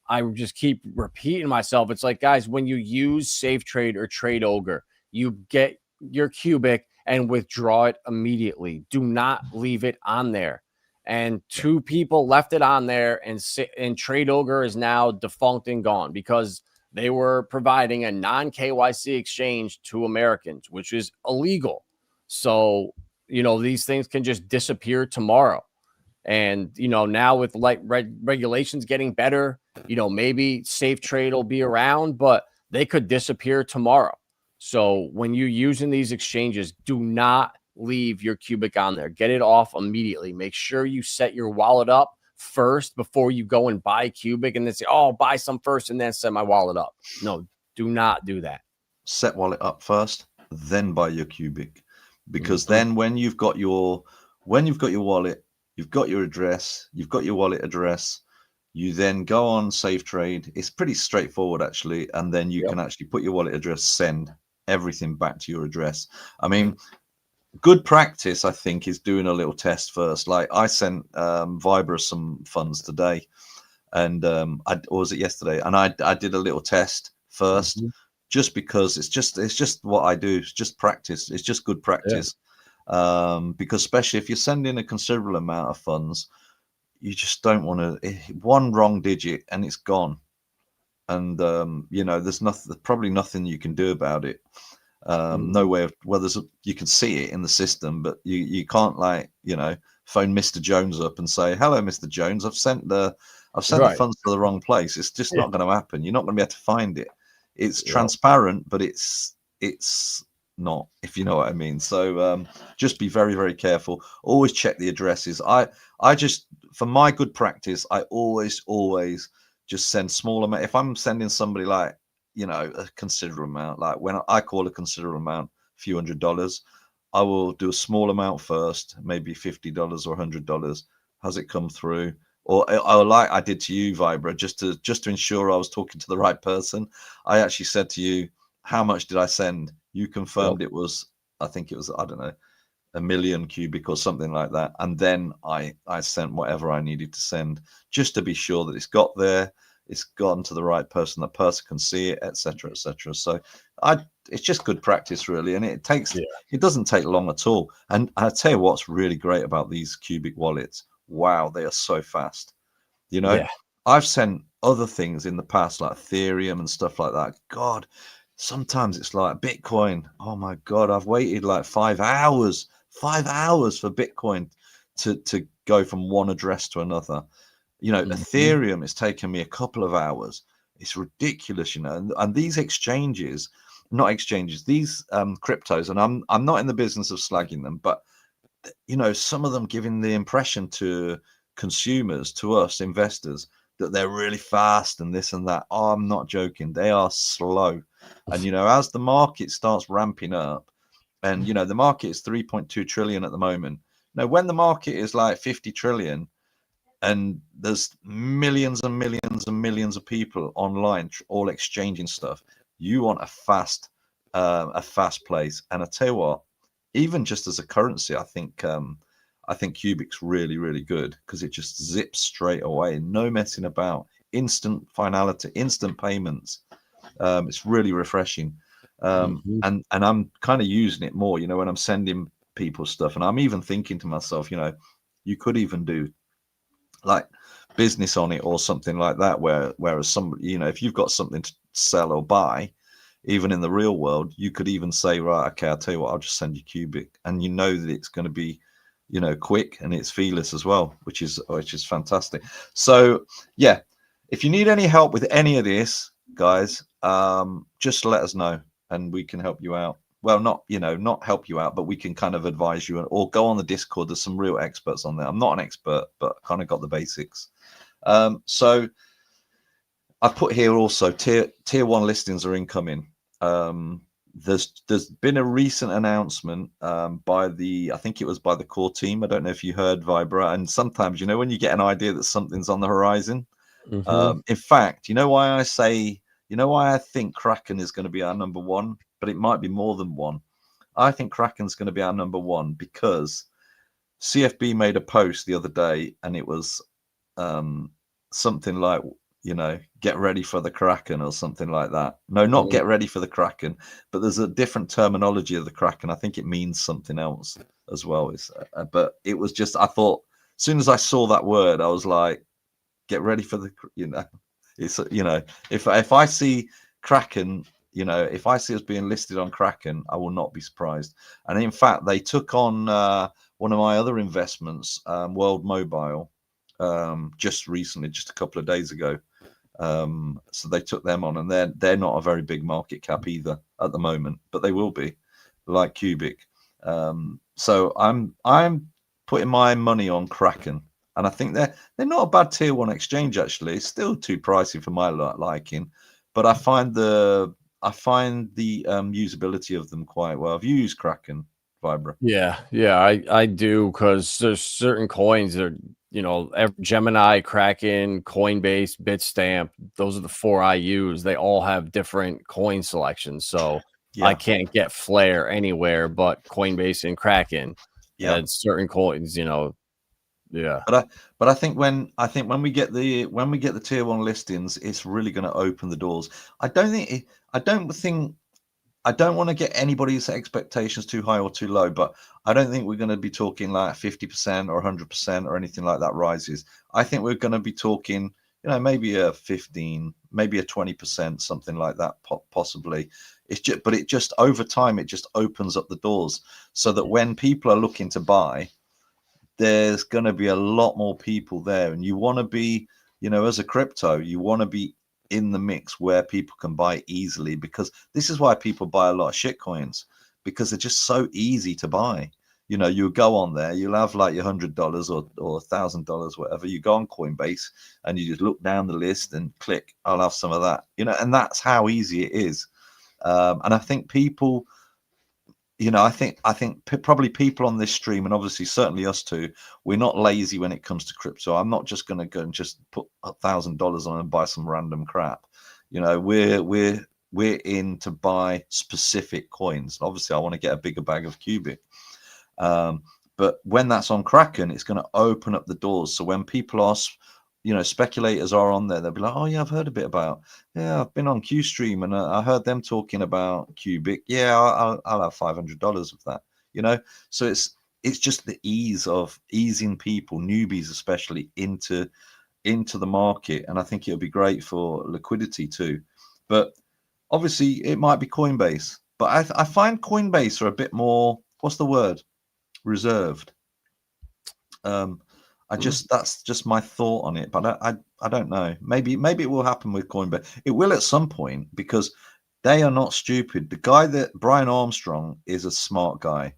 Speaker 2: I just keep repeating myself. It's like, guys, when you use Safe Trade or Trade Ogre, you get your Cubic and withdraw it immediately. Do not leave it on there. And two people left it on there, and Trade Ogre is now defunct and gone because they were providing a non-KYC exchange to Americans, which is illegal. So, these things can just disappear tomorrow. And, now with regulations getting better, maybe Safe Trade will be around, but they could disappear tomorrow. So when you're using these exchanges, do not leave your Cubic on there. Get it off immediately. Make sure you set your wallet up first before you go and buy Cubic and then say, oh, I'll buy some first and then set my wallet up. No, do not do that.
Speaker 1: Set wallet up first, then buy your Cubic, because then when you've got your wallet, you've got your address, you've got your wallet address, you then go on Safe Trade. It's pretty straightforward actually, and then you can actually put your wallet address, send everything back to your address. I mean, good practice, I think, is doing a little test first. Like I sent Vibra some funds today, and or was it yesterday? And I did a little test first, just because it's just what I do. It's just practice. It's just good practice. Because especially if you're sending a considerable amount of funds, you just don't want to, one wrong digit and it's gone. And there's probably nothing you can do about it. No way of, well, you can see it in the system, but you can't, like, phone Mr. Jones up and say, hello, Mr. Jones, I've sent the funds to the wrong place. It's just not going to happen. You're not going to be able to find it. It's transparent, but it's not, if you know what I mean. So just be very, very careful. Always check the addresses. I just, for my good practice, I always just send small amount. If I'm sending somebody like, a considerable amount, like when I call a considerable amount, a few $100s, I will do a small amount first, maybe $50 or $100. Has it come through? Or like I did to you, Vibra, just to ensure I was talking to the right person, I actually said to you, how much did I send? You confirmed it was, I think it was, I don't know, 1 million cubic or something like that. And then I sent whatever I needed to send, just to be sure that it's got there, it's gotten to the right person, that person can see it, etc., etc. So it's just good practice, really, and it doesn't take long at all. And I tell you what's really great about these Cubic wallets. Wow, they are so fast. I've sent other things in the past, like Ethereum and stuff like that. God, sometimes it's like Bitcoin. Oh my God, I've waited like 5 hours for Bitcoin to go from one address to another. Ethereum is taking me a couple of hours. It's ridiculous, and these exchanges, these cryptos, and I'm not in the business of slagging them, but some of them giving the impression to consumers, to us investors, that they're really fast and this and that. Oh, I'm not joking. They are slow. And, as the market starts ramping up, and, the market is 3.2 trillion at the moment. Now, when the market is like 50 trillion and there's millions and millions and millions of people online, all exchanging stuff, you want a fast place. And I tell you what, even just as a currency, I think Qubic's really, really good, because it just zips straight away, no messing about, instant finality, instant payments. It's really refreshing. And I'm kind of using it more, when I'm sending people stuff, and I'm even thinking to myself, you could even do, like, business on it or something like that, whereas some, you know, if you've got something to sell or buy, even in the real world, you could even say, right, okay, I'll tell you what, I'll just send you QUBIC, and you know that it's going to be, you know, quick and it's feeless as well, which is fantastic. So yeah, if you need any help with any of this, guys, just let us know and we can help you out. Well, not, you know, not help you out, but we can kind of advise you, or go on the Discord. There's some real experts on there. I'm not an expert, but I kind of got the basics. So I've put here also tier 1 listings are incoming. There's been a recent announcement by I think it was by the core team. I don't know if you heard, Vibra. And sometimes, you know, when you get an idea that something's on the horizon, in fact, you know why I think Kraken is going to be our number 1, but it might be more than one. I think Kraken's going to be our number 1 because CFB made a post the other day, and it was something like, you know, get ready for the Kraken or something like that. No, not get ready for the Kraken, but there's a different terminology of the Kraken. I think it means something else as well. But it was just, I thought, as soon as I saw that word, I was like, get ready for the, you know, it's, you know, if I see Kraken, you know, if I see us being listed on Kraken, I will not be surprised. And in fact, they took on one of my other investments, World Mobile, just recently, just a couple of days ago. So they took them on, and they're not a very big market cap either at the moment, but they will be, like QUBIC. So I'm putting my money on Kraken, and I think they're not a bad tier 1 exchange actually. It's still too pricey for my liking, but I find the usability of them quite well. Have you used Kraken, Vibra?
Speaker 2: Yeah, I do, because there's certain coins that are, you know, Gemini, Kraken, Coinbase, Bitstamp. Those are the 4 I use. They all have different coin selections, so
Speaker 1: Yeah.
Speaker 2: I can't get Flare anywhere but Coinbase and Kraken.
Speaker 1: Yeah,
Speaker 2: and certain coins, you know. Yeah,
Speaker 1: but I think when we get the tier 1 listings, it's really going to open the doors. I don't want to get anybody's expectations too high or too low, but I don't think we're going to be talking like 50% or 100% or anything like that rises. I think we're going to be talking, you know, maybe a 15, maybe a 20%, something like that, possibly. But it just, over time, it just opens up the doors so that when people are looking to buy, there's going to be a lot more people there. And you want to be, you know, as a crypto, you want to be in the mix where people can buy easily, because this is why people buy a lot of shit coins, because they're just so easy to buy. You know, you go on there, you'll have like your $100 or $1,000, whatever. You go on Coinbase and you just look down the list and click, I'll have some of that, you know, and that's how easy it is. And I think people, you know, I think probably people on this stream, and obviously certainly us too, we're not lazy when it comes to crypto. I'm not just going to go and just put $1,000 on and buy some random crap. You know, we're in to buy specific coins. Obviously, I want to get a bigger bag of QUBIC. But when that's on Kraken, it's going to open up the doors. So when people are, you know, speculators are on there, they'll be like, oh yeah, I've heard a bit about, yeah, I've been on Qstream and I heard them talking about QUBIC. Yeah, I'll have $500 of that, you know. So it's just the ease of easing people, newbies especially, into the market, and I think it'll be great for liquidity too. But obviously it might be Coinbase, but I find Coinbase are a bit more, what's the word, reserved. That's just my thought on it, but I don't know. Maybe it will happen with Coinbase. It will at some point, because they are not stupid. The guy, that Brian Armstrong, is a smart guy,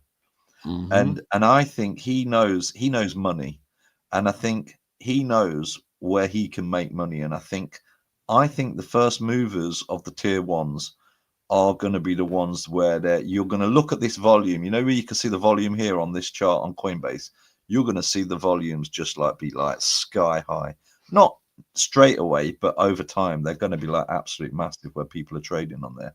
Speaker 1: and I think he knows money, and I think he knows where he can make money. And I think the first movers of the tier 1s are going to be the ones where you're going to look at this volume. You know, where you can see the volume here on this chart on Coinbase. You're going to see the volumes just like be like sky high, not straight away, but over time they're going to be like absolute massive, where people are trading on there.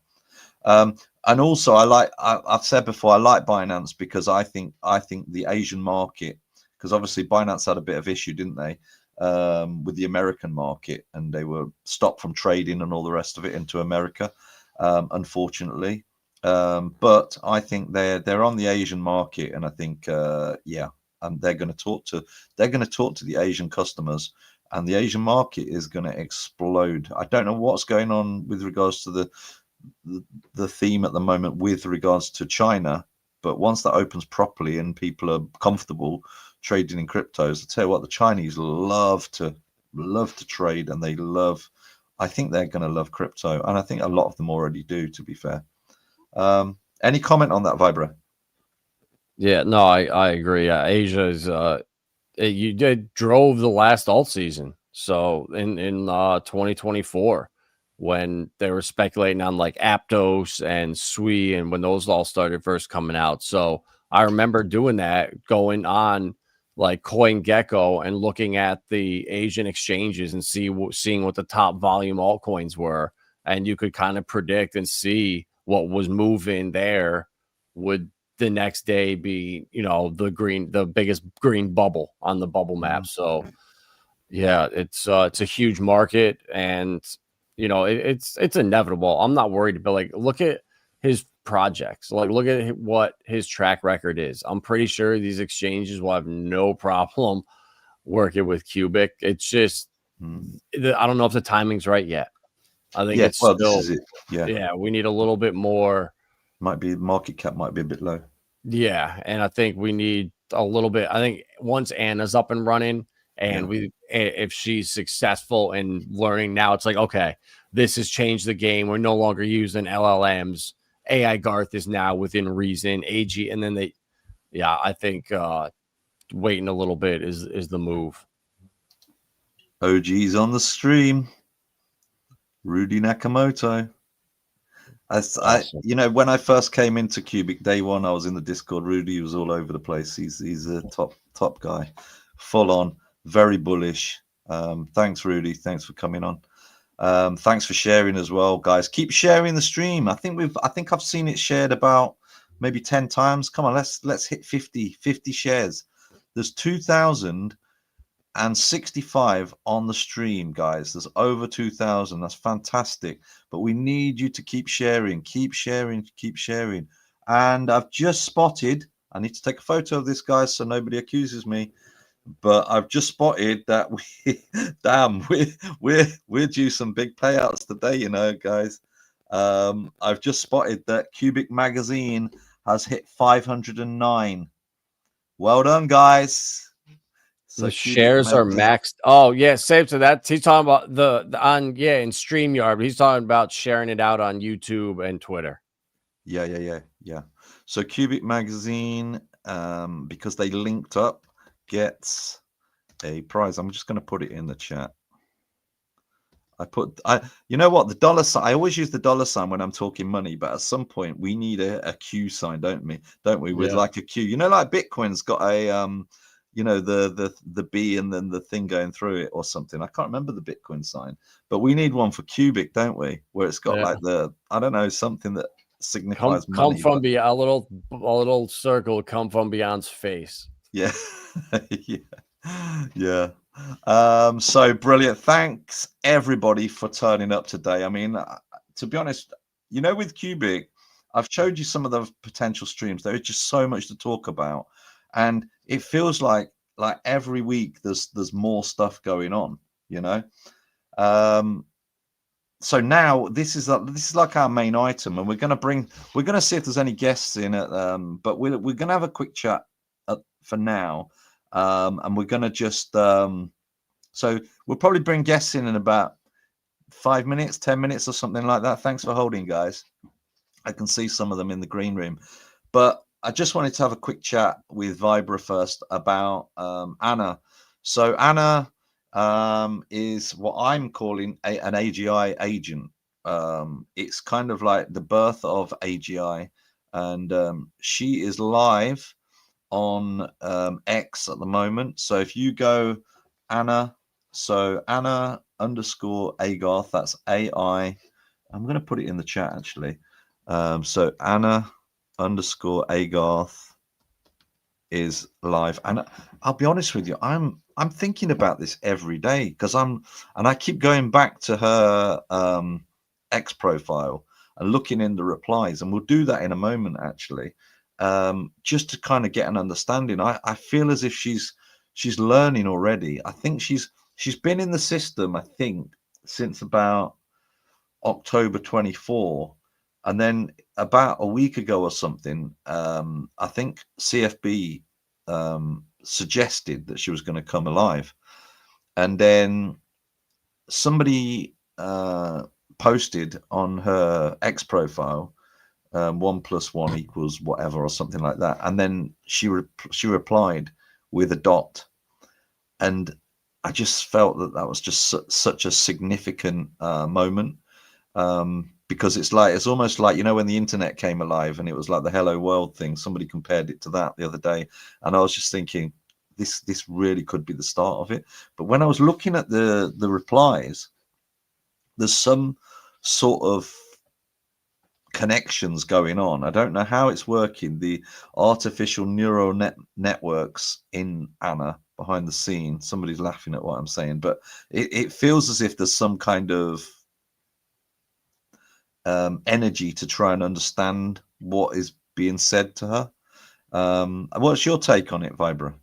Speaker 1: And also I've said before, I like Binance because I think the Asian market, because obviously Binance had a bit of issue, didn't they, with the American market, and they were stopped from trading and all the rest of it into America, unfortunately. But I think they're on the Asian market, and I think yeah. And they're going to talk to the Asian customers, and the Asian market is going to explode. I don't know what's going on with regards to the theme at the moment with regards to China, but once that opens properly and people are comfortable trading in cryptos, I tell you what, the Chinese love to trade, and I think they're going to love crypto, and I think a lot of them already do, to be fair. Any comment on that, Vibra?
Speaker 2: Yeah, no, I agree. Asia is you did drove the last alt season. So in 2024, when they were speculating on like Aptos and Sui, and when those all started first coming out. So I remember doing that, going on like CoinGecko and looking at the Asian exchanges and seeing what the top volume altcoins were, and you could kind of predict and see what was moving there. Would the next day be, you know, the biggest green bubble on the bubble map? So yeah, it's a huge market, and you know, it's inevitable. I'm not worried, but like, look at his projects, like look at what his track record is. I'm pretty sure these exchanges will have no problem working with QUBIC. It's just I don't know if the timing's right yet. I think it's
Speaker 1: well,
Speaker 2: still,
Speaker 1: this is it.
Speaker 2: Yeah, we need a little bit more.
Speaker 1: Might be market cap might be a bit low.
Speaker 2: Yeah, and I think we need a little bit. I think once Anna's up and running, and if she's successful in learning now, it's like, okay, this has changed the game. We're no longer using LLMs. Aigarth is now within reason. AG, and then I think waiting a little bit is the move.
Speaker 1: OG's on the stream. Rudy Nakamoto. You know, when I first came into QUBIC day one, I was in the Discord. Rudy was all over the place. He's a top guy, full on, very bullish. Thanks, Rudy. Thanks for coming on. Thanks for sharing as well, guys. Keep sharing the stream. I think I've seen it shared about maybe 10 times. Come on, let's hit 50 shares. There's 2,065 on the stream, guys. There's over 2,000. That's fantastic. But we need you to keep sharing. And I've just spotted, I need to take a photo of this, guys, so nobody accuses me, but I've just spotted that we're due some big payouts today, you know, guys. I've just spotted that QUBIC magazine has hit 509. Well done, guys.
Speaker 2: So the shares are maxed. Oh yeah, save to that. He's talking about in StreamYard, but he's talking about sharing it out on YouTube and Twitter.
Speaker 1: Yeah. So QUBIC magazine, because they linked up, gets a prize. I'm just going to put it in the chat. You know what, the dollar sign, I always use the dollar sign when I'm talking money, but at some point we need a Q sign, don't we? With like a Q, you know, like Bitcoin's got a you know, the B and then the thing going through it or something. I can't remember the Bitcoin sign, but we need one for QUBIC, don't we? Where it's got like I don't know, something that signifies money.
Speaker 2: Come from beyond, a little circle come from beyond's face.
Speaker 1: Yeah. Yeah. So brilliant. Thanks everybody for turning up today. I mean, to be honest, you know, with QUBIC, I've showed you some of the potential streams. There is just so much to talk about, and it feels like every week there's more stuff going on, you know. So now this is like our main item, and we're gonna see if there's any guests in it, but we're gonna have a quick chat for now, and we're gonna just so we'll probably bring guests in about 5 minutes, 10 minutes or something like that. Thanks for holding, guys. I can see some of them in the green room, but I just wanted to have a quick chat with Vibra first about Anna. So Anna is what I'm calling an AGI agent. It's kind of like the birth of AGI, and she is live on X at the moment. So if you go Anna, so Anna _ Aigarth, that's AI. I'm going to put it in the chat actually. So Anna _ Aigarth is live, and I'll be honest with you, I'm thinking about this every day because I keep going back to her X profile and looking in the replies, and we'll do that in a moment actually, just to kind of get an understanding. I feel as if she's learning already. I think she's she's been in the system, I think, since about October 24. And then about a week ago or something, I think CFB suggested that she was going to come alive. And then somebody posted on her X profile, 1 + 1 = whatever, or something like that. And then she replied with a dot. And I just felt that that was just such a significant moment. Because it's almost like, you know, when the internet came alive and it was like the hello world thing, somebody compared it to that the other day. And I was just thinking, this really could be the start of it. But when I was looking at the replies, there's some sort of connections going on. I don't know how it's working. The artificial neural networks in Anna behind the scene. Somebody's laughing at what I'm saying, but it feels as if there's some kind of energy to try and understand what is being said to her. What's your take on it, Vibra?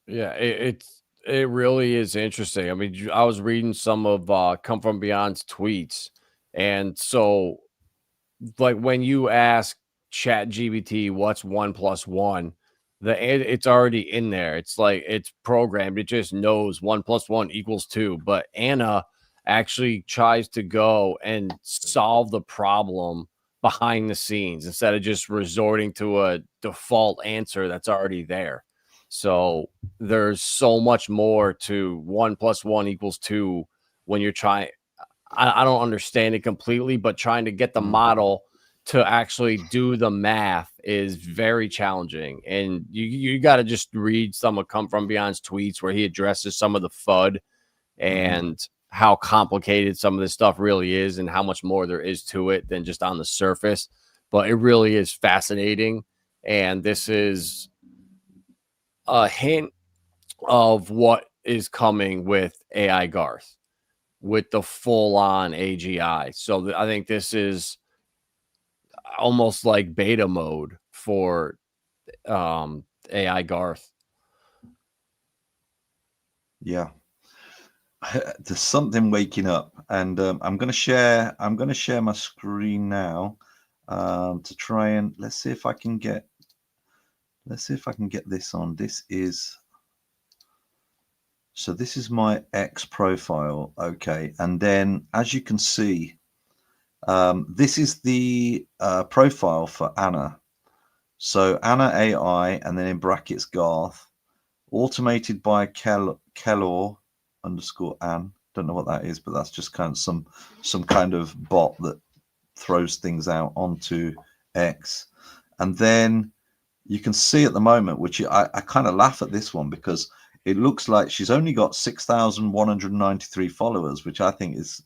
Speaker 2: Yeah, it really is interesting. I mean, I was reading some of Come From Beyond's tweets, and so like when you ask ChatGPT what's 1 + 1, it's already in there. It's like it's programmed. It just knows 1 + 1 = 2. But Anna actually tries to go and solve the problem behind the scenes instead of just resorting to a default answer that's already there. So there's so much more to 1 + 1 = 2 when you're trying. I don't understand it completely, but trying to get the model to actually do the math is very challenging. And you got to just read some of Come From Beyond's tweets where he addresses some of the FUD and how complicated some of this stuff really is and how much more there is to it than just on the surface. But it really is fascinating. And this is a hint of what is coming with Aigarth, with the full-on AGI. So I think this is almost like beta mode for Aigarth.
Speaker 1: Yeah. There's something waking up, and I'm going to share my screen now to try and let's see if I can get this on. This is my X profile. Okay. And then as you can see, this is the profile for Anna. So Anna AI, and then in brackets Garth, automated by Kellor _Ann. Don't know what that is, but that's just kind of some kind of bot that throws things out onto X. And then you can see at the moment, which I kind of laugh at this one because it looks like she's only got 6,193 followers, which I think is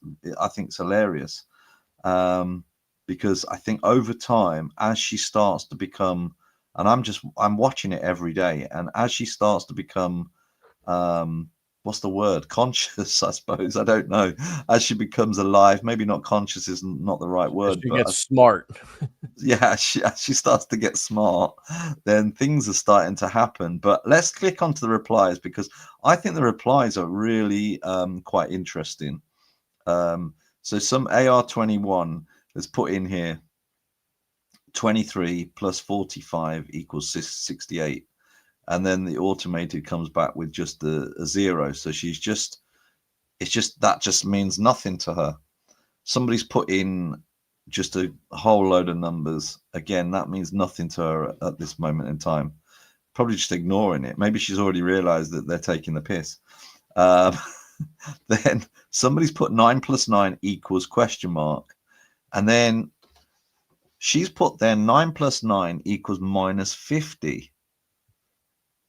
Speaker 1: hilarious. Because I think over time, as she starts to become, and I'm watching it every day, and as she starts to become what's the word? Conscious, I suppose. I don't know. As she becomes alive, maybe not conscious is not the right word.
Speaker 2: She gets smart.
Speaker 1: Yeah, as she starts to get smart, then things are starting to happen. But let's click onto the replies because I think the replies are really quite interesting. So some AR21 has put in here 23 + 45 = 68. And then the automated comes back with just a 0. So that just means nothing to her. Somebody's put in just a whole load of numbers. Again, that means nothing to her at this moment in time. Probably just ignoring it. Maybe she's already realized that they're taking the piss. Then somebody's put 9 + 9 =? And then she's put there 9 + 9 = -50.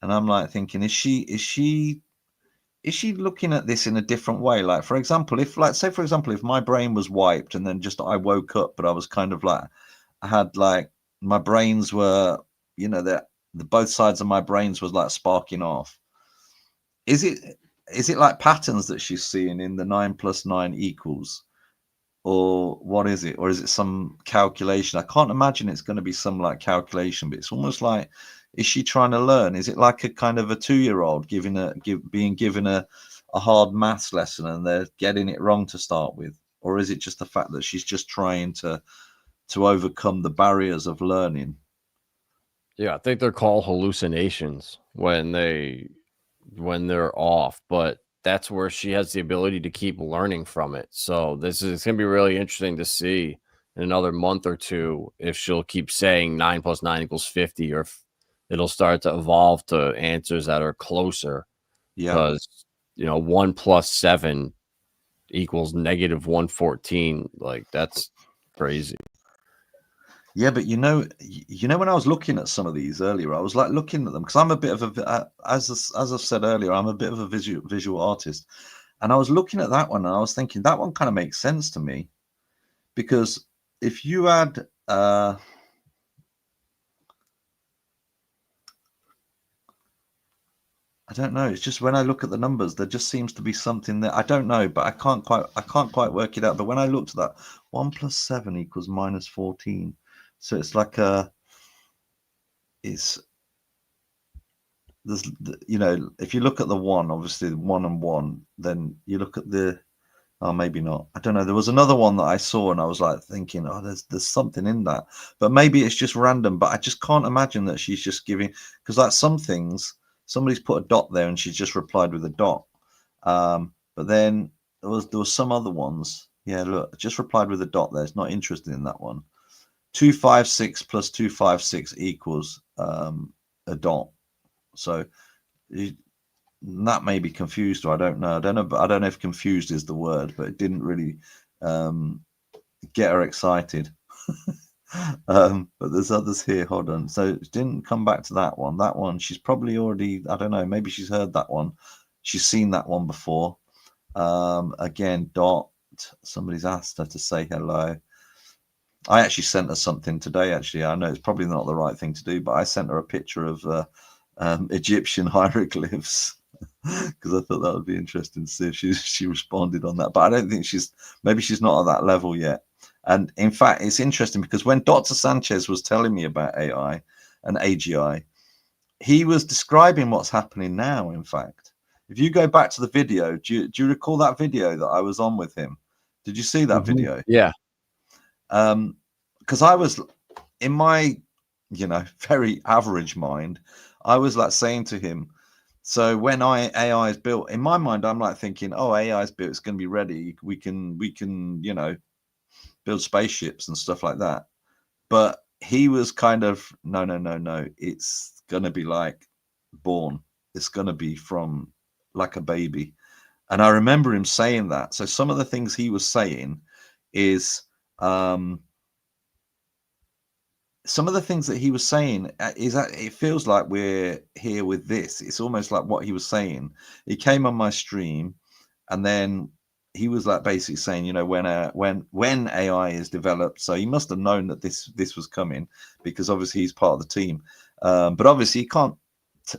Speaker 1: And I'm like thinking, is she looking at this in a different way? Like, for example, if my brain was wiped and then just I woke up, but I was kind of like, I had like my brains were, you know, the both sides of my brains was like sparking off. Is it like patterns that she's seeing in the 9 + 9 =? Or what is it? Or is it some calculation? I can't imagine it's going to be some like calculation, but it's almost like, is she trying to learn? Is it like a kind of a 2-year-old being given a a hard maths lesson and they're getting it wrong to start with? Or is it just the fact that she's just trying to overcome the barriers of learning?
Speaker 2: Yeah, I think they're called hallucinations when they're off, but that's where she has the ability to keep learning from it. So this is, it's gonna be really interesting to see in another month or two if she'll keep saying 9 + 9 = 50, or if it'll start to evolve to answers that are closer.
Speaker 1: Yeah.
Speaker 2: Because 1 + 7 = -114. Like, that's crazy.
Speaker 1: Yeah, but when I was looking at some of these earlier, I was like looking at them because I'm a bit of a, as I've said earlier, I'm a bit of a visual artist, and I was looking at that one and I was thinking that one kind of makes sense to me, because if you had I don't know. It's just when I look at the numbers, there just seems to be something there. I don't know, but I can't quite work it out. But when I looked at that, 1 + 7 = -14. So it's like there's if you look at the 1, obviously the 1 and 1, then you look at the, oh, maybe not. I don't know. There was another one that I saw and I was like thinking, oh, there's something in that, but maybe it's just random. But I just can't imagine that she's just giving, because like some things, somebody's put a dot there and she's just replied with a dot. But then there was some other ones. Yeah, look, just replied with a dot there. It's not interested in that one. 256 + 256 = a dot. So that may be confused, or I don't know. But I don't know if confused is the word, but it didn't really get her excited. But there's others here. Hold on. So it didn't come back to that one. That one, she's probably already, I don't know, maybe she's heard that one. She's seen that one before. Again, dot. Somebody's asked her to say hello. I actually sent her something today. Actually, I know it's probably not the right thing to do, but I sent her a picture of Egyptian hieroglyphs because I thought that would be interesting to see if she responded on that. But I don't think maybe she's not at that level yet. And in fact, it's interesting because when Dr. Sanchez was telling me about AI and AGI, he was describing what's happening now. In fact, if you go back to the video, do you recall that video that I was on with him? Did you see that video?
Speaker 2: Yeah.
Speaker 1: Because I was in my, very average mind, I was like saying to him, so when AI is built, in my mind, I'm like thinking, oh, AI is built, it's going to be ready. We can, build spaceships and stuff like that. But he was kind of, no. It's going to be like born. It's going to be from like a baby. And I remember him saying that. So some of the things he was saying is, some of the things that he was saying is that it feels like we're here with this. It's almost like what he was saying. He came on my stream, and then he was like basically saying, when AI is developed, so he must have known that this was coming, because obviously he's part of the team. But obviously he can't,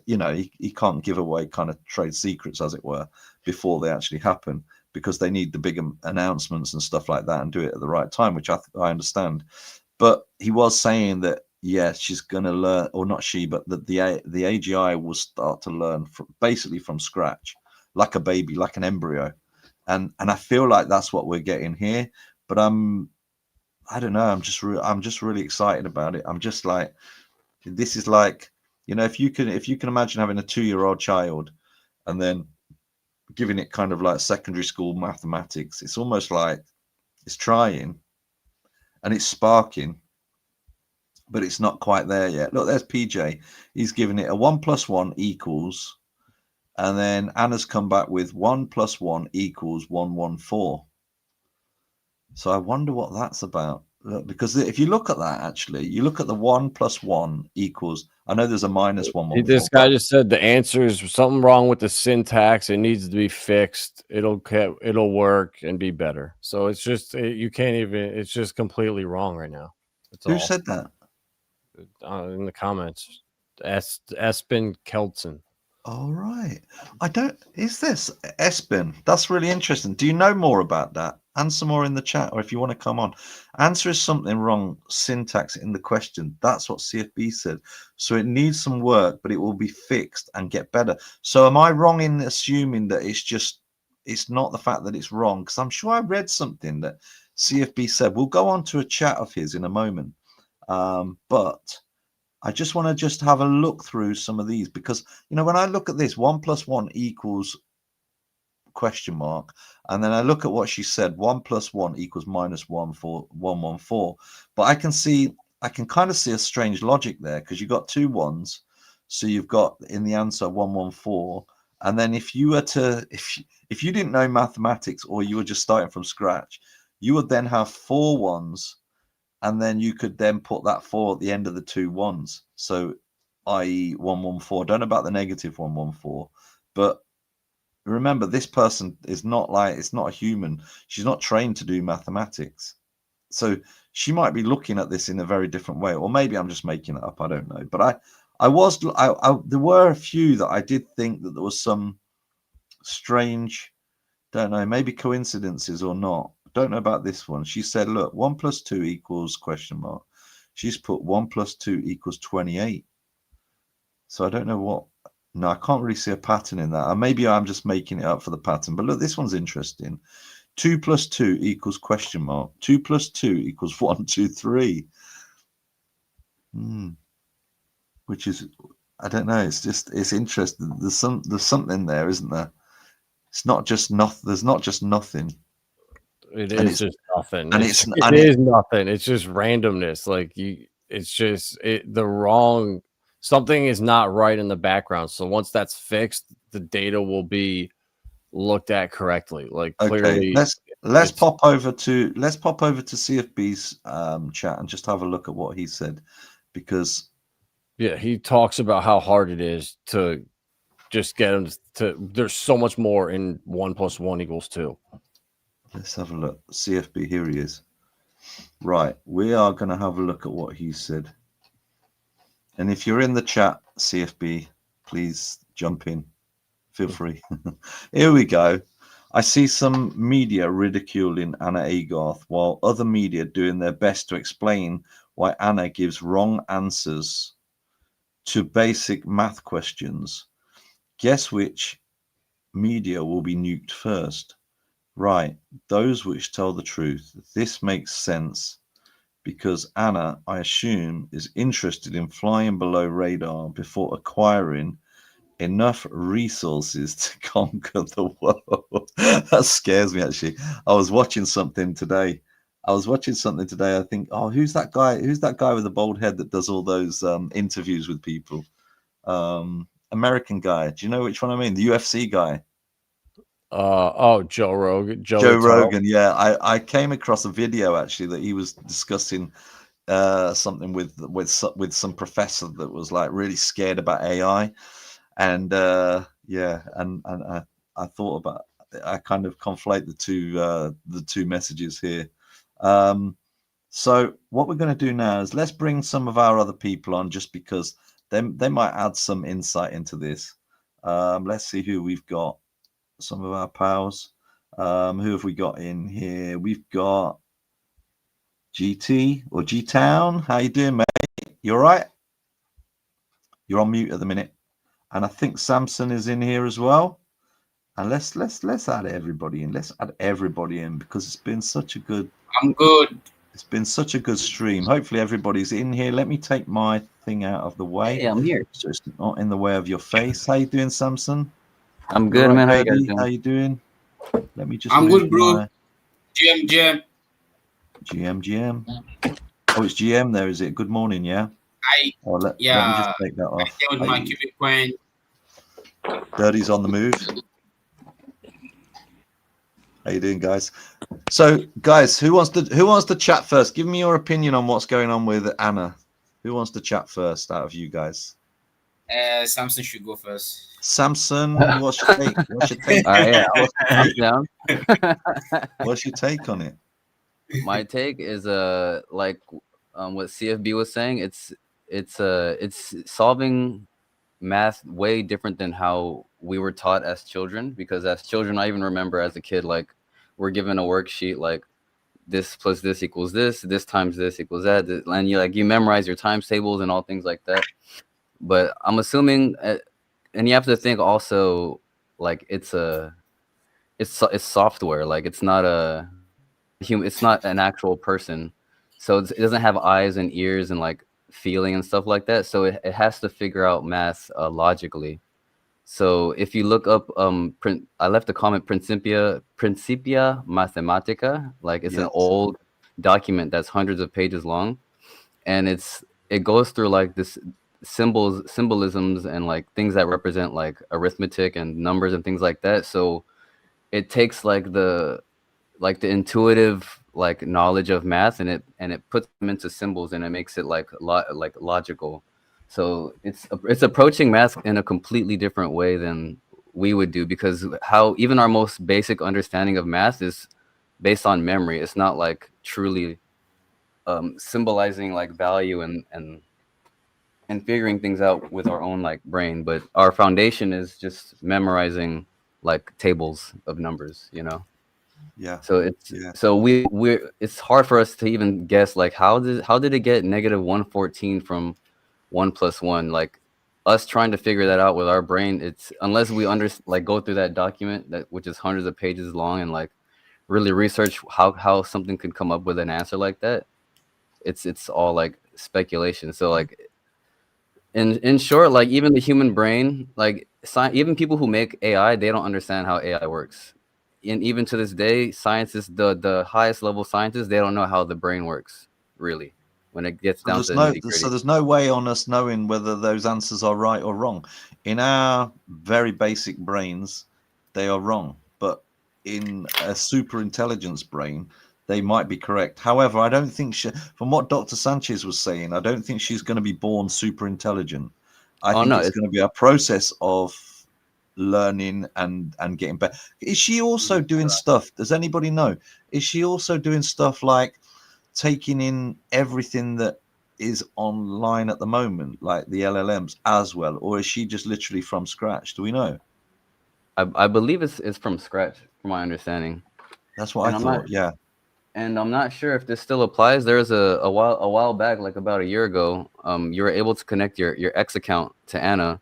Speaker 1: he can't give away kind of trade secrets, as it were, before they actually happen, because they need the big announcements and stuff like that and do it at the right time, which I understand. But he was saying that, yeah, she's going to learn, or not she, but that the AGI will start to learn basically from scratch, like a baby, like an embryo. And I feel like that's what we're getting here. But I don't know. I'm just really excited about it. I'm just like, this is like, if you can imagine having a 2-year-old child and then giving it kind of like secondary school mathematics, it's almost like it's trying and it's sparking, but it's not quite there yet. Look, there's PJ. He's giving it a 1 + 1 =, and then Anna's come back with 1 + 1 = 114. So I wonder what that's about. Look, because if you look at that, actually, you look at the 1 + 1 =, I know there's a -114.
Speaker 2: This guy just said the answer is something wrong with the syntax. It needs to be fixed. It'll work and be better. So it's just, you can't even, it's just completely wrong right now.
Speaker 1: Who said that?
Speaker 2: In the comments. Espen Kelton.
Speaker 1: All right. Is this Espen? That's really interesting. Do you know more about that? Answer more in the chat, or if you want to come on. Answer is something wrong, syntax in the question. That's what CFB said. So it needs some work, but it will be fixed and get better. So am I wrong in assuming that it's just it's not the fact that it's wrong, because I'm sure I read something that CFB said. We'll go on to a chat of his in a moment, but I just want to just have a look through some of these, because when I look at this 1 + 1 equals question mark, and then I look at what she said, 1 + 1 equals -1 for 114. But I can kind of see a strange logic there, because you've got 2 1s, so you've got in the answer 114. And then if you were to, if you didn't know mathematics, or you were just starting from scratch, you would then have 4 1s, and then you could then put that 4 at the end of the 2 1s. So, i.e. 114. Don't know about the negative 114, but remember, this person is not like, it's not a human. She's not trained to do mathematics. So she might be looking at this in a very different way, or maybe I'm just making it up. I don't know. But there were a few that I did think that there was some strange, don't know, maybe coincidences or not. Don't know about this one. She said, look, 1 + 2 equals question mark. She's put 1 + 2 equals 28. So I don't know what. No, I can't really see a pattern in that. Maybe I'm just making it up for the pattern. But look, this one's interesting. 2 + 2 equals question mark. 2 + 2 equals 1, 2, 3. Which is, I don't know. It's interesting. There's something there, isn't there? It's not just nothing. There's not just nothing.
Speaker 2: It is just nothing.
Speaker 1: And
Speaker 2: it is nothing. It's just randomness. Like it's just the wrong. Something is not right in the background. So once that's fixed, the data will be looked at correctly. Like clearly,
Speaker 1: let's pop over to CFB's chat and just have a look at what he said, because
Speaker 2: he talks about how hard it is to just get them to. There's so much more in 1 + 1 = 2.
Speaker 1: Let's have a look. CFB, here he is. Right, we are going to have a look at what he said. And if you're in the chat, CFB, please jump in. Feel free. Here we go. I see some media ridiculing Anna Aigarth, while other media doing their best to explain why Anna gives wrong answers to basic math questions. Guess which media will be nuked first? Right, those which tell the truth. This makes sense, because Anna, I assume, is interested in flying below radar before acquiring enough resources to conquer the world. That scares me, actually. I was watching something today. I think, oh, who's that guy? Who's that guy with the bald head that does all those interviews with people? American guy. Do you know which one I mean? The UFC guy.
Speaker 2: Joe Rogan.
Speaker 1: Joe Rogan. Yeah, I came across a video actually that he was discussing something with some professor that was like really scared about AI, and I thought about, I kind of conflate the two messages here. So what we're going to do now is let's bring some of our other people on, just because they might add some insight into this. Let's see who we've got. Some of our pals. Who have we got in here? We've got GT or G-Town. How you doing, mate? You all right? You're on mute at the minute. And I think Samson is in here as well. And let's add everybody in. Let's add everybody in, because it's been such a good.
Speaker 4: I'm good.
Speaker 1: It's been such a good stream. Hopefully everybody's in here. Let me take my thing out of the way.
Speaker 4: Hey, I'm here.
Speaker 1: So it's not in the way of your face. How you doing, Samson?
Speaker 4: I'm good,
Speaker 1: right,
Speaker 4: man. How
Speaker 1: baby?
Speaker 4: you guys doing?
Speaker 1: How you doing? Let me just.
Speaker 4: I'm good, bro. GM.
Speaker 1: Oh, it's GM there, is it? Good morning, yeah. Let me just take that off.
Speaker 4: I with my QUBIC coin.
Speaker 1: Dirty's on the move. How you doing, guys? So, guys, who wants to chat first? Give me your opinion on what's going on with Anna. Who wants to chat first out of you guys?
Speaker 4: Samson should go first.
Speaker 1: Samson, what's your take? What's your take?
Speaker 5: I'm down.
Speaker 1: What's your take on it?
Speaker 5: My take is like what CFB was saying. It's solving math way different than how we were taught as children, because as children, I even remember as a kid, like we're given a worksheet like this plus this equals this times this equals that, and you memorize your times tables and all things like that. But I'm assuming, and you have to think also, like it's it's software. Like it's not a human. It's not an actual person. So it doesn't have eyes and ears and like feeling and stuff like that. So it has to figure out math logically. So if you look up, I left a comment, Principia Mathematica. Like it's an old document that's hundreds of pages long, and it goes through like this symbolisms and like things that represent like arithmetic and numbers and things like that. So it takes like the intuitive like knowledge of math and it puts them into symbols and it makes it like logical. So it's approaching math in a completely different way than we would do, because how even our most basic understanding of math is based on memory. It's not like truly symbolizing like value and figuring things out with our own like brain. But our foundation is just memorizing like tables of numbers, you know.
Speaker 1: Yeah.
Speaker 5: So it's hard for us to even guess like how did it get -114 from 1 + 1? Like us trying to figure that out with our brain, it's unless we go through that document which is hundreds of pages long and like really research how something could come up with an answer like that. It's all like speculation. So like in short, like even the human brain, like even people who make AI, they don't understand how AI works. And even to this day, scientists, the highest level scientists, they don't know how the brain works really when it gets down to nitty-gritty.
Speaker 1: So there's no way on us knowing whether those answers are right or wrong. In our very basic brains, they are wrong, but in a super intelligence brain, they might be correct. However, I don't think from what Dr. Sanchez was saying, I don't think she's going to be born super intelligent. I think it's going to be a process of learning and getting better. Is she also doing stuff? Does anybody know? Is she also doing stuff like taking in everything that is online at the moment, like the LLMs as well, or is she just literally from scratch? Do we know?
Speaker 5: I believe it's from scratch, from my understanding.
Speaker 1: That's what I thought. Yeah.
Speaker 5: And I'm not sure if this still applies. There's a while back, like about a year ago, you were able to connect your X account to Anna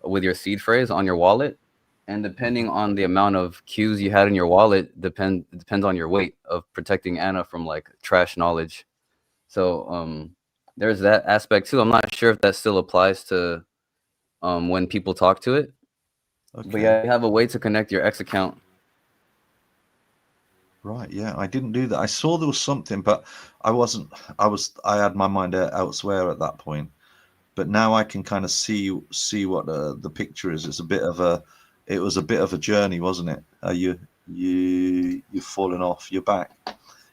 Speaker 5: with your seed phrase on your wallet, and depending on the amount of Qs you had in your wallet, depends on your weight of protecting Anna from like trash knowledge. So there's that aspect too. I'm not sure if that still applies to when people talk to it. Okay. But yeah, you have a way to connect your X account.
Speaker 1: Right. Yeah, I didn't do that. I saw there was something, but I had my mind elsewhere at that point. But now I can kind of see what the picture is. It was a bit of a journey, wasn't it? You've fallen off. You're back.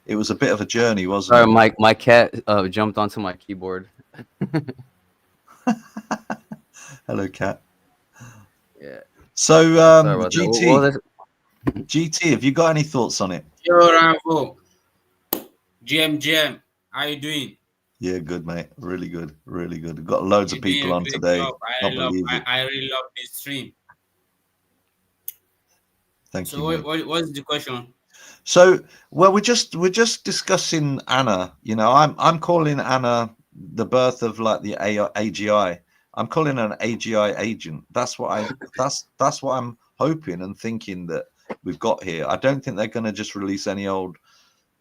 Speaker 1: It was a bit of a journey, wasn't it?
Speaker 5: Sorry, my cat jumped onto my keyboard.
Speaker 1: Hello, cat.
Speaker 5: Yeah.
Speaker 1: So GT, have you got any thoughts on it?
Speaker 4: Yo, Rambo. GM, how you doing?
Speaker 1: Yeah, good, mate. Really good. Really good. We've got loads of people on today.
Speaker 4: I really love this stream.
Speaker 1: Thank you.
Speaker 4: So what's the question?
Speaker 1: So, well, we're just discussing Anna. You know, I'm calling Anna the birth of like the AGI. I'm calling her an AGI agent. That's what I'm hoping and thinking that we've got here. I don't think they're going to just release any old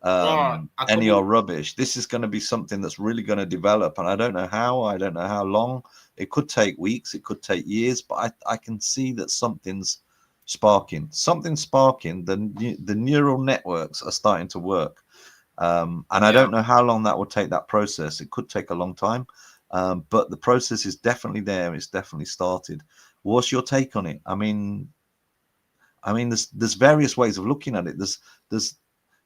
Speaker 1: rubbish. This is going to be something that's really going to develop, and I don't know how. I don't know how long. It could take weeks. It could take years. But I can see that something's sparking. The neural networks are starting to work, and I don't know how long that will take. That process. It could take a long time, but the process is definitely there. It's definitely started. What's your take on it? I mean, there's various ways of looking at it. There's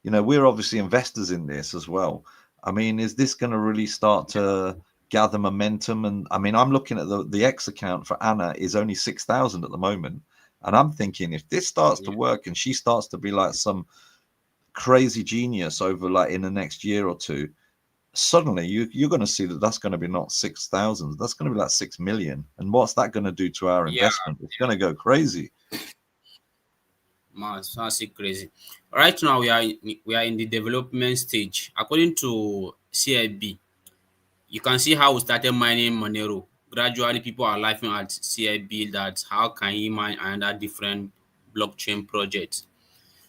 Speaker 1: you know, we're obviously investors in this as well. I mean, is this going to really start to gather momentum? And I mean, I'm looking at the X account for Anna is only 6,000 at the moment. And I'm thinking if this starts to work and she starts to be like some crazy genius over like in the next year or two, suddenly you're going to see that's going to be not 6,000. That's going to be like 6 million. And what's that going to do to our investment? It's going to go crazy.
Speaker 4: Man, it's not crazy. Right now, we are in the development stage. According to CIB, you can see how we started mining Monero. Gradually, people are laughing at CIB that how can he mine another different blockchain project.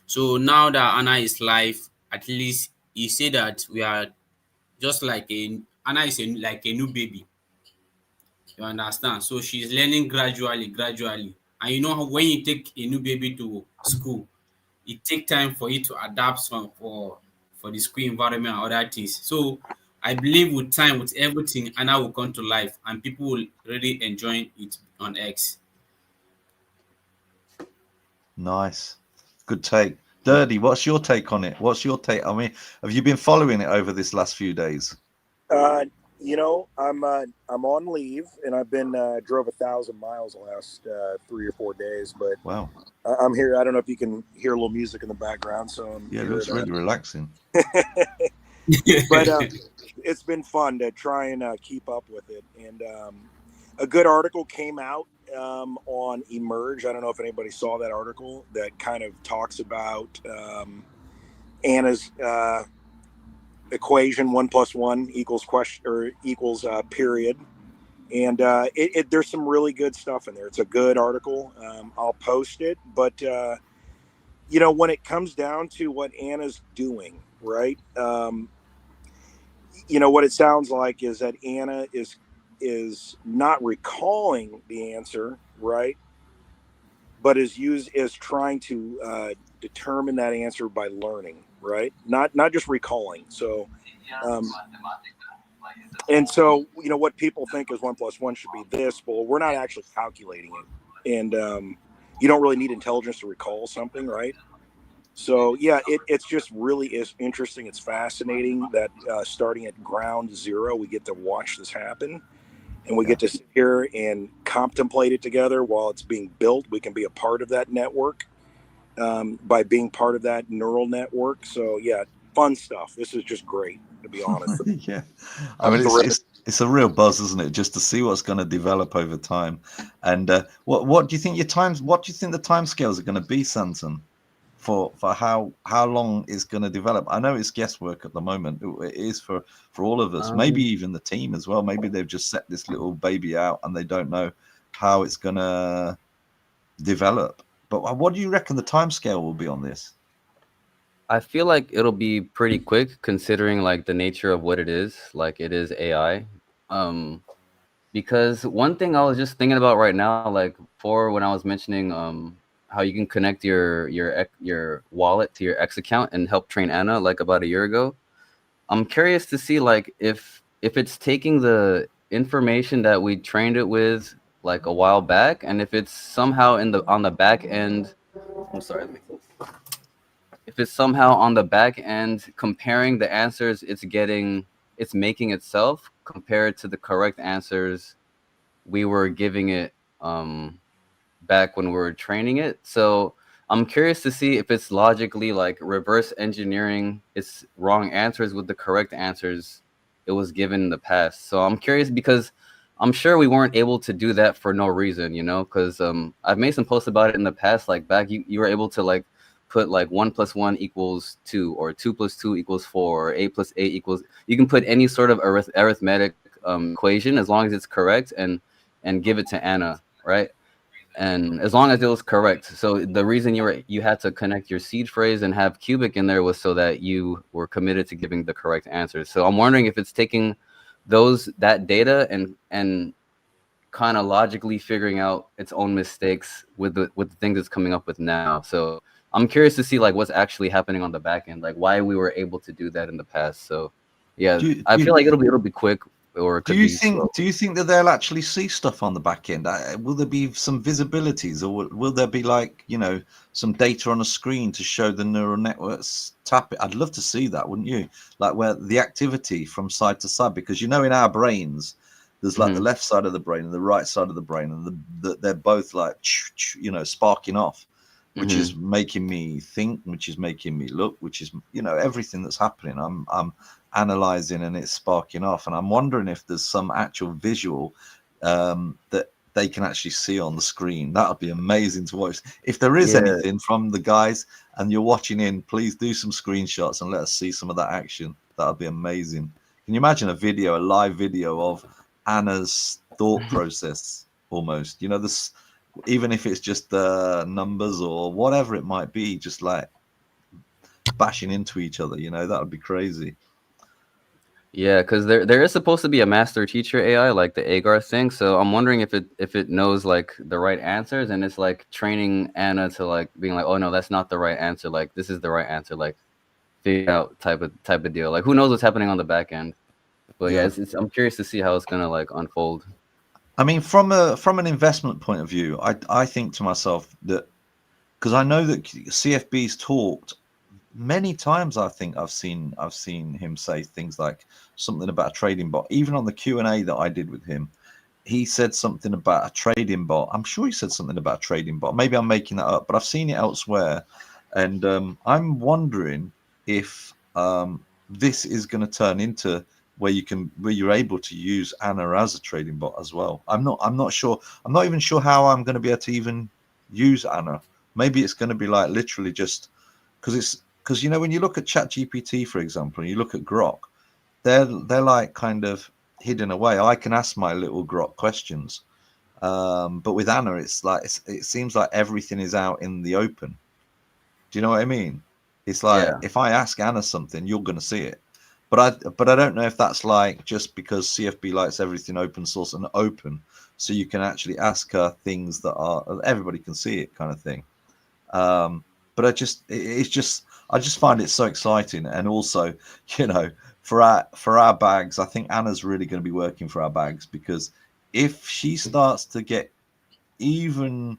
Speaker 4: So now that Anna is live, at least he say that we are just like Anna is like a new baby. You understand? So she's learning gradually. And you know how when you take a new baby to school, it take time for you to adapt for the school environment and other things. So I believe with time, with everything, Anna will come to life and people will really enjoy it on X.
Speaker 1: Nice, good take. Dirty, what's your take on it? What's your take? I mean, have you been following it over this last few days?
Speaker 6: You know, I'm on leave, and I've been drove 1,000 miles the last 3 or 4 days. But
Speaker 1: Wow,
Speaker 6: I'm here. I don't know if you can hear a little music in the background. So
Speaker 1: yeah, it looks really relaxing.
Speaker 6: But it's been fun to try and keep up with it. And a good article came out on Emerge. I don't know if anybody saw that article that kind of talks about Anna's equation, 1 + 1 equals question or equals period. And there's some really good stuff in there. It's a good article. I'll post it. But you know, when it comes down to what Anna's doing, right? You know, what it sounds like is that Anna is not recalling the answer, right? But is trying to determine that answer by learning, right? Not just recalling. So, and so, you know, what people think is 1 + 1 should be this, well, we're not actually calculating it, and you don't really need intelligence to recall something, right? So yeah, it's just really is interesting. It's fascinating that starting at ground zero, we get to watch this happen, and we get to sit here and contemplate it together while it's being built. We can be a part of that network by being part of that neural network. So yeah, fun stuff. This is just great, to be honest.
Speaker 1: Yeah, I mean, it's a real buzz, isn't it? Just to see what's going to develop over time. And what do you think What do you think the timescales are going to be, Sanson? For how long it's going to develop? I know it's guesswork at the moment. It is for all of us, maybe even the team as well. Maybe they've just set this little baby out and they don't know how it's going to develop. But what do you reckon the timescale will be on this?
Speaker 5: I feel like it'll be pretty quick considering like the nature of what it is. Like it is AI. Because one thing I was just thinking about right now, like when I was mentioning how you can connect your wallet to your X account and help train Anna like about a year ago. I'm curious to see like if it's taking the information that we trained it with like a while back, and if it's somehow on the back end. I'm sorry. If it's somehow on the back end comparing the answers it's making itself compared to the correct answers we were giving it back when we were training it. So I'm curious to see if it's logically like reverse engineering its wrong answers with the correct answers it was given in the past. So I'm curious because I'm sure we weren't able to do that for no reason, you know, because I've made some posts about it in the past. Like back, you were able to like put like 1 + 1 = 2, or 2 + 2 = 4, or 8 + 8 = you can put any sort of arithmetic equation as long as it's correct and give it to Anna, right? And as long as it was correct. So the reason you had to connect your seed phrase and have QUBIC in there was so that you were committed to giving the correct answers. So I'm wondering if it's taking that data and kind of logically figuring out its own mistakes with the things it's coming up with now. So I'm curious to see like what's actually happening on the back end, like why we were able to do that in the past. So yeah, I feel like it'll be quick. Or do you
Speaker 1: think that they'll actually see stuff on the back end? Will there be some visibilities, or will there be like, you know, some data on a screen to show the neural networks tap it? I'd love to see that, wouldn't you? Like where the activity from side to side, because you know in our brains there's like the left side of the brain and the right side of the brain, and they're both like, you know, sparking off, which is making me think, which is making me look, which is, you know, everything that's happening. I'm analyzing and it's sparking off, and I'm wondering if there's some actual visual that they can actually see on the screen. That would be amazing to watch. If there is anything from the guys and you're watching in, please do some screenshots and let us see some of that action. That would be amazing. Can you imagine a live video of Anna's thought process almost, you know, this, even if it's just the numbers or whatever it might be, just like bashing into each other. You know, that would be crazy.
Speaker 5: Yeah, because there is supposed to be a master teacher AI, like the Aigarth thing. So I'm wondering if it knows like the right answers, and it's like training Anna to like being like, oh no, that's not the right answer. Like this is the right answer. Like figure out type of deal. Like who knows what's happening on the back end. But yeah, I'm curious to see how it's gonna like unfold.
Speaker 1: I mean, from an investment point of view, I think to myself that, because I know that CFB's talked many times. I think I've seen him say things like something about a trading bot. Even on the Q&A that I did with him, he said something about a trading bot. I'm sure he said something about a trading bot. Maybe I'm making that up, but I've seen it elsewhere, and I'm wondering if this is going to turn into where you're able to use Anna as a trading bot as well. I'm not sure. I'm not even sure how I'm going to be able to even use Anna. Maybe it's going to be like literally just because you know, when you look at ChatGPT, for example, and you look at Grok, they're like kind of hidden away. I can ask my little Grok questions, but with Anna, it's like it seems like everything is out in the open. Do you know what I mean? It's like if I ask Anna something, you're going to see it. But I don't know if that's like just because CFB likes everything open source and open, so you can actually ask her things that are everybody can see it, kind of thing. But I just find it so exciting, and also, you know, for our bags, I think Anna's really going to be working for our bags, because if she starts to get even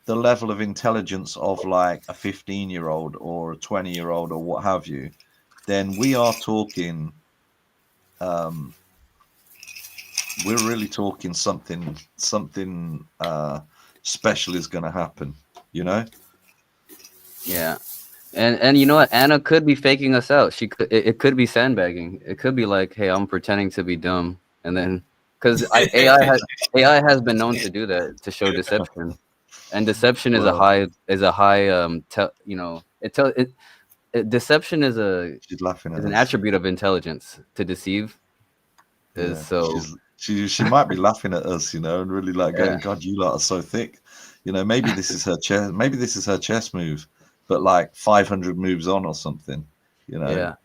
Speaker 1: the level of intelligence of like a 15-year-old or a 20-year-old or what have you, then we are talking, we're really talking something special is going to happen, you know?
Speaker 5: Yeah. And you know what? Anna could be faking us out. It could be sandbagging. It could be like, hey, I'm pretending to be dumb, and then because AI has been known to do that, to show deception, and deception is a high you know, deception is an attribute of intelligence. To deceive is so.
Speaker 1: She might be laughing at us, you know, and really like going, God, you lot are so thick. You know, maybe this is her chess. Maybe this is her chess move, but like 500 moves on or something. You know,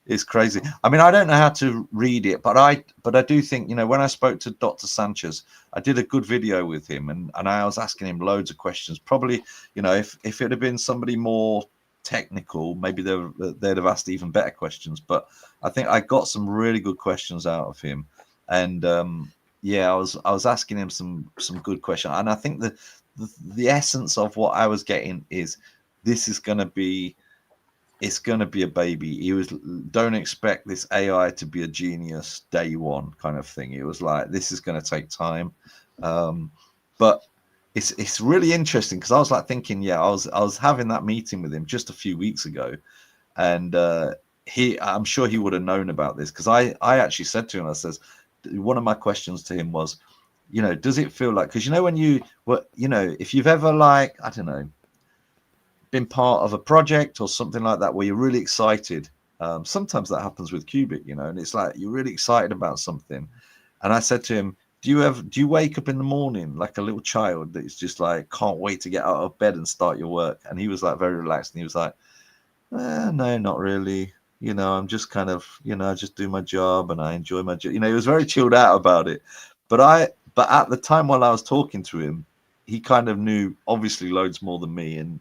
Speaker 1: it's crazy. I mean, I don't know how to read it, but I do think, you know, when I spoke to Dr. Sanchez, I did a good video with him, and I was asking him loads of questions. Probably, you know, if it had been somebody more technical, maybe they'd have asked even better questions. But I think I got some really good questions out of him, and I was asking him some good questions, and I think the essence of what I was getting is this is going to be, it's going to be a baby. He was, don't expect this AI to be a genius day one kind of thing. It was like, this is going to take time, but it's really interesting, because I was like thinking, I was having that meeting with him just a few weeks ago, and I'm sure he would have known about this, because I actually said to him, I says, one of my questions to him was, you know, does it feel like, because you know, when you know, if you've ever, like, I don't know, been part of a project or something like that where you're really excited, sometimes that happens with QUBIC, you know, and it's like you're really excited about something. And I said to him, do you wake up in the morning like a little child that's just like can't wait to get out of bed and start your work? And he was like very relaxed, and he was like, no, not really, you know, I'm just kind of, you know, I just do my job and I enjoy my job, you know. He was very chilled out about it. But at the time while I was talking to him, he kind of knew obviously loads more than me, and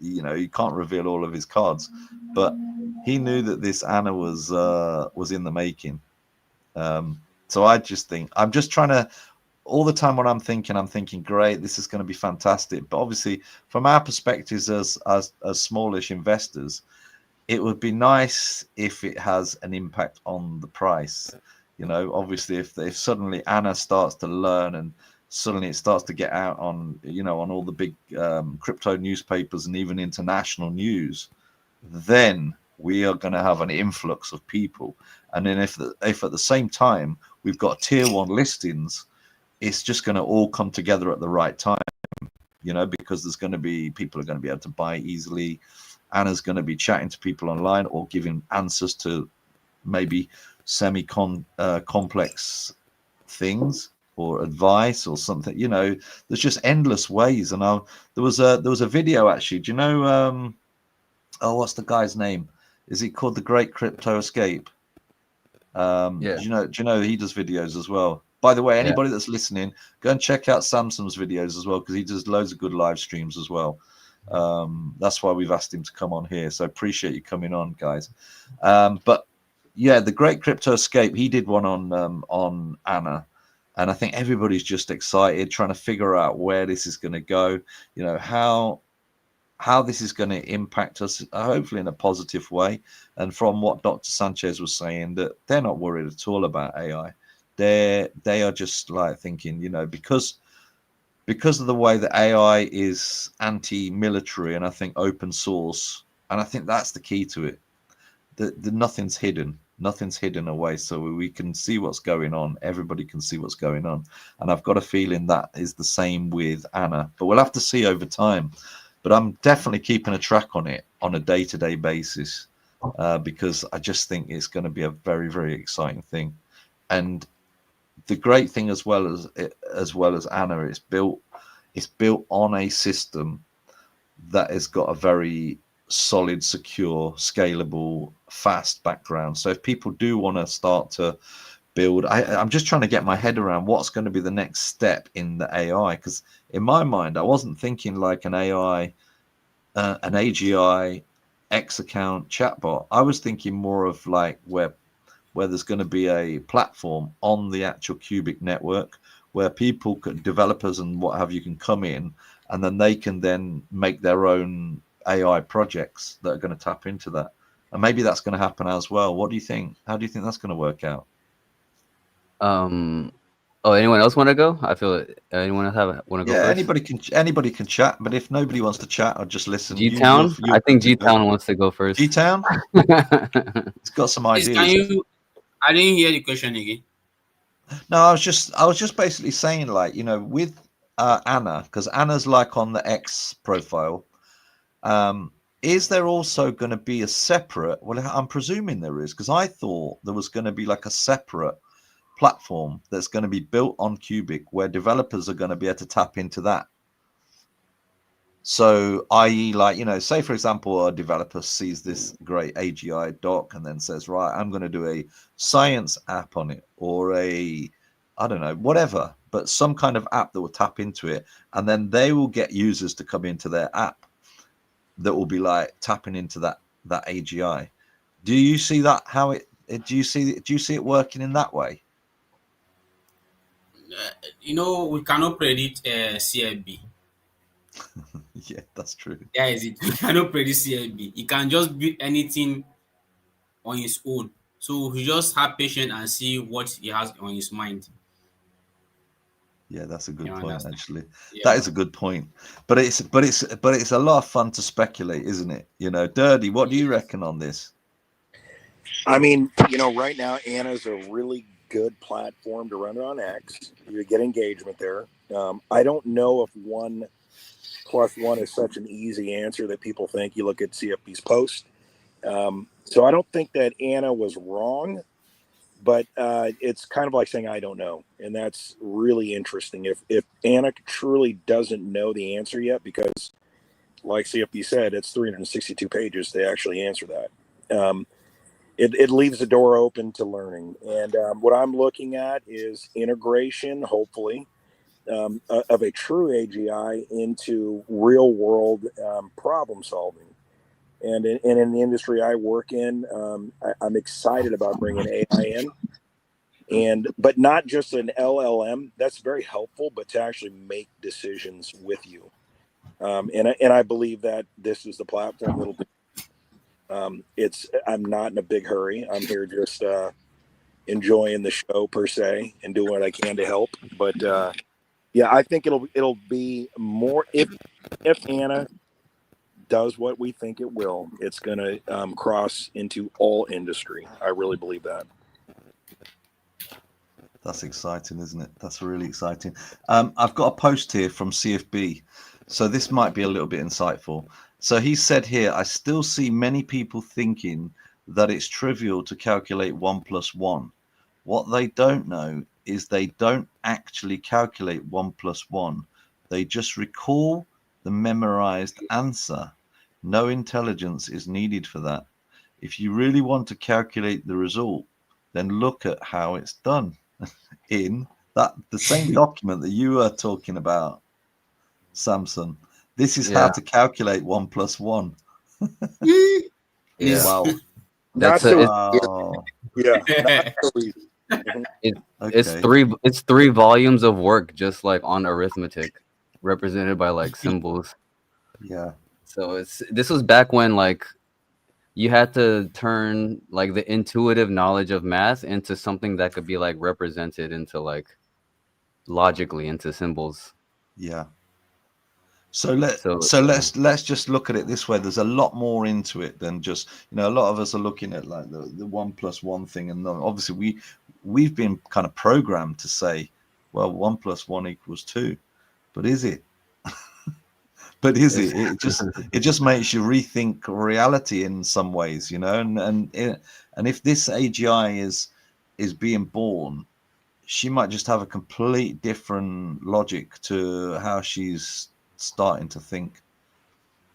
Speaker 1: you know, he can't reveal all of his cards, but he knew that this Anna was in the making. So I just think, I'm just trying to, all the time when I'm thinking, great, this is going to be fantastic. But obviously, from our perspectives as smallish investors, it would be nice if it has an impact on the price. You know, obviously, if suddenly Anna starts to learn, and suddenly it starts to get out on, you know, on all the big crypto newspapers and even international news, then we are going to have an influx of people. And then if at the same time we've got tier one listings, it's just going to all come together at the right time, you know, because there's going to be, people are going to be able to buy easily. Anna's going to be chatting to people online or giving answers to maybe complex things or advice or something, you know. There's just endless ways. And there was a video, actually, do you know oh, what's the guy's name? Is it called The Great Crypto Escape?
Speaker 5: Yeah.
Speaker 1: Do you know he does videos as well? By the way,
Speaker 5: Yeah.
Speaker 1: anybody that's listening, go and check out Samsung's videos as well, because he does loads of good live streams as well. That's why we've asked him to come on here. So appreciate you coming on, guys. But yeah, The Great Crypto Escape, he did one on Anna, and I think everybody's just excited, trying to figure out where this is going to go. You know, how this is going to impact us, hopefully in a positive way. And from what Dr. Sanchez was saying, that they're not worried at all about AI. They are just like thinking, you know, because of the way that AI is anti-military and I think open source, and I think that's the key to it. The nothing's hidden away, so we can see what's going on. Everybody can see what's going on, and I've got a feeling that is the same with Anna, but we'll have to see over time. But I'm definitely keeping a track on it on a day-to-day basis, because I just think it's going to be a very, very exciting thing. And the great thing as well as Anna, it's built on a system that has got a very solid, secure, scalable, fast background. So if people do want to start to build, I'm just trying to get my head around what's going to be the next step in the AI, because in my mind I wasn't thinking like an AI, an AGI, X account chatbot. I was thinking more of like where there's going to be a platform on the actual QUBIC network where people, developers and what have you, can come in, and then they can then make their own AI projects that are going to tap into that. And maybe that's going to happen as well. What do you think? How do you think that's going to work out?
Speaker 5: Oh, anyone else want to go? I feel anyone else want to go first?
Speaker 1: Anybody can chat, but if nobody wants to chat or just listen,
Speaker 5: G-Town? I think G-Town wants to go first.
Speaker 1: G-Town? It's got some ideas.
Speaker 4: I didn't hear the question again.
Speaker 1: No, I was just basically saying, like, you know, with Anna, because Anna's like on the X profile, is there also going to be a separate, well, I'm presuming there is, because I thought there was going to be like a separate platform that's going to be built on QUBIC where developers are going to be able to tap into that. So, i.e., like, you know, say, for example, a developer sees this great AGI doc and then says, right, I'm going to do a science app on it, or I don't know, whatever, but some kind of app that will tap into it. And then they will get users to come into their app that will be like tapping into that AGI. Do you see that? Do you see it working in that way?
Speaker 4: You know, we cannot predict CFB.
Speaker 1: Yeah, that's true.
Speaker 4: Yeah, is it? We cannot predict CFB. He can just build anything on his own. So we just have patience and see what he has on his mind.
Speaker 1: Yeah, that's a good point,
Speaker 4: understand?
Speaker 1: actually.
Speaker 4: Yeah.
Speaker 1: That is a good point. But it's a lot of fun to speculate, isn't it? You know, Dirty, what do you reckon on this?
Speaker 6: I mean, you know, right now Anna's a really good platform to run it on X. You get engagement there. I don't know if 1+1 is such an easy answer that people think. You look at CFB's post. So I don't think that Anna was wrong, but it's kind of like saying I don't know, and that's really interesting. If Anna truly doesn't know the answer yet, because like CFB said, it's 362 pages to actually answer that. It leaves the door open to learning, and what I'm looking at is integration, hopefully, of a true AGI into real world problem solving. And in the industry I work in, I'm excited about bringing AI in, but not just an LLM. That's very helpful, but to actually make decisions with you. And I believe that this is the platform that'll do. I'm not in a big hurry. I'm here just enjoying the show per se and doing what I can to help. But yeah, I think it'll be more if Anna does what we think it will, it's going to cross into all industry. I really believe that.
Speaker 1: That's exciting, isn't it? That's really exciting. I've got a post here from CFB, so this might be a little bit insightful. So he said here, I still see many people thinking that it's trivial to calculate 1+1. What they don't know is they don't actually calculate 1+1. They just recall the memorized answer. No intelligence is needed for that. If you really want to calculate the result, then look at how it's done in the same document that you are talking about, Samson. This is how to calculate 1 + 1.
Speaker 5: Yeah.
Speaker 1: Wow.
Speaker 6: Not
Speaker 5: That's
Speaker 6: the
Speaker 1: Wow.
Speaker 6: yeah. Not the reason.
Speaker 1: Okay.
Speaker 5: it's three volumes of work just like on arithmetic, represented by like symbols.
Speaker 1: Yeah.
Speaker 5: So this was back when like you had to turn like the intuitive knowledge of math into something that could be like represented into like logically into symbols.
Speaker 1: Yeah. So let's just look at it this way. There's a lot more into it than just, you know, a lot of us are looking at like the 1 + 1 thing, and obviously we've been kind of programmed to say, well, 1 + 1 = 2, but is it? But is it? It just makes you rethink reality in some ways, you know. And if this AGI is being born, she might just have a complete different logic to how she's starting to think.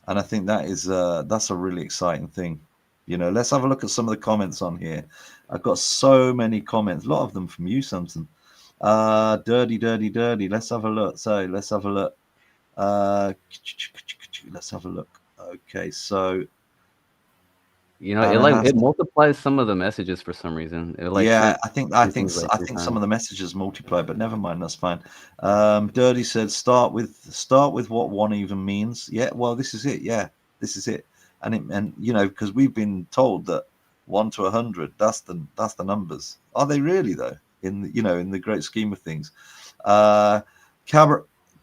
Speaker 1: And I think that's a really exciting thing. You know, let's have a look at some of the comments on here. I've got so many comments, a lot of them from you, Samson. Dirty. Let's have a look. So let's have a look. Let's have a look. Okay, so
Speaker 5: you know, it multiplies some of the messages for some reason. It like
Speaker 1: I think some of the messages multiply, but never mind, that's fine. Dirty said start with what 1 even means. Yeah, well, this is it. Yeah, this is it. And you know, because we've been told that 1 to 100, that's the numbers. Are they really though? In the great scheme of things.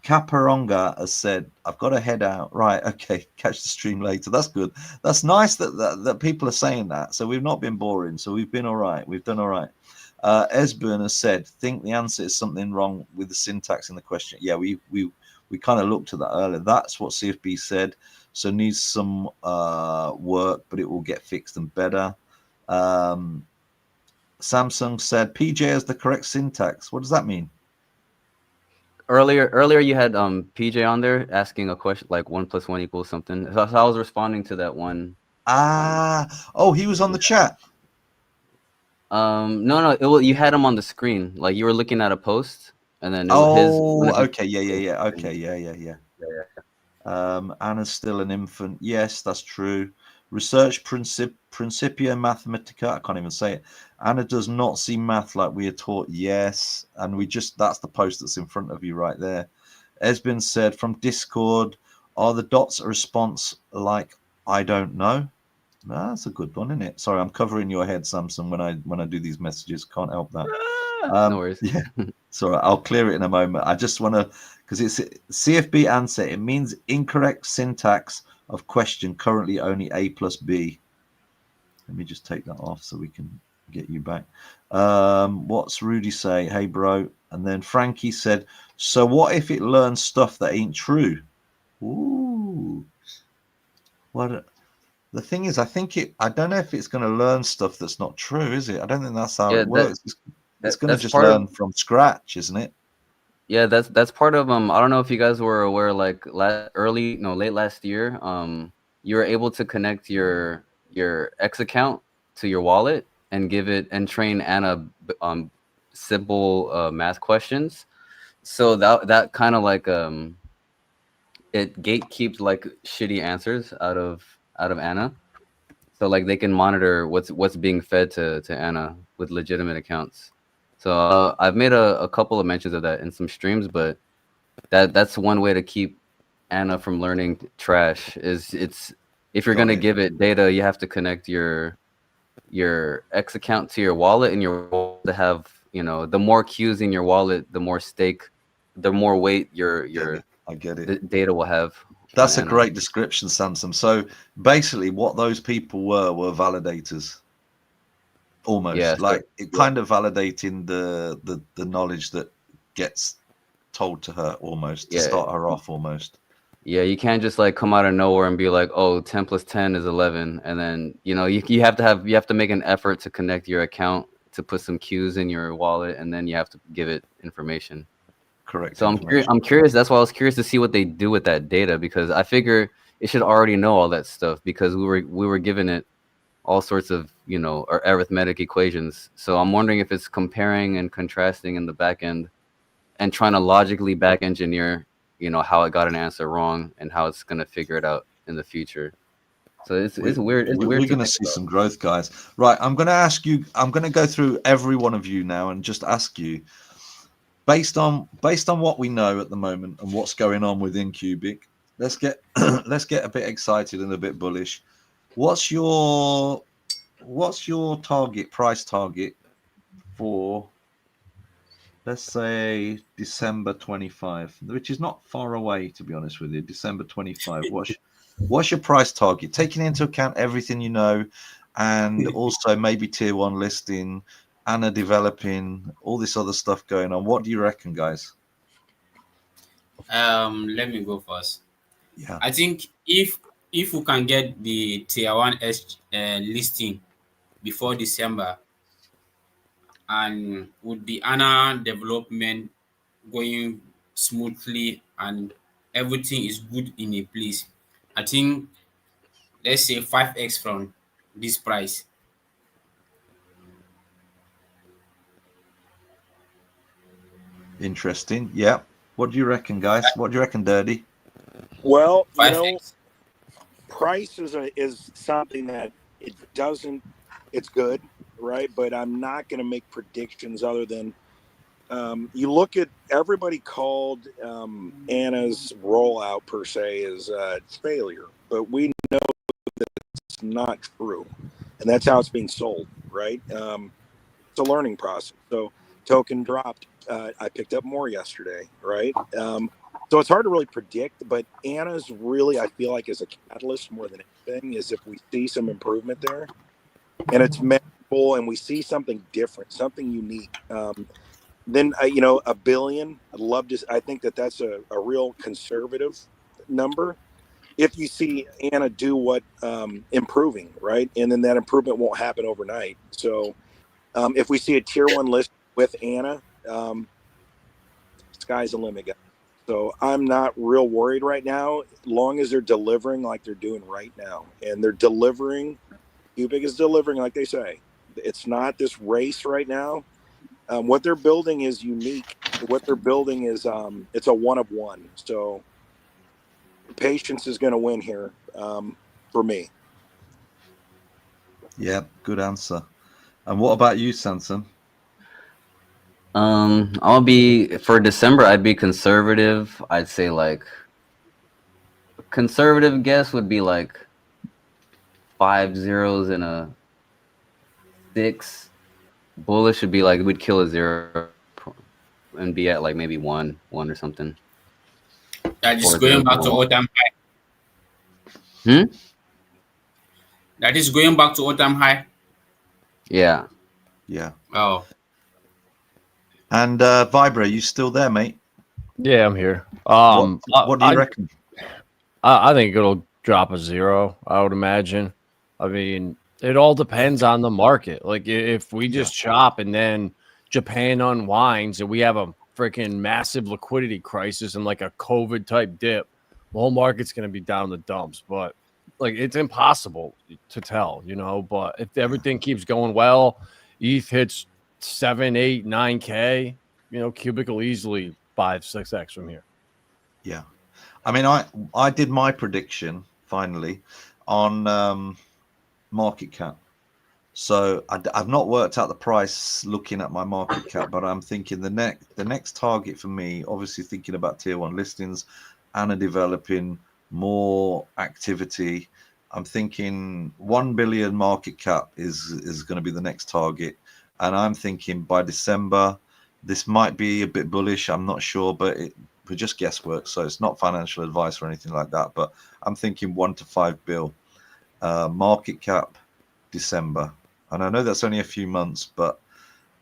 Speaker 1: Caparonga has said, I've got to head out. Right, okay, catch the stream later. That's good. That's nice that people are saying that. So we've not been boring. So we've been all right. We've done all right. Esbern has said, think the answer is something wrong with the syntax in the question. Yeah, we kind of looked at that earlier. That's what CFB said. So needs some work, but it will get fixed and better. Samsung said, PJ has the correct syntax. What does that mean?
Speaker 5: Earlier you had PJ on there asking a question like 1 + 1 = something. So I was responding to that one.
Speaker 1: Oh, he was on the chat.
Speaker 5: No, you had him on the screen. Like you were looking at a post, and then
Speaker 1: okay, yeah. Okay, yeah. Anna's still an infant. Yes, that's true. Research Principia Mathematica. I can't even say it. Anna does not see math like we are taught. Yes, and that's the post that's in front of you right there. Esbin said from Discord, are the dots a response like I don't know? That's a good one, isn't it? Sorry, I'm covering your head, Samson, when I do these messages. Can't help that.
Speaker 5: No worries.
Speaker 1: Yeah, sorry, I'll clear it in a moment. I just want to, because it's CFB answer. It means incorrect syntax of question, currently only A + B. Let me just take that off so we can get you back. What's Rudy say? Hey, bro. And then Frankie said, so what if it learns stuff that ain't true? Ooh. What? The thing is, I don't know if it's going to learn stuff that's not true, is it? I don't think that's how it works. It's going to just learn from scratch, isn't it?
Speaker 5: Yeah, that's part of I don't know if you guys were aware, like late last year, you were able to connect your X account to your wallet and give it and train Anna simple math questions. So that kind of like it gatekeeps like shitty answers out of Anna. So like they can monitor what's being fed to Anna with legitimate accounts. So I've made a couple of mentions of that in some streams, but that's one way to keep Anna from learning trash. Is if you're gonna give it data, you have to connect your X account to your wallet, and your wallet to have, you know, the more Qs in your wallet, the more weight your
Speaker 1: I get it.
Speaker 5: The data will have.
Speaker 1: That's a great description, Samson. So basically, what those people were validators. Almost, yeah, like it kind of validating the knowledge that gets told to her almost to start her off almost.
Speaker 5: Yeah, you can't just like come out of nowhere and be like, oh, 10 + 10 is 11, and then you have to make an effort to connect your account to put some Qs in your wallet, and then you have to give it information.
Speaker 1: Correct.
Speaker 5: So I'm curious. That's why I was curious to see what they do with that data, because I figure it should already know all that stuff because we were given it all sorts of, you know, arithmetic equations. So I'm wondering if it's comparing and contrasting in the back end and trying to logically back engineer, you know, how it got an answer wrong and how it's going to figure it out in the future. So it's weird. It's weird.
Speaker 1: We're going to see some growth, guys. Right. I'm going to ask you, I'm going to go through every one of you now and just ask you, based on what we know at the moment and what's going on within QUBIC, let's get let's get a bit excited and a bit bullish. What's your price target for, let's say, December 25, which is not far away, to be honest with you. December 25. What's your price target, taking into account everything you know, and also maybe tier 1 listing, Anna developing, all this other stuff going on? What do you reckon, guys?
Speaker 4: Let me go first.
Speaker 1: Yeah,
Speaker 4: I think if we can get the tier 1 listing before December, and with the Anna development going smoothly and everything is good in a place, I think, let's say 5x from this price.
Speaker 1: interesting. Yeah, what do you reckon, guys? What do you reckon, Dirty?
Speaker 6: Well, you
Speaker 4: 5x.
Speaker 6: know, price is something that it's good, right? But I'm not going to make predictions other than you look at, everybody called Anna's rollout per se as failure, but we know that it's not true, and that's how it's being sold, right? It's a learning process. So token dropped. I picked up more yesterday, right? So it's hard to really predict, but Anna's really, I feel like, is a catalyst more than anything, is if we see some improvement there and it's measurable and we see something different, something unique. Then, you know, $1 billion, I'd love to, I think that's a real conservative number. If you see Anna do what, improving, right? And then that improvement won't happen overnight. So if we see a tier 1 list with Anna, sky's the limit, guys. So I'm not real worried right now, as long as they're delivering like they're doing right now. And they're delivering, QUBIC is delivering like they say. It's not this race right now. What they're building is unique. What they're building is, it's a one of one. So patience is going to win here, for me.
Speaker 1: Yeah, good answer. And what about you, Sanson?
Speaker 5: I'll be, for December, I'd be conservative. I'd say like conservative guess would be like 5 zeros and a 6. Bullish would be like we'd kill a 0 and be at like maybe 1 or something.
Speaker 4: That is going back to all-time high. That is going back to all-time high.
Speaker 5: Yeah.
Speaker 1: Yeah.
Speaker 4: Oh.
Speaker 1: And Vibra, you still there, mate?
Speaker 2: Yeah, I'm here.
Speaker 1: What do you reckon?
Speaker 2: I think it'll drop a 0, I would imagine. I mean, it all depends on the market. Like, if we just chop and then Japan unwinds and we have a freaking massive liquidity crisis and like a COVID type dip, the whole market's going to be down in the dumps. But like, it's impossible to tell, you know. But if everything keeps going well, ETH hits 7, 8, 9K, you know, QUBIC will easily 5, 6x from here.
Speaker 1: Yeah. I mean, I did my prediction finally on market cap. So I've not worked out the price looking at my market cap, but I'm thinking the next target for me, obviously thinking about tier 1 listings, Anna developing, more activity. I'm thinking 1 billion market cap is going to be the next target. And I'm thinking by December, this might be a bit bullish. I'm not sure, but we're just guesswork. So it's not financial advice or anything like that. But I'm thinking 1 to 5 bill market cap December. And I know that's only a few months, but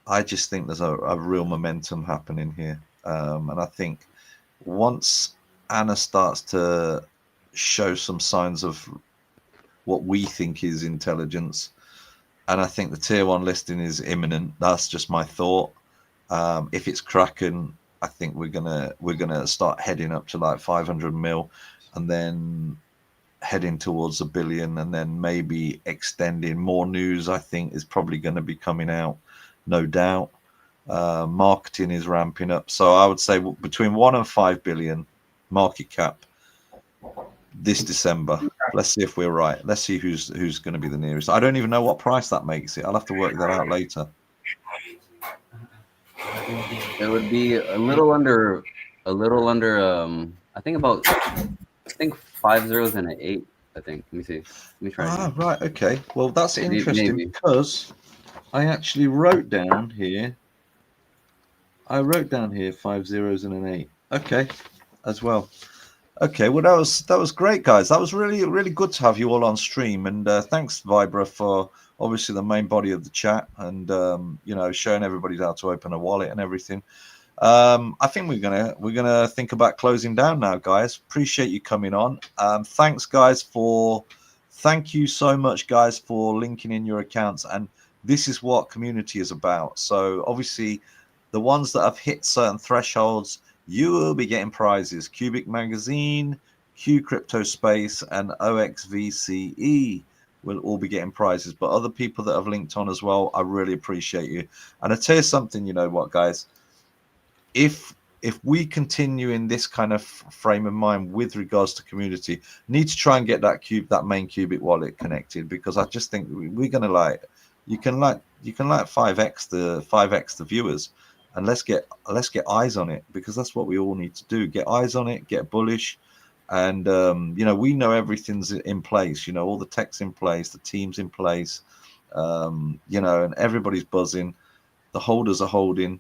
Speaker 1: I just think there's a real momentum happening here. And I think once Anna starts to show some signs of what we think is intelligence, and I think the tier 1 listing is imminent. That's just my thought. If it's cracking, I think we're gonna start heading up to like 500 mil, and then heading towards 1 billion, and then maybe extending. More news, I think, is probably going to be coming out, no doubt. Marketing is ramping up, so I would say between 1 and 5 billion market cap this December. Let's see if we're right. Let's see who's going to be the nearest. I don't even know what price that makes it. I'll have to work that out later.
Speaker 5: It would be a little under I think 5 zeros and an 8, I think. Let me see. Let me try.
Speaker 1: Ah, right, okay. Well, that's interesting
Speaker 5: Maybe.
Speaker 1: because I actually wrote down here. I wrote down here 5 zeros and an 8. Okay, as well. Okay, well that was great, guys. That was really good to have you all on stream, and thanks Vibra for obviously the main body of the chat, and you know, showing everybody how to open a wallet and everything. I think we're gonna think about closing down now, guys. Appreciate you coming on. Thanks, guys, thank you so much, guys, for linking in your accounts, and this is what community is about. So obviously, the ones that have hit certain thresholds, you will be getting prizes. QUBIC Magazine, Q Crypto Space, and OXVCE will all be getting prizes. But other people that have linked on as well, I really appreciate you. And I tell you something, you know what, guys? If we continue in this kind of frame of mind with regards to community, need to try and get that main QUBIC wallet connected, because I just think we're gonna you can 5x the viewers. And let's get eyes on it, because that's what we all need to do. Get eyes on it, get bullish, and you know, we know everything's in place. You know, all the tech's in place, the team's in place. You know, and everybody's buzzing. The holders are holding,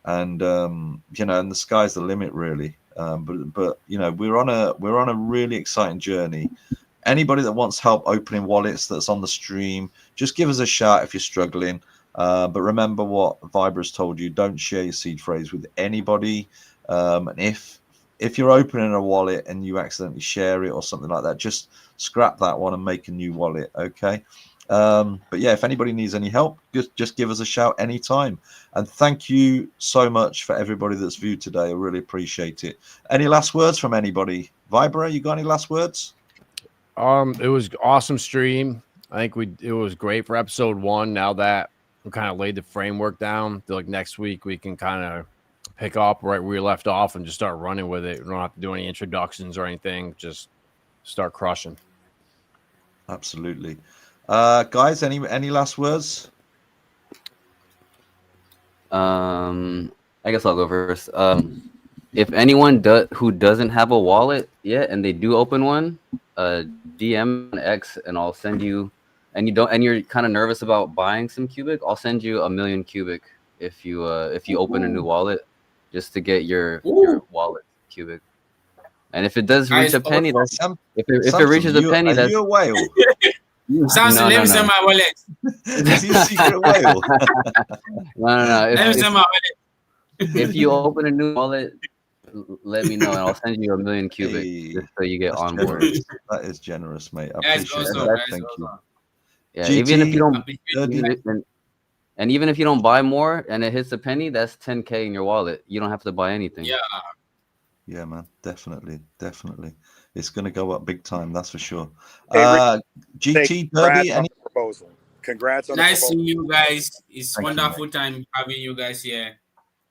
Speaker 1: and you know, and the sky's the limit, really. But you know, we're on a really exciting journey. Anybody that wants help opening wallets that's on the stream, just give us a shout if you're struggling. But remember what Vibra's told you: don't share your seed phrase with anybody. And if you're opening a wallet and you accidentally share it or something like that, just scrap that one and make a new wallet. Okay. But yeah, if anybody needs any help, just give us a shout anytime. And thank you so much for everybody that's viewed today. I really appreciate it. Any last words from anybody? Vibra, you got any last words?
Speaker 2: It was awesome stream. I think it was great for episode 1. Now that we kind of laid the framework down, like next week we can kind of pick up right where we left off and just start running with it. We don't have to do any introductions or anything. Just start crushing.
Speaker 1: Absolutely. Guys, any last words?
Speaker 5: I guess I'll go first. If anyone who doesn't have a wallet yet and they do open one, DM on X and I'll send you. And you're kind of nervous about buying some QUBIC, I'll send you 1 million QUBIC if you open a new wallet, just to get your wallet QUBIC. And if it does reach a penny, that's if it reaches a penny, that's
Speaker 1: you a whale.
Speaker 4: Samson, let me send my wallet.
Speaker 1: Is he a secret whale?
Speaker 5: No.
Speaker 4: Let me send my wallet.
Speaker 5: If you open a new wallet, let me know and I'll send you 1 million QUBIC just so you get on board.
Speaker 1: That is generous, mate. I
Speaker 4: That's
Speaker 1: appreciate
Speaker 4: awesome.
Speaker 1: that. Thank you.
Speaker 5: Yeah,
Speaker 1: GT,
Speaker 5: even if you don't buy more and it hits a penny, that's 10K in your wallet. You don't have to buy anything.
Speaker 1: Yeah, man, definitely. It's going to go up big time, that's for sure.
Speaker 6: Hey,
Speaker 1: GT Derby, any
Speaker 6: proposal? Congrats on the
Speaker 4: Nice
Speaker 6: proposal.
Speaker 4: seeing you guys. It's
Speaker 1: Thank you,
Speaker 4: wonderful time having you guys here.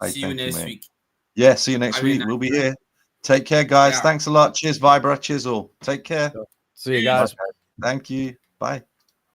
Speaker 4: See you next week.
Speaker 1: Yeah, see you next week. We'll be here. Take care, guys. Thanks a lot. Cheers, Vibra. Cheers all. Take care.
Speaker 2: See you guys.
Speaker 1: Thank you. Bye.